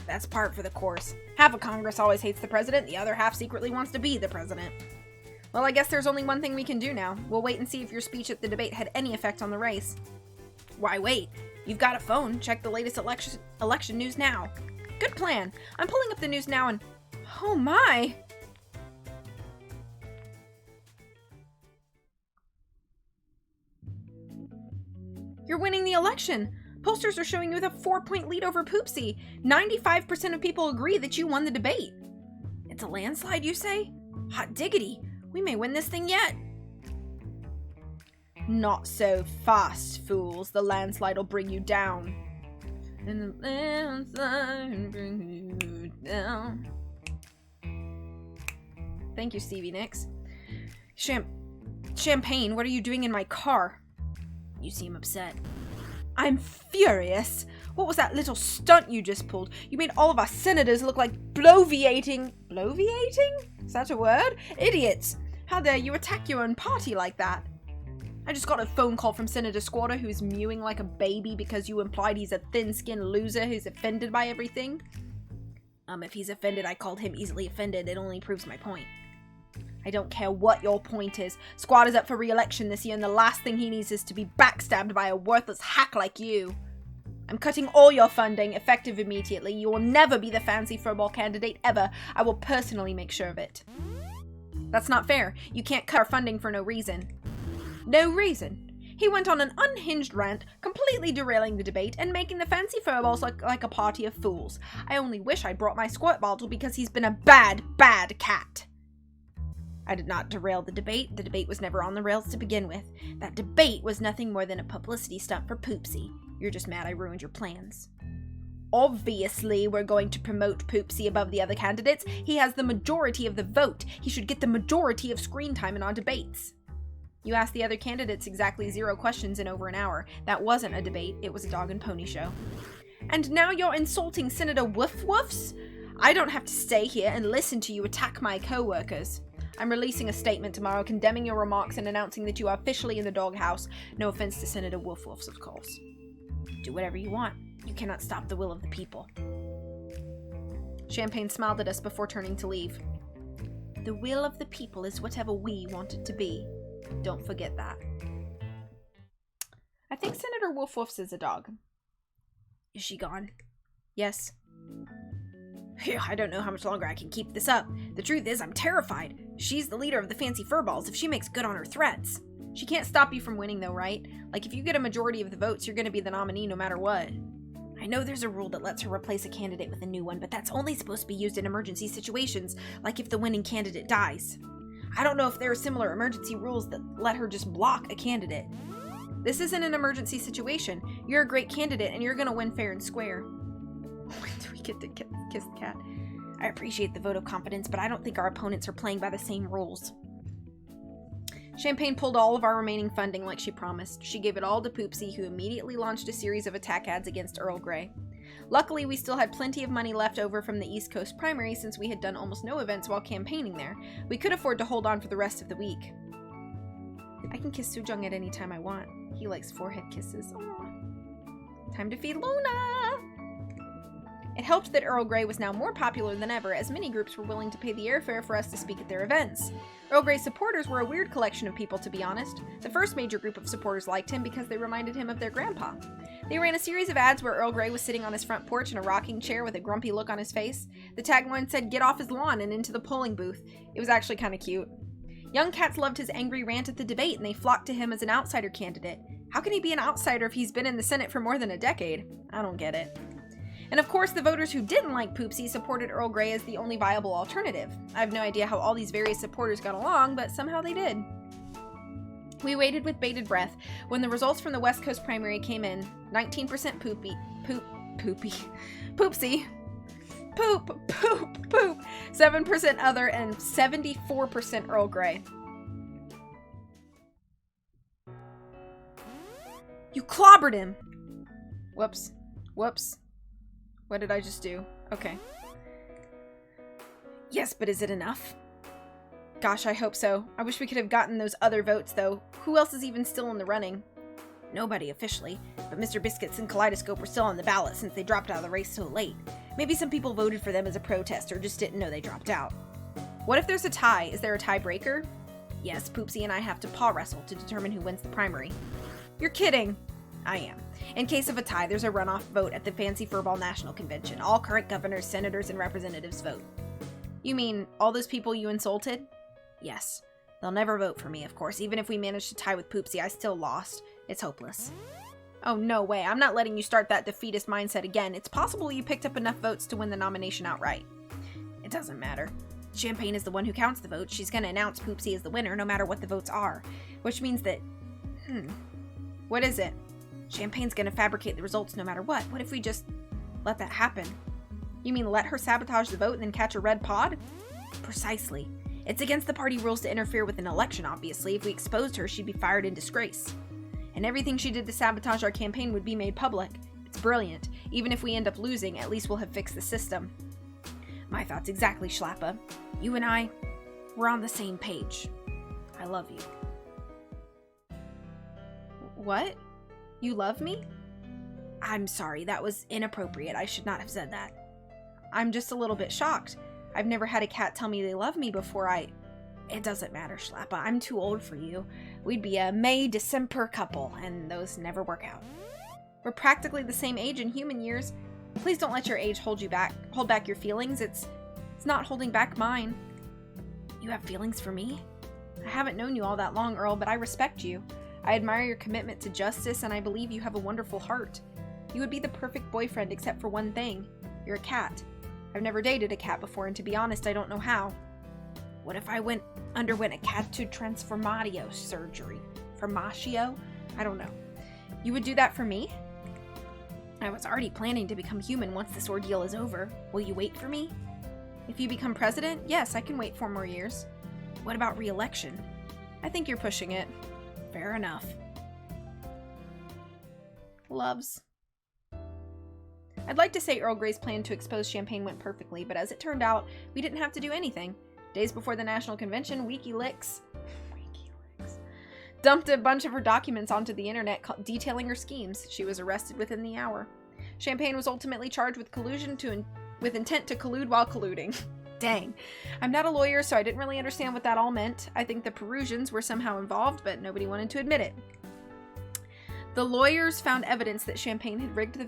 That's par for the course. Half of Congress always hates the president, the other half secretly wants to be the president. Well, I guess there's only one thing we can do now. We'll wait and see if your speech at the debate had any effect on the race. Why wait? You've got a phone. Check the latest election news now. Good plan. I'm pulling up the news now and... Oh my! You're winning the election! Posters are showing you with a 4-point lead over Poopsie. 95% of people agree that you won the debate. It's a landslide, you say? Hot diggity. We may win this thing yet. Not so fast, fools. The landslide will bring you down. And the landslide will bring you down. Thank you, Stevie Nicks. Champagne, what are you doing in my car? You seem upset. I'm furious. What was that little stunt you just pulled? You made all of our senators look like bloviating... Bloviating? Is that a word? Idiots. How dare you attack your own party like that? I just got a phone call from Senator Squatter who's mewing like a baby because you implied he's a thin-skinned loser who's offended by everything. If he's offended, I called him easily offended. It only proves my point. I don't care what your point is. Squatter's up for re-election this year and the last thing he needs is to be backstabbed by a worthless hack like you. I'm cutting all your funding, effective immediately. You will never be the fancy furball candidate ever. I will personally make sure of it. That's not fair. You can't cut our funding for no reason. No reason. He went on an unhinged rant, completely derailing the debate and making the fancy furballs look like a party of fools. I only wish I'd brought my squirt bottle because he's been a bad, bad cat. I did not derail the debate. The debate was never on the rails to begin with. That debate was nothing more than a publicity stunt for Poopsie. You're just mad I ruined your plans. Obviously, we're going to promote Poopsie above the other candidates. He has the majority of the vote. He should get the majority of screen time in our debates. You asked the other candidates exactly 0 questions in over an hour. That wasn't a debate, it was a dog and pony show. And now you're insulting Senator Woof Woofs? I don't have to stay here and listen to you attack my co-workers. I'm releasing a statement tomorrow condemning your remarks and announcing that you are officially in the doghouse. No offense to Senator Woof Woofs, of course. Do whatever you want. You cannot stop the will of the people. Champagne smiled at us before turning to leave. The will of the people is whatever we want it to be. Don't forget that. I think Senator Woof Woofs is a dog. Is she gone? Yes. Phew, I don't know how much longer I can keep this up. The truth is, I'm terrified. She's the leader of the fancy furballs if she makes good on her threats. She can't stop you from winning though, right? Like if you get a majority of the votes, you're gonna be the nominee no matter what. I know there's a rule that lets her replace a candidate with a new one, but that's only supposed to be used in emergency situations, like if the winning candidate dies. I don't know if there are similar emergency rules that let her just block a candidate. This isn't an emergency situation. You're a great candidate and you're gonna win fair and square. When do we get to kiss the cat? I appreciate the vote of confidence, but I don't think our opponents are playing by the same rules. Champagne pulled all of our remaining funding like she promised. She gave it all to Poopsie, who immediately launched a series of attack ads against Earl Grey. Luckily, we still had plenty of money left over from the East Coast primary since we had done almost no events while campaigning there. We could afford to hold on for the rest of the week. I can kiss Sujong at any time I want. He likes forehead kisses. Aww. Time to feed Luna! It helped that Earl Grey was now more popular than ever, as many groups were willing to pay the airfare for us to speak at their events. Earl Grey's supporters were a weird collection of people, to be honest. The first major group of supporters liked him because they reminded him of their grandpa. They ran a series of ads where Earl Grey was sitting on his front porch in a rocking chair with a grumpy look on his face. The tagline said, "Get off his lawn and into the polling booth." It was actually kind of cute. Young cats loved his angry rant at the debate, and they flocked to him as an outsider candidate. How can he be an outsider if he's been in the Senate for more than a decade? I don't get it. And of course, the voters who didn't like Poopsie supported Earl Grey as the only viable alternative. I have no idea how all these various supporters got along, but somehow they did. We waited with bated breath when the results from the West Coast primary came in. 19% Poopsie. Poop. 7% other, and 74% Earl Grey. You clobbered him! Whoops. What did I just do? Okay. Yes, but is it enough? Gosh, I hope so. I wish we could have gotten those other votes, though. Who else is even still in the running? Nobody officially, but Mr. Biscuits and Kaleidoscope were still on the ballot since they dropped out of the race so late. Maybe some people voted for them as a protest or just didn't know they dropped out. What if there's a tie? Is there a tiebreaker? Yes, Poopsie and I have to paw wrestle to determine who wins the primary. You're kidding. I am. In case of a tie, there's a runoff vote at the Fancy Furball National Convention. All current governors, senators, and representatives vote. You mean all those people you insulted? Yes. They'll never vote for me, of course. Even if we managed to tie with Poopsie, I still lost. It's hopeless. Oh, no way. I'm not letting you start that defeatist mindset again. It's possible you picked up enough votes to win the nomination outright. It doesn't matter. Champagne is the one who counts the votes. She's going to announce Poopsie as the winner no matter what the votes are. Which means that... What is it? Champagne's going to fabricate the results no matter what. What if we just let that happen? You mean let her sabotage the vote and then catch a red pod? Precisely. It's against the party rules to interfere with an election, obviously. If we exposed her, she'd be fired in disgrace. And everything she did to sabotage our campaign would be made public. It's brilliant. Even if we end up losing, at least we'll have fixed the system. My thoughts exactly, Schlappa. You and I, we're on the same page. I love you. What? You love me? I'm sorry, that was inappropriate. I should not have said that. I'm just a little bit shocked. I've never had a cat tell me they love me before. It doesn't matter, Schlappa. I'm too old for you. We'd be a May-December couple, and those never work out. We're practically the same age in human years. Please don't let your age hold back your feelings. It's not holding back mine. You have feelings for me? I haven't known you all that long, Earl, but I respect you. I admire your commitment to justice, and I believe you have a wonderful heart. You would be the perfect boyfriend except for one thing. You're a cat. I've never dated a cat before, and to be honest, I don't know how. What if I underwent a catu transformatio surgery? Formatio? I don't know. You would do that for me? I was already planning to become human once this ordeal is over. Will you wait for me? If you become president, yes, I can wait 4 more years. What about re-election? I think you're pushing it. Fair enough. Loves. I'd like to say Earl Grey's plan to expose Champagne went perfectly, but as it turned out, we didn't have to do anything. Days before the National Convention, WikiLeaks dumped a bunch of her documents onto the internet detailing her schemes. She was arrested within the hour. Champagne was ultimately charged with collusion with intent to collude while colluding. Dang. I'm not a lawyer, so I didn't really understand what that all meant. I think the Perusians were somehow involved, but nobody wanted to admit it. The lawyers found evidence that Champagne had rigged the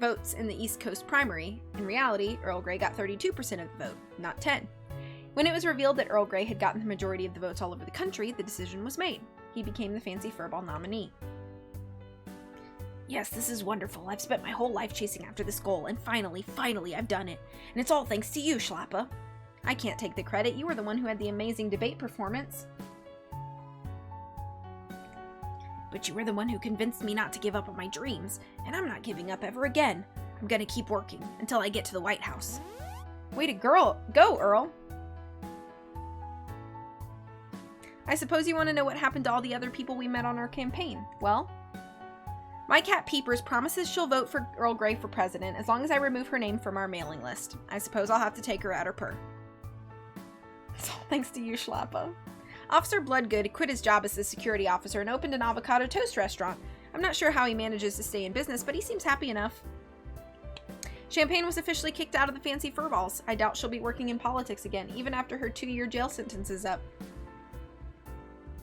votes in the East Coast primary. In reality, Earl Grey got 32% of the vote, not 10. When it was revealed that Earl Grey had gotten the majority of the votes all over the country, the decision was made. He became the Fancy Furball nominee. Yes, this is wonderful. I've spent my whole life chasing after this goal, and finally, I've done it. And it's all thanks to you, Schlappa. I can't take the credit. You were the one who had the amazing debate performance. But you were the one who convinced me not to give up on my dreams, and I'm not giving up ever again. I'm gonna keep working until I get to the White House. Way to go, Earl. I suppose you want to know what happened to all the other people we met on our campaign. Well, my cat Peepers promises she'll vote for Earl Grey for president as long as I remove her name from our mailing list. I suppose I'll have to take her at her purr. It's all thanks to you, Schlappa. Officer Bloodgood quit his job as a security officer and opened an avocado toast restaurant. I'm not sure how he manages to stay in business, but he seems happy enough. Champagne was officially kicked out of the Fancy Furballs. I doubt she'll be working in politics again, even after her 2-year jail sentence is up.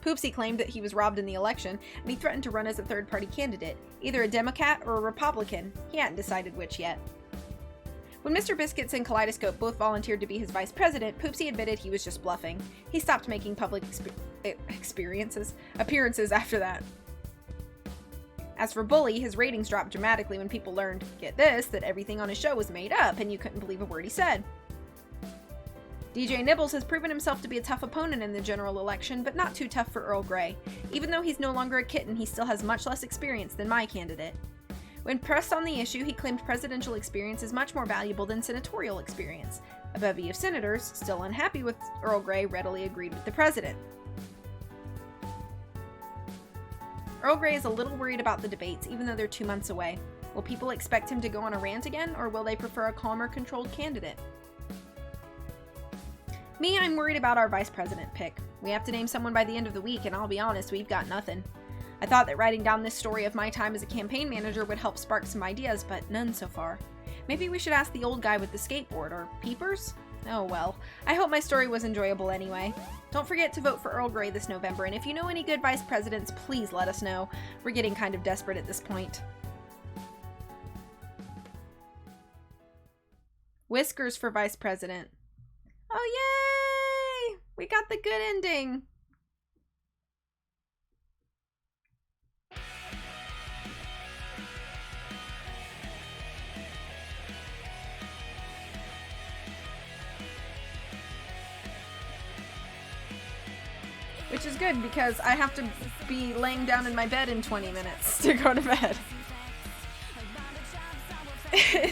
Poopsie claimed that he was robbed in the election, and he threatened to run as a third-party candidate, either a Democrat or a Republican. He hadn't decided which yet. When Mr. Biscuits and Kaleidoscope both volunteered to be his vice president, Poopsie admitted he was just bluffing. He stopped making public appearances after that. As for Bully, his ratings dropped dramatically when people learned, get this, that everything on his show was made up and you couldn't believe a word he said. DJ Nibbles has proven himself to be a tough opponent in the general election, but not too tough for Earl Grey. Even though he's no longer a kitten, he still has much less experience than my candidate. When pressed on the issue, he claimed presidential experience is much more valuable than senatorial experience. A bevy of senators, still unhappy with Earl Grey, readily agreed with the president. Earl Grey is a little worried about the debates, even though they're 2 months away. Will people expect him to go on a rant again, or will they prefer a calmer, controlled candidate? Me, I'm worried about our vice president pick. We have to name someone by the end of the week, and I'll be honest, we've got nothing. I thought that writing down this story of my time as a campaign manager would help spark some ideas, but none so far. Maybe we should ask the old guy with the skateboard, or Peepers? Oh well. I hope my story was enjoyable anyway. Don't forget to vote for Earl Grey this November, and if you know any good vice presidents, please let us know. We're getting kind of desperate at this point. Whiskers for vice president. Oh yay! We got the good ending! Which is good because I have to be laying down in my bed in 20 minutes to go to bed.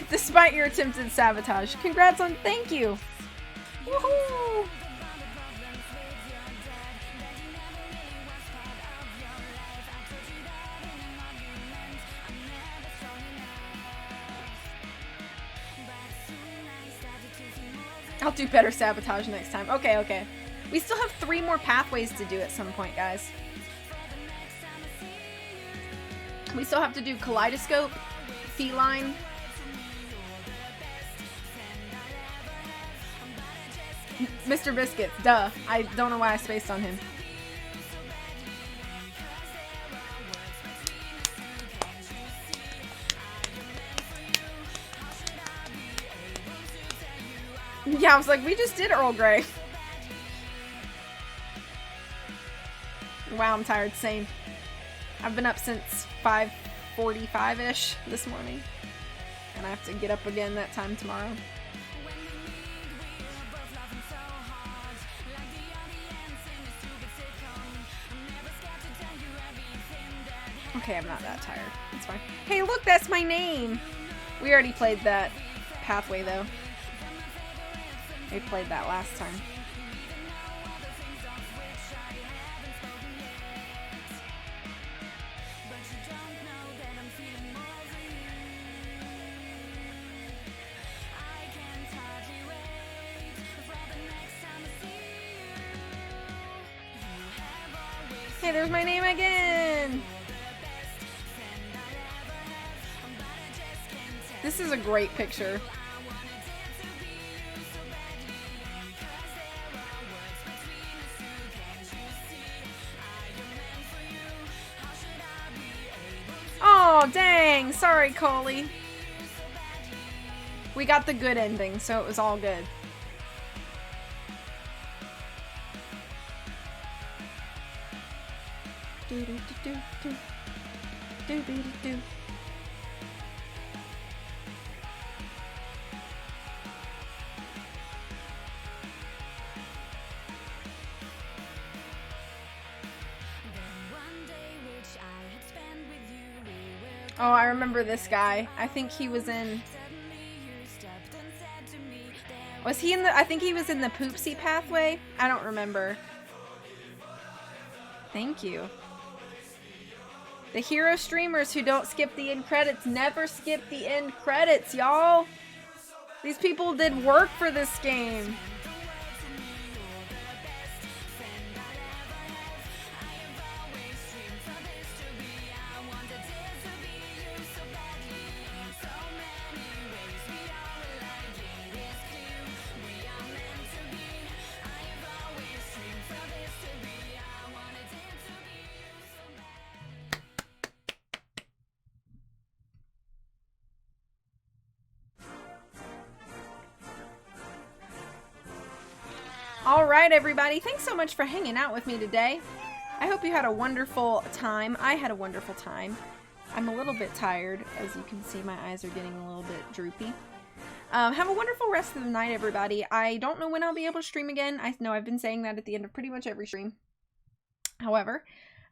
Despite your attempted sabotage. Congrats on thank you! Woohoo! I'll do better sabotage next time. Okay, okay. We still have 3 more pathways to do at some point, guys. We still have to do Kaleidoscope, Feline, Mr. Biscuits, duh. I don't know why I spaced on him. Yeah, I was like, we just did Earl Grey. Wow, I'm tired. Same. I've been up since 5:45-ish this morning. And I have to get up again that time tomorrow. Okay, I'm not that tired. It's fine. Hey, look, that's my name! We already played that pathway, though. We played that last time. Hey, there's my name again! This is a great picture. Oh, dang! Sorry, Coley. We got the good ending, so it was all good. Do-do-do-do-do. Oh, I remember this guy. I think he was in... Was he in the... I think he was in the Poopsie pathway? I don't remember. Thank you. The hero streamers who don't skip the end credits never skip the end credits, y'all. These people did work for this game. Alright, everybody. Thanks so much for hanging out with me today. I hope you had a wonderful time. I had a wonderful time. I'm a little bit tired. As you can see, my eyes are getting a little bit droopy. Have a wonderful rest of the night, everybody. I don't know when I'll be able to stream again. I know I've been saying that at the end of pretty much every stream. However,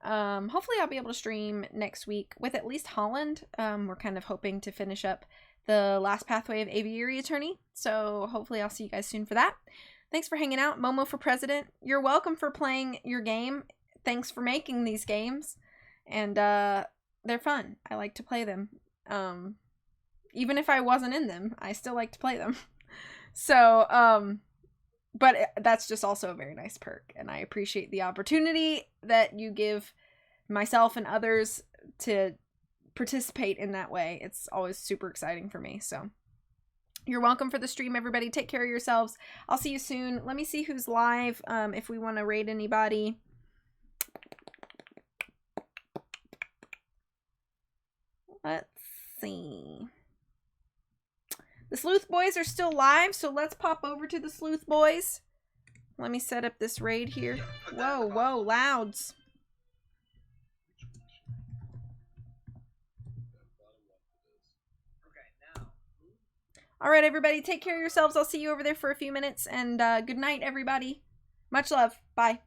hopefully I'll be able to stream next week with at least Holland. We're kind of hoping to finish up the last pathway of Aviary Attorney. So hopefully I'll see you guys soon for that. Thanks for hanging out. Momo for president. You're welcome for playing your game. Thanks for making these games. And they're fun. I like to play them. Even if I wasn't in them, I still like to play them. So, but that's just also a very nice perk. And I appreciate the opportunity that you give myself and others to participate in that way. It's always super exciting for me. So you're welcome for the stream, everybody. Take care of yourselves. I'll see you soon. Let me see who's live. If we want to raid anybody. Let's see. The Sleuth Boys are still live, so let's pop over to the Sleuth Boys. Let me set up this raid here. Whoa, whoa, louds. Alright, everybody, take care of yourselves. I'll see you over there for a few minutes, and good night, everybody. Much love. Bye.